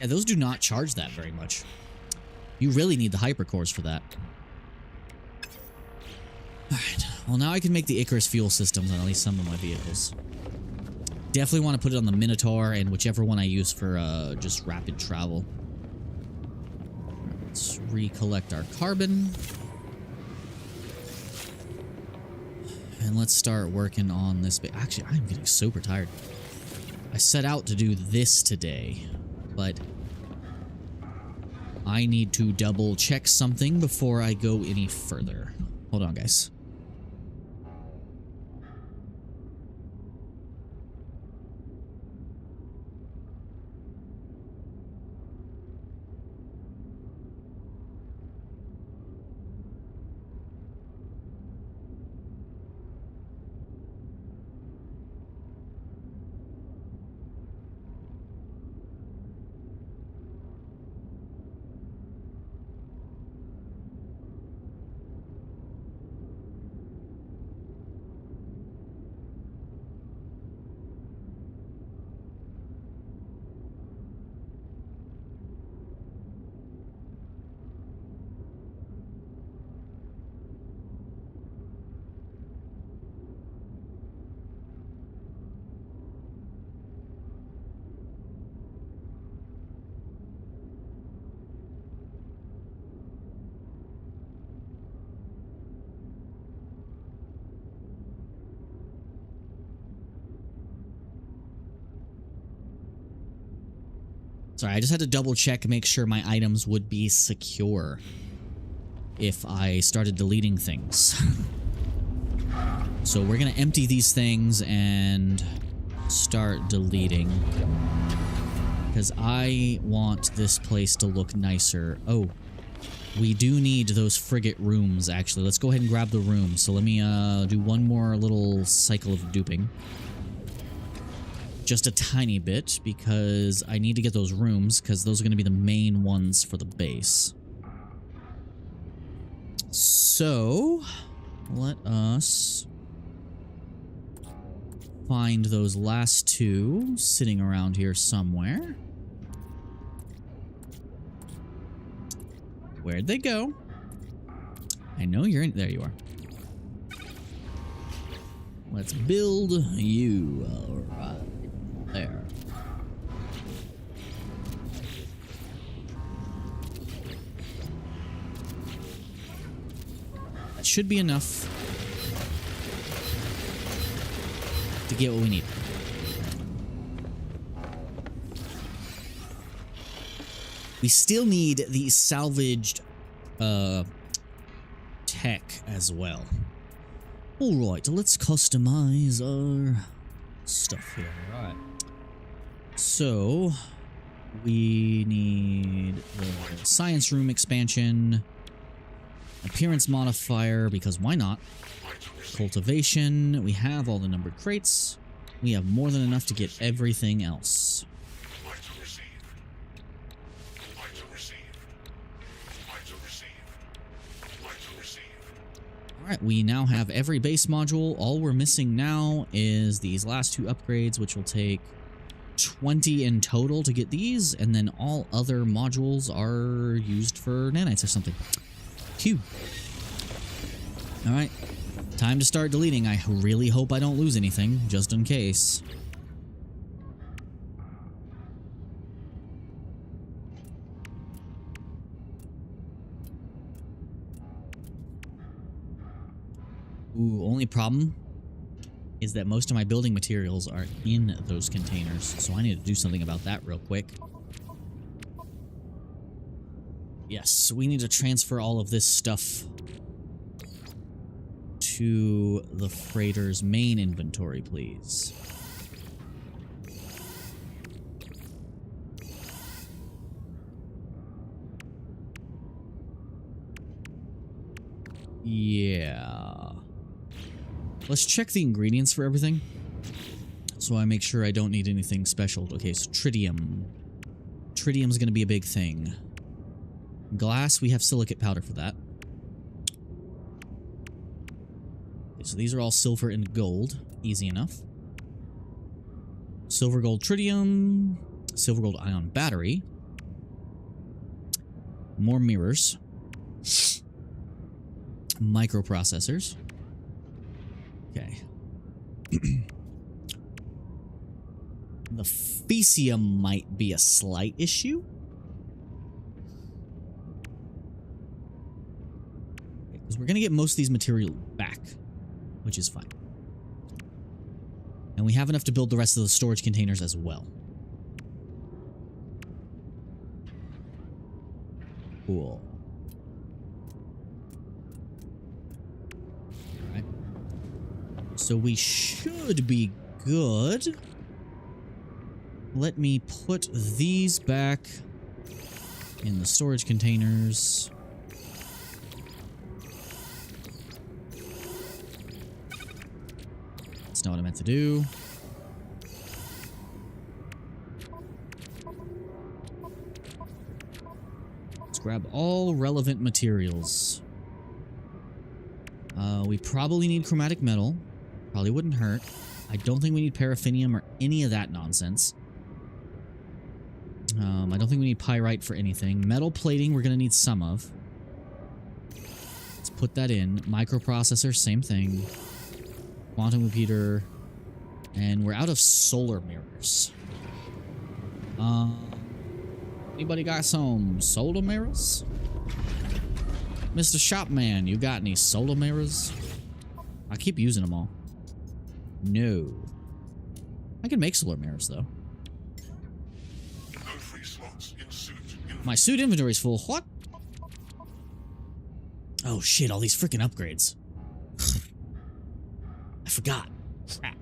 Yeah, those do not charge that very much. You really need the hypercores for that. Alright, well now I can make the Icarus fuel systems on at least some of my vehicles. Definitely want to put it on the Minotaur and whichever one I use for just rapid travel. Let's recollect our carbon. And let's start working on this. Actually, I'm getting super tired. I set out to do this today, but I need to double check something before I go any further. Hold on, guys. Sorry, I just had to double check, make sure my items would be secure if I started deleting things. So we're gonna empty these things and start deleting, because I want this place to look nicer. Oh, we do need those frigate rooms, actually. Let's go ahead and grab the rooms. So let me do one more little cycle of duping. Just a tiny bit, because I need to get those rooms, because those are going to be the main ones for the base. So, let us find those last two sitting around here somewhere. Where'd they go? I know you're in. There you are. Let's build you. All right. There. That should be enough to get what we need. We still need the salvaged tech as well. Alright, let's customize our stuff here. Alright. So, we need the science room expansion, appearance modifier, because why not? Cultivation, we have all the numbered crates. We have more than enough to get everything else. Alright, we now have every base module. All we're missing now is these last two upgrades, which will take 20 in total to get these, and then all other modules are used for nanites or something. Q. Alright, time to start deleting. I really hope I don't lose anything, just in case. Ooh, only problem is that most of my building materials are in those containers, so I need to do something about that real quick. Yes, we need to transfer all of this stuff to the freighter's main inventory, please. Yeah. Let's check the ingredients for everything, so I make sure I don't need anything special. Okay, so tritium. Tritium's going to be a big thing. Glass, we have silicate powder for that. Okay, so these are all silver and gold. Easy enough. Silver gold tritium. Silver gold ion battery. More mirrors. Microprocessors. Okay. The Fecium might be a slight issue. Because we're going to get most of these material back, which is fine. And we have enough to build the rest of the storage containers as well. Cool. Alright. So we should be good. Let me put these back in the storage containers. That's not what I meant to do. Let's grab all relevant materials. We probably need chromatic metal. Probably wouldn't hurt. I don't think we need paraffinium or any of that nonsense. I don't think we need pyrite for anything. Metal plating, we're going to need some of. Let's put that in. Microprocessor, same thing. Quantum repeater. And we're out of solar mirrors. Anybody got some solar mirrors? Mr. Shopman, you got any solar mirrors? I keep using them all. No. I can make solar mirrors, though. No free slots in suit. My suit inventory's full. What? Oh shit, all these freaking upgrades. I forgot. Crap.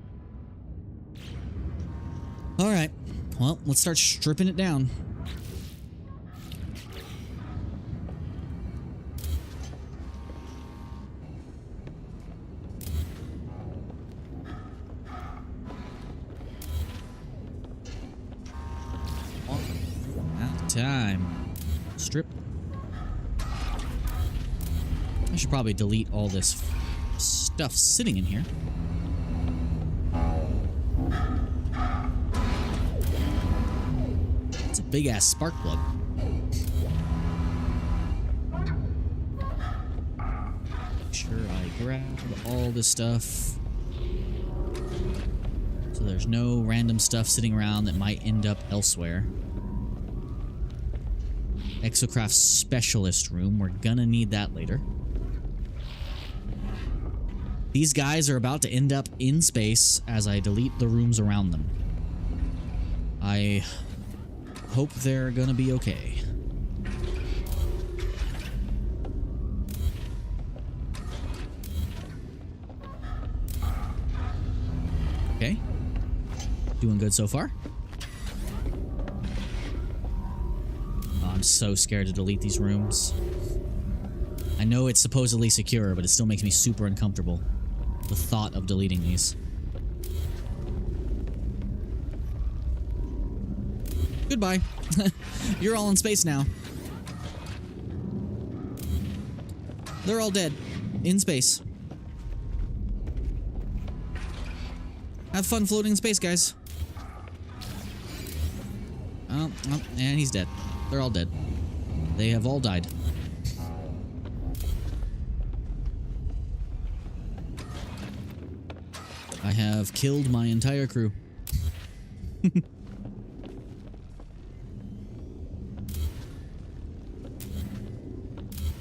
Alright. Well, let's start stripping it down. Time. Strip. I should probably delete all this stuff sitting in here. It's a big ass spark plug. Make sure I grab all this stuff so there's no random stuff sitting around that might end up elsewhere. Exocraft specialist room. We're gonna need that later. These guys are about to end up in space as I delete the rooms around them. I hope they're gonna be okay. Okay. Doing good so far. I'm so scared to delete these rooms. I know it's supposedly secure, but it still makes me super uncomfortable. The thought of deleting these. Goodbye. You're all in space now. They're all dead. In space. Have fun floating in space, guys. Oh, and he's dead. They're all dead. They have all died. I have killed my entire crew.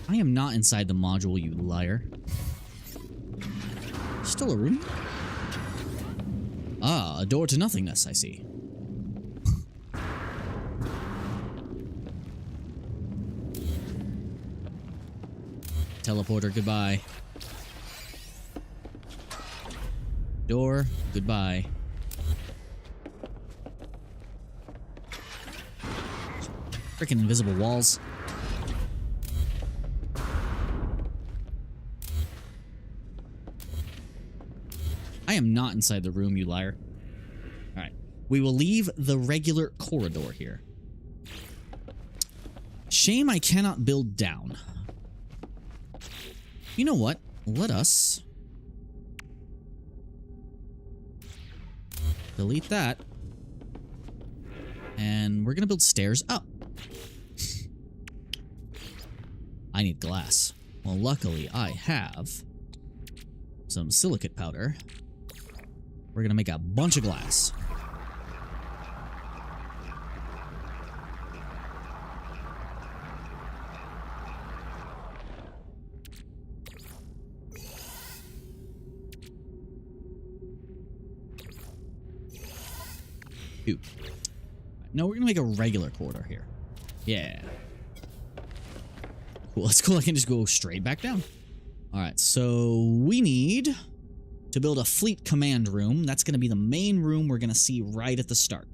I am not inside the module, you liar. Still a room? Ah, a door to nothingness, I see. Teleporter, goodbye. Door, goodbye. Freaking invisible walls. I am not inside the room, you liar. Alright. We will leave the regular corridor here. Shame I cannot build down. You know what? Let us delete that. And we're going to build stairs up. I need glass. Well, luckily I have some silicate powder. We're going to make a bunch of glass. 2. No, we're gonna make a regular corridor here. Yeah. Cool. That's cool. I can just go straight back down. All right. So we need to build a fleet command room. That's gonna be the main room we're gonna see right at the start.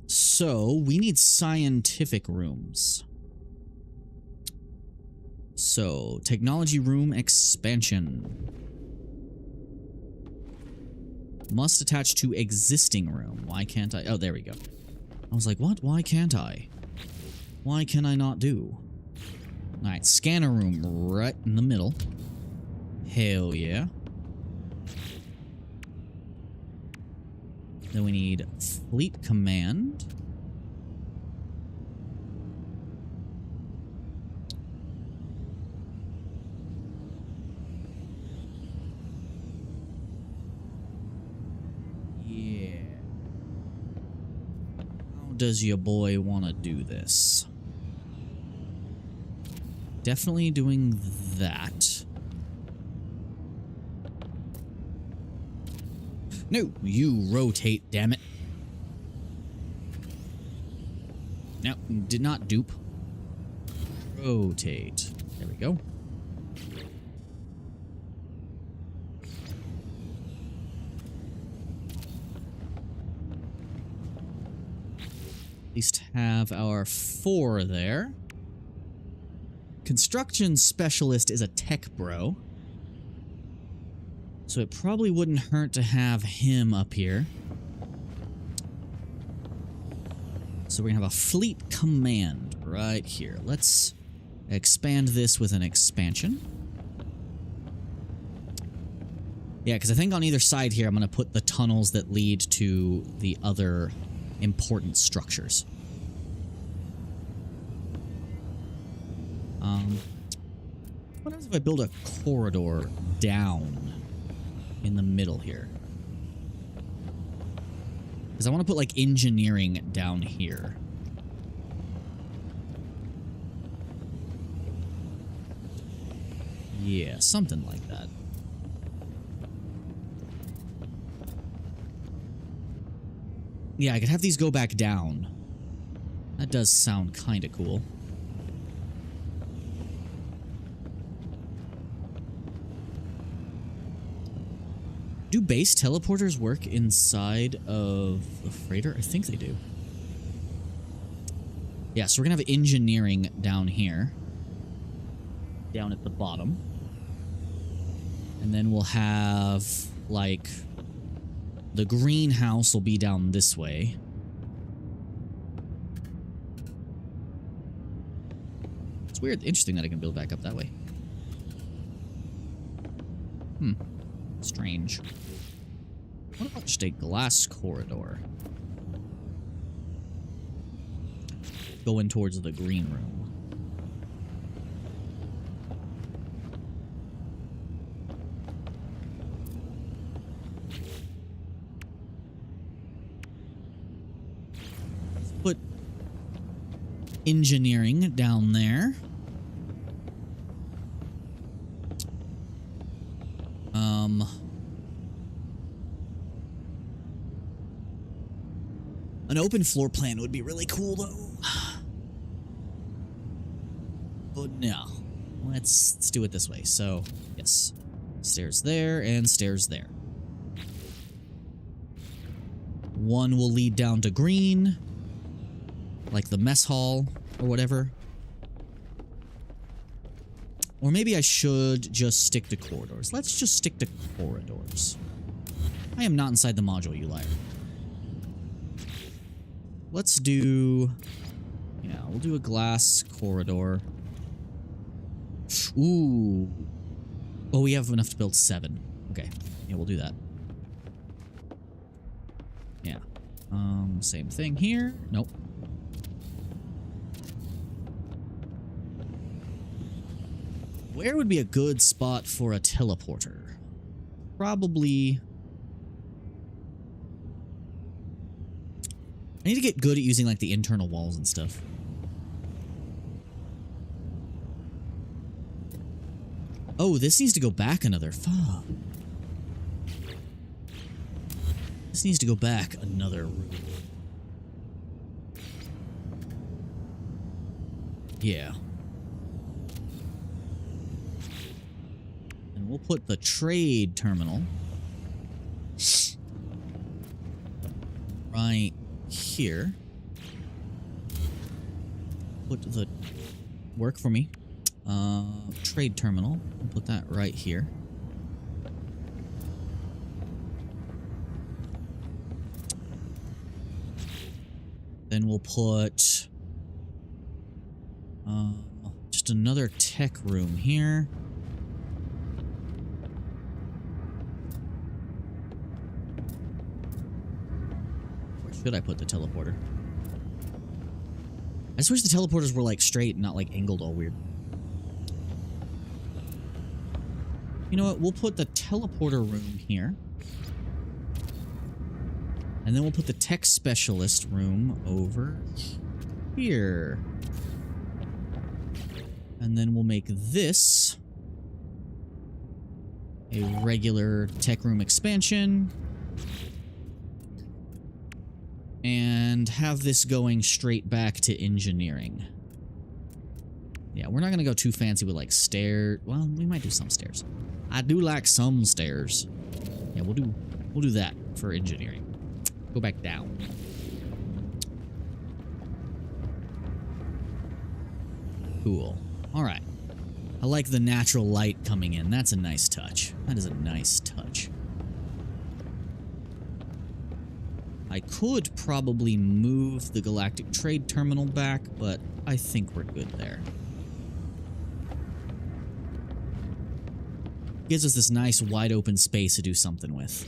So we need scientific rooms. So technology room expansion. Must attach to existing room. Why can't I? Oh, there we go. I was like, what? Why can't I? Why can I not do? Alright, scanner room right in the middle. Hell yeah. Then we need fleet command. Yeah. How does your boy want to do this? Definitely doing that. No, you rotate, damn it. No, did not dupe. Rotate. There we go. At least have our 4 there. Construction specialist is a tech bro. So it probably wouldn't hurt to have him up here. So we're gonna have a fleet command right here. Let's expand this with an expansion. Yeah, because I think on either side here I'm gonna put the tunnels that lead to the other important structures. What happens if I build a corridor down in the middle here? Because I want to put, like, engineering down here. Yeah, something like that. Yeah, I could have these go back down. That does sound kind of cool. Do base teleporters work inside of the freighter? I think they do. Yeah, so we're gonna have engineering down here. Down at the bottom. And then we'll have, like, the greenhouse will be down this way. It's weird, interesting that I can build back up that way. Strange. What about just a glass corridor? Going towards the green room. Let's put engineering down there. An open floor plan would be really cool, though. But no. Let's do it this way. So, yes. Stairs there and stairs there. One will lead down to green. Like the mess hall or whatever. Or maybe I should just stick to corridors. Let's just stick to corridors. I am not inside the module, you liar. Let's do... Yeah, we'll do a glass corridor. Ooh. Oh, we have enough to build 7. Okay. Yeah, we'll do that. Yeah. Same thing here. Nope. Where would be a good spot for a teleporter? Probably... I need to get good at using, like, the internal walls and stuff. Oh, this needs to go back another. Fuck. This needs to go back another room. Yeah. And we'll put the trade terminal right here. Put the work for me. Trade terminal. I'll put that right here. Then we'll put just another tech room here. Where should I put the teleporter? I just wish the teleporters were like straight and not like angled all weird. You know what? We'll put the teleporter room here. And then we'll put the tech specialist room over here. And then we'll make this a regular tech room expansion. And have this going straight back to engineering. Yeah, we're not going to go too fancy with like stairs. Well, we might do some stairs. I do like some stairs. Yeah, we'll do that for engineering. Go back down. Cool. All right. I like the natural light coming in. That's a nice touch. That is a nice touch. I could probably move the Galactic Trade Terminal back, but I think we're good there. Gives us this nice wide open space to do something with.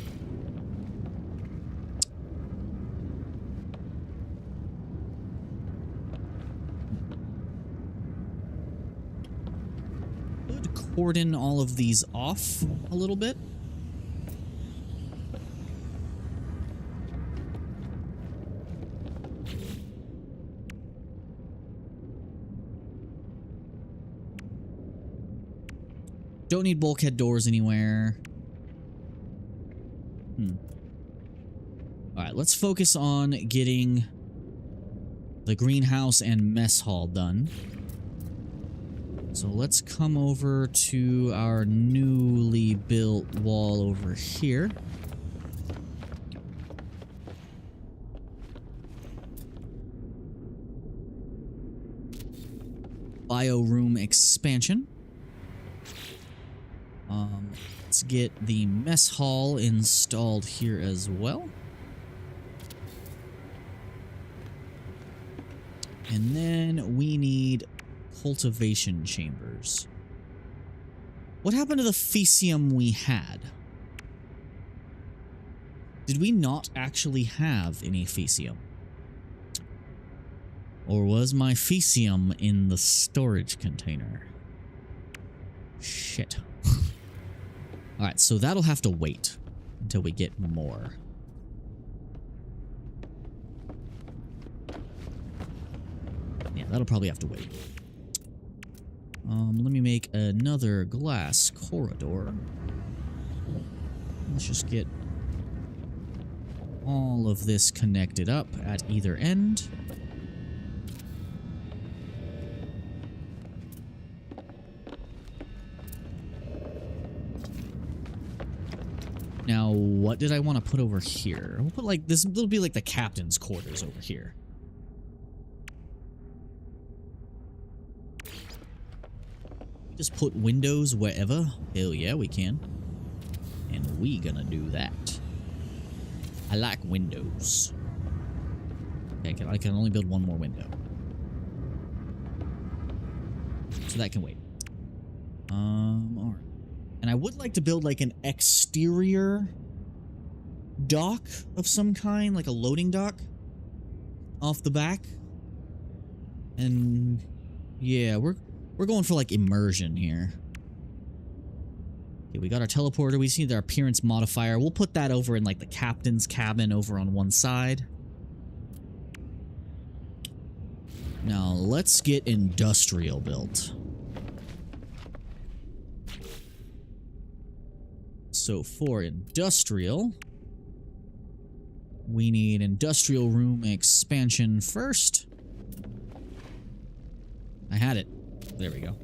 Could cordon all of these off a little bit. Don't need bulkhead doors anywhere. Alright, let's focus on getting the greenhouse and mess hall done. So let's come over to our newly built wall over here. Bio room expansion. Let's get the mess hall installed here as well. And then we need cultivation chambers. What happened to the Fecium we had? Did we not actually have any Fecium? Or was my Fecium in the storage container? Shit. Alright, so that'll have to wait until we get more. Yeah, that'll probably have to wait. Let me make another glass corridor. Let's just get all of this connected up at either end. Now, what did I want to put over here? We'll put like this. It'll be like the captain's quarters over here. Just put windows wherever. Hell yeah, we can. And we gonna do that. I like windows. Okay, I can only build one more window. So that can wait. Alright. And I would like to build like an exterior dock of some kind, like a loading dock off the back. And yeah, we're going for like immersion here. Okay, we got our teleporter. We see our appearance modifier. We'll put that over in like the captain's cabin over on one side. Now let's get industrial built. So for industrial, We need industrial room expansion first. I had it. There we go.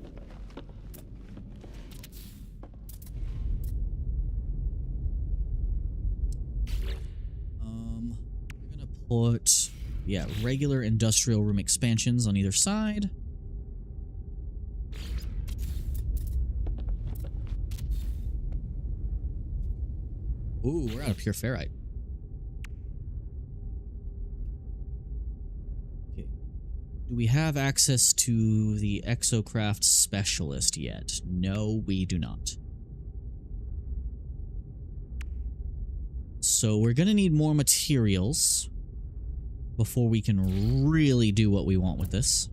We're gonna put, yeah, regular industrial room expansions on either side. Ooh, we're out of pure ferrite. Okay. Do we have access to the exocraft specialist yet? No, we do not. So we're gonna need more materials before we can really do what we want with this.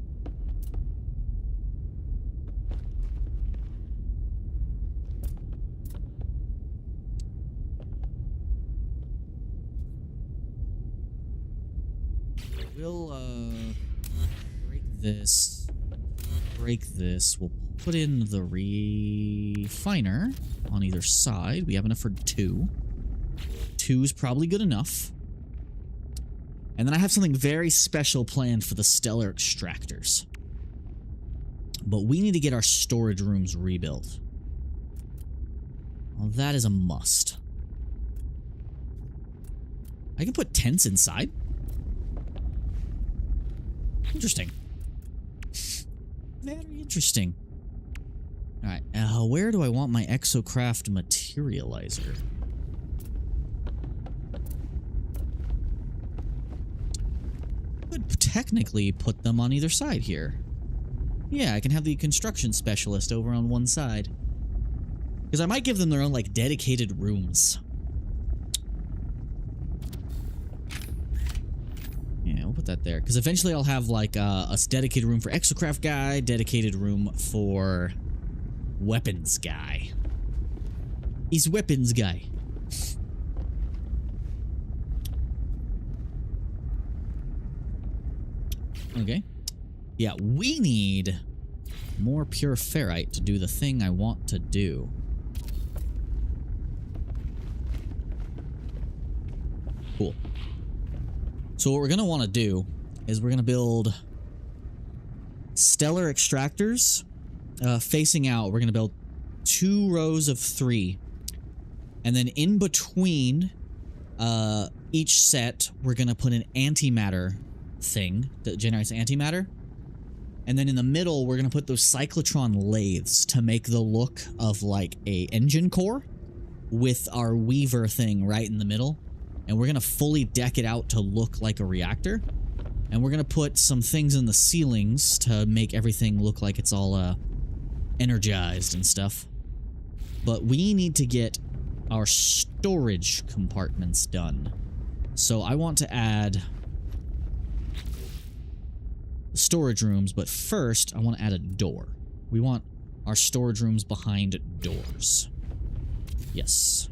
We'll break this. We'll put in the refiner on either side. We have enough for 2. 2 is probably good enough. And then I have something very special planned for the stellar extractors. But we need to get our storage rooms rebuilt. Well, that is a must. I can put tents inside. Interesting. Very interesting. Alright, where do I want my exocraft materializer? Could technically put them on either side here. Yeah, I can have the construction specialist over on one side. Because I might give them their own, like, dedicated rooms. Yeah, we'll put that there. Because eventually I'll have, like, a dedicated room for exocraft guy, dedicated room for weapons guy. He's weapons guy. Okay. Yeah, we need more pure ferrite to do the thing I want to do. Cool. So what we're going to want to do is we're going to build stellar extractors facing out. We're going to build 2 rows of 3. And then in between each set, we're going to put an antimatter thing that generates antimatter. And then in the middle, we're going to put those cyclotron lathes to make the look of like a engine core with our weaver thing right in the middle. And we're going to fully deck it out to look like a reactor. And we're going to put some things in the ceilings to make everything look like it's all energized and stuff. But we need to get our storage compartments done. So I want to add storage rooms, but first I want to add a door. We want our storage rooms behind doors. Yes.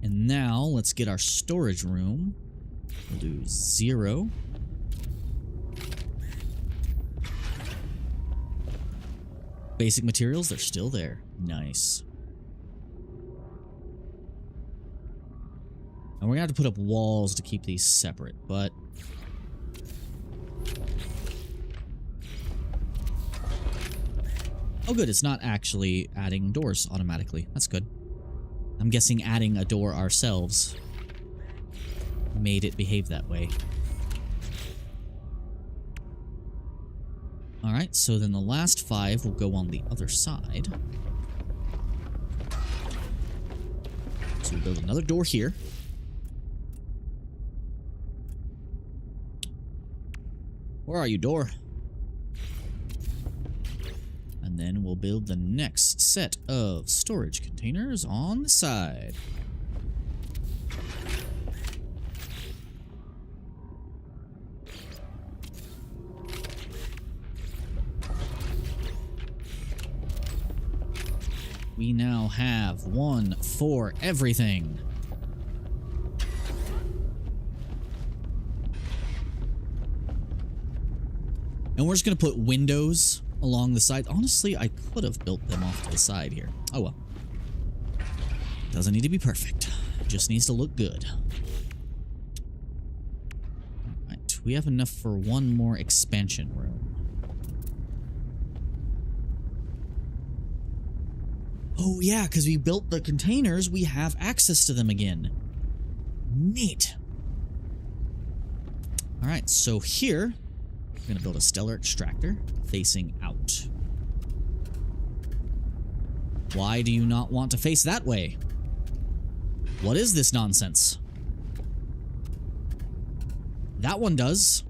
And now let's get our storage room. We'll do 0. Basic materials, they're still there. Nice. And we're gonna have to put up walls to keep these separate, but oh good, it's not actually adding doors automatically. That's good. I'm guessing adding a door ourselves made it behave that way. Alright, so then the last 5 will go on the other side. So we build another door here. Where are you, door? And then we'll build the next set of storage containers on the side. We now have 1 for everything. And we're just going to put windows along the side. Honestly, I could have built them off to the side here. Oh well. Doesn't need to be perfect. Just needs to look good. Alright, we have enough for one more expansion room. Oh yeah, because we built the containers, we have access to them again. Neat. Alright, so here, we're going to build a stellar extractor facing out. Why do you not want to face that way? What is this nonsense? That one does.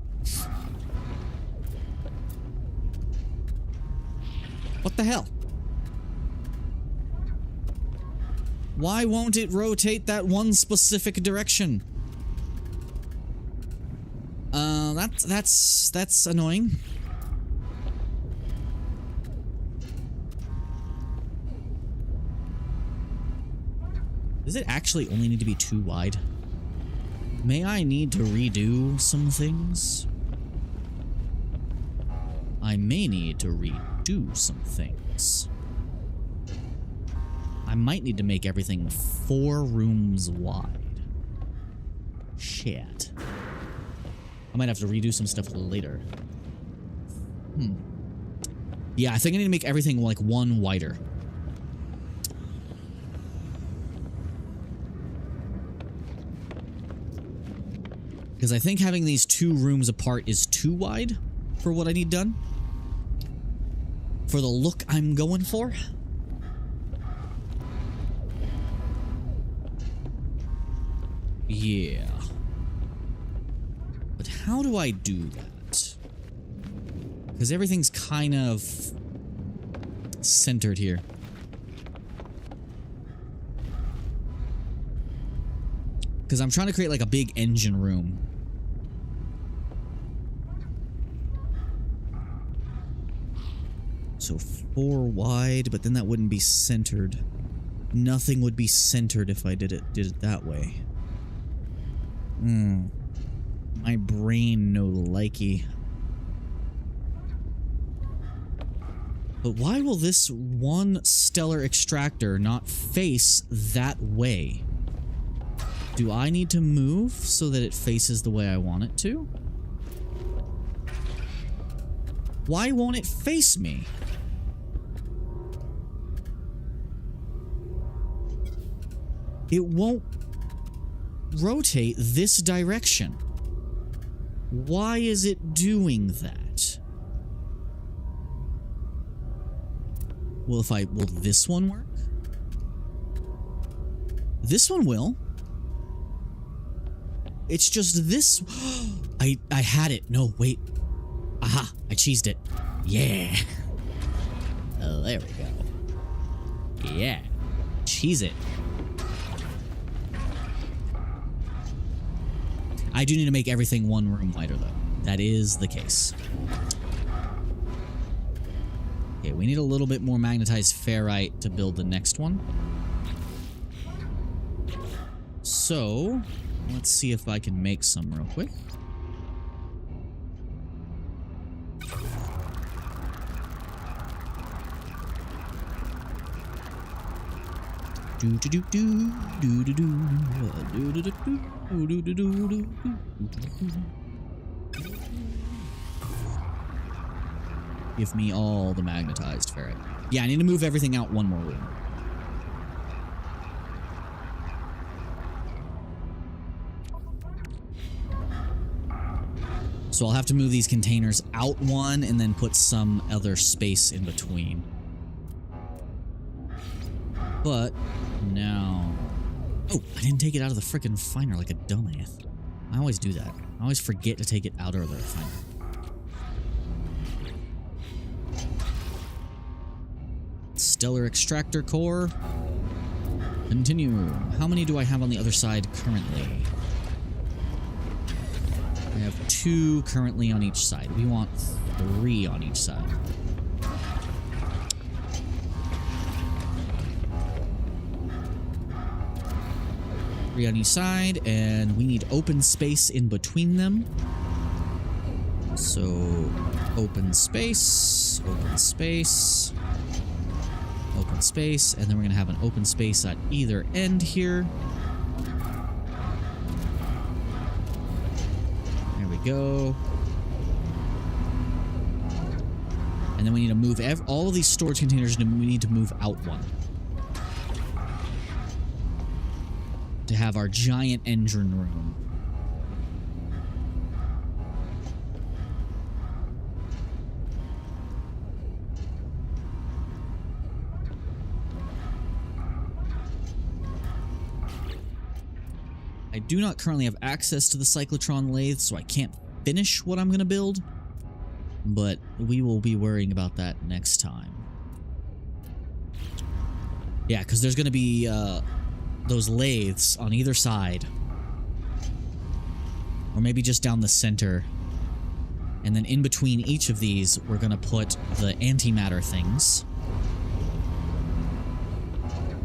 What the hell? Why won't it rotate that one specific direction? That's annoying. Does it actually only need to be 2 wide? May I need to redo some things? I may need to redo some things. I might need to make everything 4 rooms wide. Shit. I might have to redo some stuff later. Yeah, I think I need to make everything like 1 wider. Because I think having these 2 rooms apart is too wide for what I need done. For the look I'm going for. Yeah. But how do I do that? Because everything's kind of centered here. Because I'm trying to create like a big engine room. So 4 wide, but then that wouldn't be centered. Nothing would be centered if I did it that way. My brain no likey. But why will this one stellar extractor not face that way? Do I need to move so that it faces the way I want it to? Why won't it face me? It won't rotate this direction. Why is it doing that? Will this one work? This one will. It's just this. I had it. No, wait. Aha, I cheesed it. Yeah. Oh, there we go. Yeah. Cheese it. I do need to make everything 1 room wider, though. That is the case. Okay, we need a little bit more magnetized ferrite to build the next one. So, let's see if I can make some real quick. Give me all the magnetized ferrite. Yeah, I need to move everything out 1 more room. So I'll have to move these containers out 1 and then put some other space in between. But now... Oh, I didn't take it out of the frickin' refiner like a dumbass. I always do that. I always forget to take it out of the refiner. Stellar extractor core. Continue. How many do I have on the other side currently? I have 2 currently on each side. We want 3 on each side. Three on each side, and we need open space in between them. So, open space, open space, open space, and then we're going to have an open space at either end here. There we go. And then we need to move all of these storage containers, we need to move out one. To have our giant engine room. I do not currently have access to the cyclotron lathe, so I can't finish what I'm going to build. But we will be worrying about that next time. Yeah, because there's going to be those lathes on either side. Or maybe just down the center. And then in between each of these, we're going to put the antimatter things.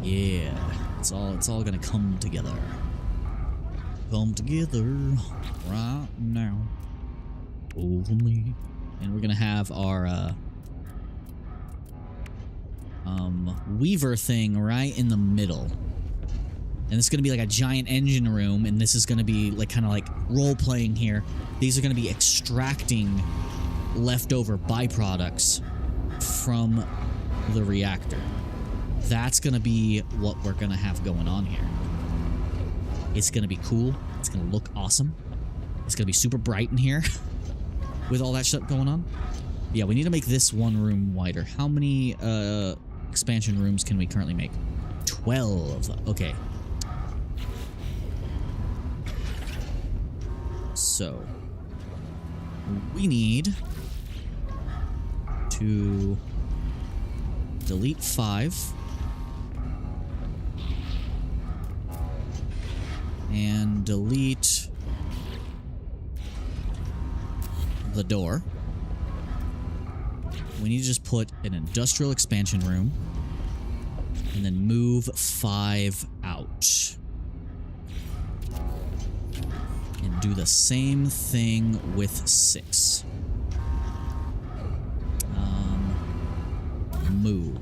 Yeah, it's all going to come together. Come together right now. Only. And we're gonna have our weaver thing right in the middle. And it's gonna be like a giant engine room, and this is gonna be like kind of like role-playing here. These are gonna be extracting leftover byproducts from the reactor. That's gonna be what we're gonna have going on here. It's gonna be cool. It's gonna look awesome. It's gonna be super bright in here with all that shit going on. Yeah, we need to make this one room wider. How many expansion rooms can we currently make? 12. Okay. So we need to delete 5. And delete the door. We need to just put an industrial expansion room and then move 5 out. And do the same thing with 6. Move.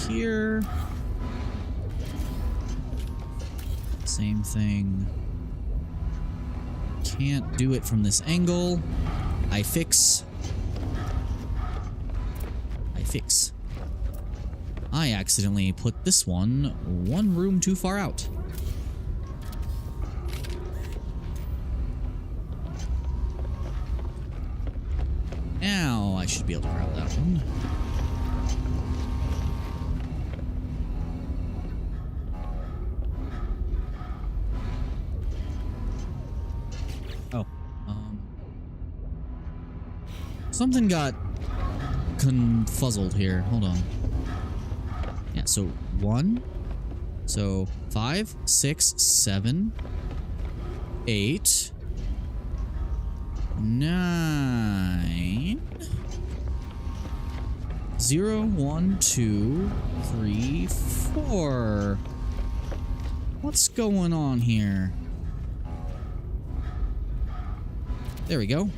Here. Same thing. Can't do it from this angle. I fix. I accidentally put this one room too far out. Now I should be able to grab that one. Something got confuzzled here. Hold on. Yeah, so 1. So 5, 6, 7, 8, 9, 0, 1, 2, 3, 4. What's going on here? There we go.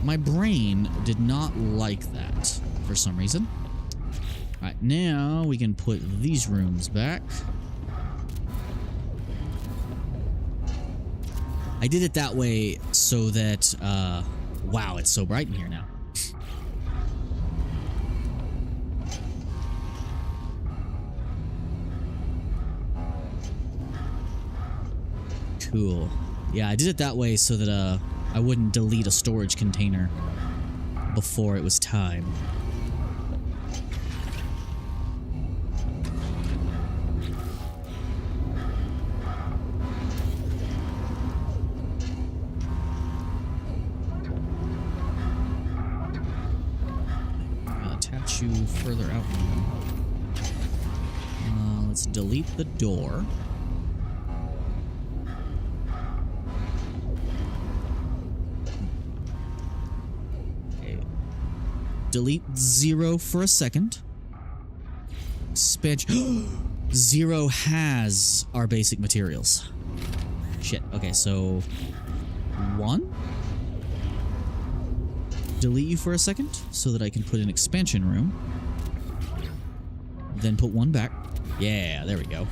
My brain did not like that for some reason. Alright, now we can put these rooms back. I did it that way so that, wow, it's so bright in here now. Cool. Yeah, I did it that way so that, I wouldn't delete a storage container before it was time. I'll attach you further out. Let's delete the door. Delete 0 for a second. Expansion. Zero has our basic materials. Shit. Okay, so 1. Delete you for a second so that I can put an expansion room. Then put 1 back. Yeah, there we go.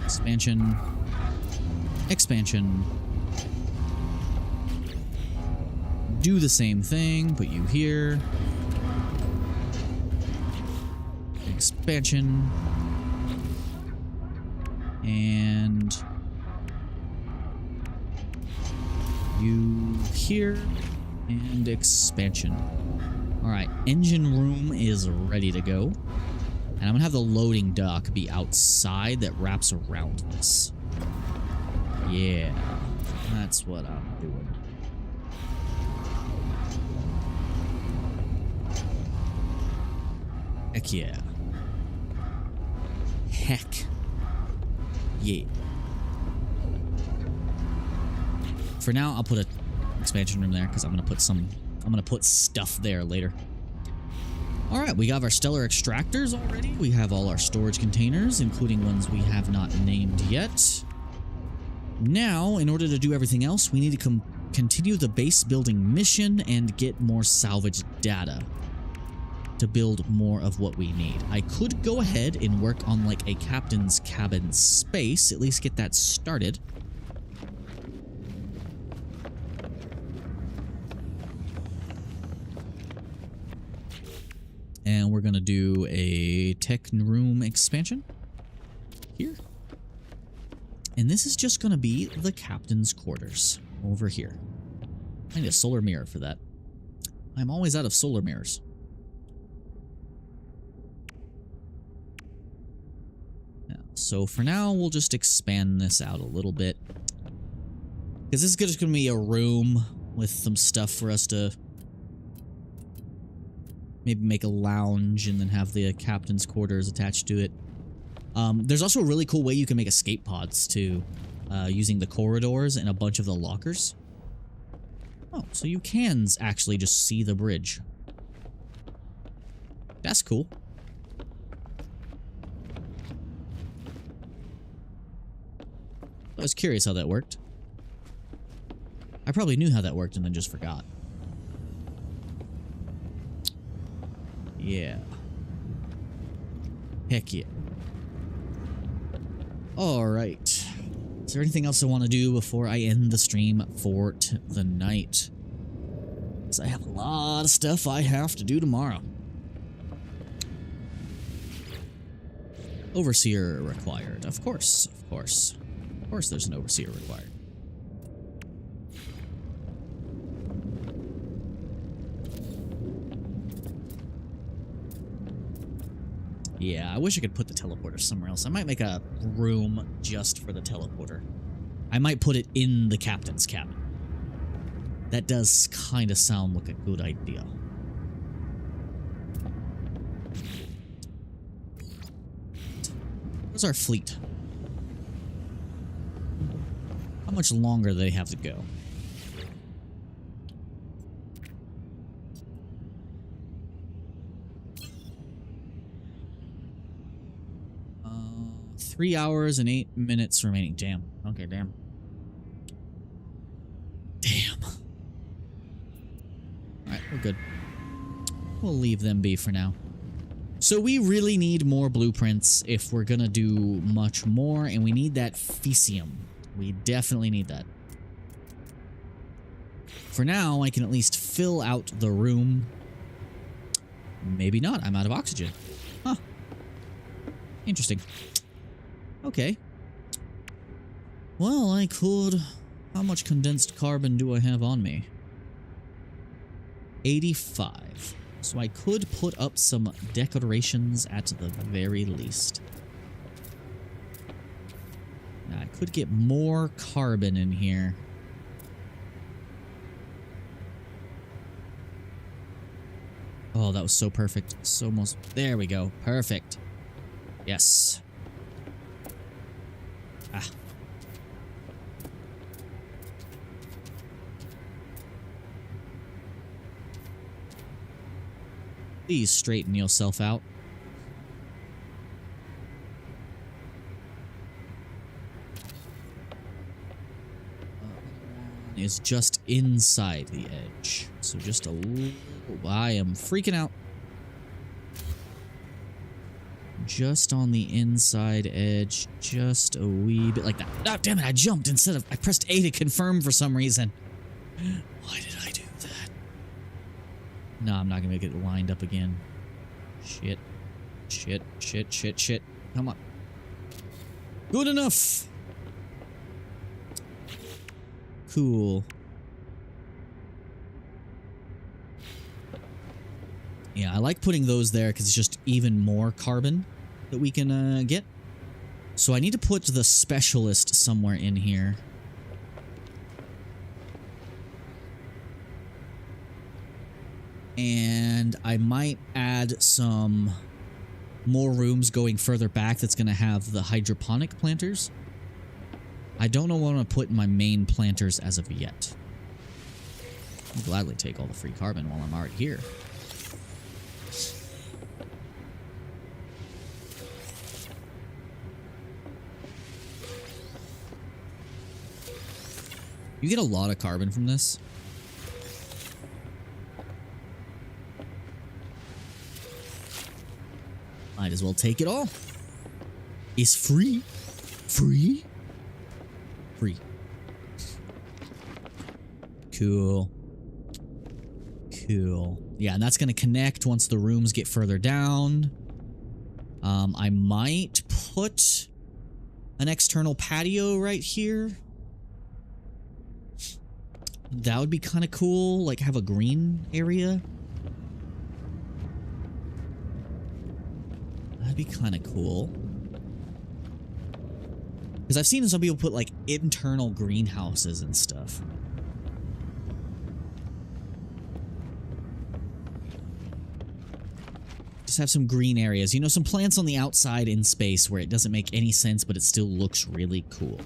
Expansion. Expansion. Do the same thing, put you here. Expansion. And you here. And expansion. Alright, engine room is ready to go. And I'm gonna have the loading dock be outside that wraps around this. Yeah, that's what I'm doing. Heck yeah. Heck yeah. For now, I'll put an expansion room there because I'm gonna put stuff there later. Alright, we have our stellar extractors already. We have all our storage containers, including ones we have not named yet. Now, in order to do everything else, we need to continue the base building mission and get more salvage data to build more of what we need. I could go ahead and work on like a captain's cabin space, at least get that started. And we're going to do a tech room expansion here. And this is just going to be the captain's quarters over here. I need a solar mirror for that. I'm always out of solar mirrors. Yeah, so for now, we'll just expand this out a little bit. Because this is just going to be a room with some stuff for us to maybe make a lounge and then have the captain's quarters attached to it. There's also a really cool way you can make escape pods too, using the corridors and a bunch of the lockers. Oh, so you can actually just see the bridge. That's cool. I was curious how that worked. I probably knew how that worked and then just forgot. Yeah. Heck yeah. Alright. Is there anything else I want to do before I end the stream for the night? Because I have a lot of stuff I have to do tomorrow. Overseer required. Of course, of course. Of course there's an overseer required. Yeah, I wish I could put the teleporter somewhere else. I might make a room just for the teleporter. I might put it in the captain's cabin. That does kind of sound like a good idea. Where's our fleet? How much longer do they have to go? Uh, 3 hours and 8 minutes remaining. Damn. Okay, damn. Damn. Alright, we're good. We'll leave them be for now. So we really need more blueprints if we're gonna do much more, and we need that Fecium. We definitely need that. For now, I can at least fill out the room. Maybe not. I'm out of oxygen. Huh. Interesting. Okay. Well, I could... How much condensed carbon do I have on me? 85. So I could put up some decorations at the very least. Now, I could get more carbon in here. Oh, that was so perfect. So almost... There we go. Perfect. Yes. Please straighten yourself out. Is just inside the edge. So just a little... I am freaking out. Just on the inside edge. Just a wee bit like that. Oh, damn it, I jumped instead of... I pressed A to confirm for some reason. Why did I do that? No, I'm not gonna get it lined up again. Shit. Shit, shit, shit, shit. Come on. Good enough! Cool. Yeah, I like putting those there because it's just even more carbon that we can get. So I need to put the specialist somewhere in here. And I might add some more rooms going further back that's going to have the hydroponic planters. I don't know what I'm going to put in my main planters as of yet. I'll gladly take all the free carbon while I'm already here. You get a lot of carbon from this. Might as well take it all. It's free. Free? Free. Cool. Cool. Yeah, and that's going to connect once the rooms get further down. I might put an external patio right here. That would be kind of cool. Like, have a green area. That'd be kind of cool. Because I've seen some people put, like, internal greenhouses and stuff. Just have some green areas. You know, some plants on the outside in space where it doesn't make any sense, but it still looks really cool.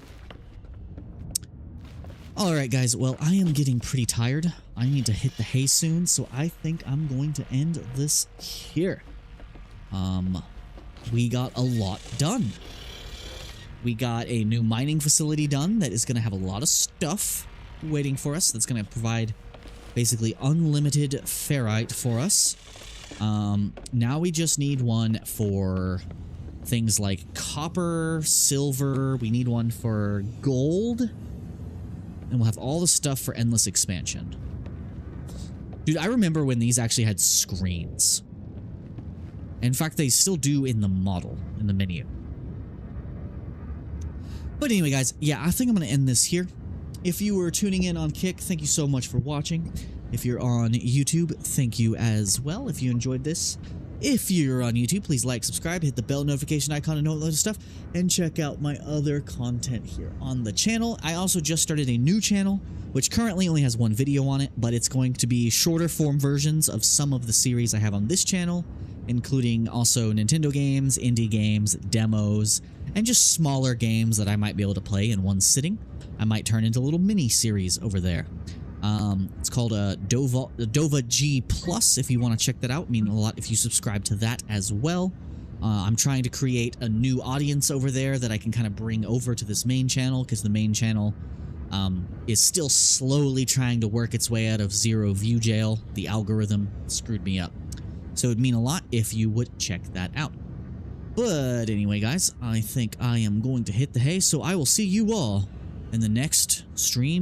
Alright, guys. Well, I am getting pretty tired. I need to hit the hay soon, so I think I'm going to end this here. We got a lot done. We got a new mining facility done that is going to have a lot of stuff waiting for us. That's going to provide basically unlimited ferrite for us. Now we just need one for things like copper, silver. We need one for gold. And we'll have all the stuff for endless expansion. Dude, I remember when these actually had screens. In fact, they still do in the model, in the menu. But anyway, guys, yeah, I think I'm going to end this here. If you were tuning in on Kick, thank you so much for watching. If you're on YouTube, thank you as well if you enjoyed this. If you're on YouTube, please like, subscribe, hit the bell notification icon to know all that stuff, and check out my other content here on the channel. I also just started a new channel, which currently only has one video on it, but it's going to be shorter form versions of some of the series I have on this channel, including also Nintendo games, indie games, demos, and just smaller games that I might be able to play in one sitting. I might turn into a little mini series over there. It's called Dova G Plus, if you want to check that out. I mean a lot if you subscribe to that as well. I'm trying to create a new audience over there that I can kind of bring over to this main channel, because the main channel is still slowly trying to work its way out of zero view jail. The algorithm screwed me up. So it would mean a lot if you would check that out. But anyway, guys, I think I am going to hit the hay, so I will see you all in the next stream.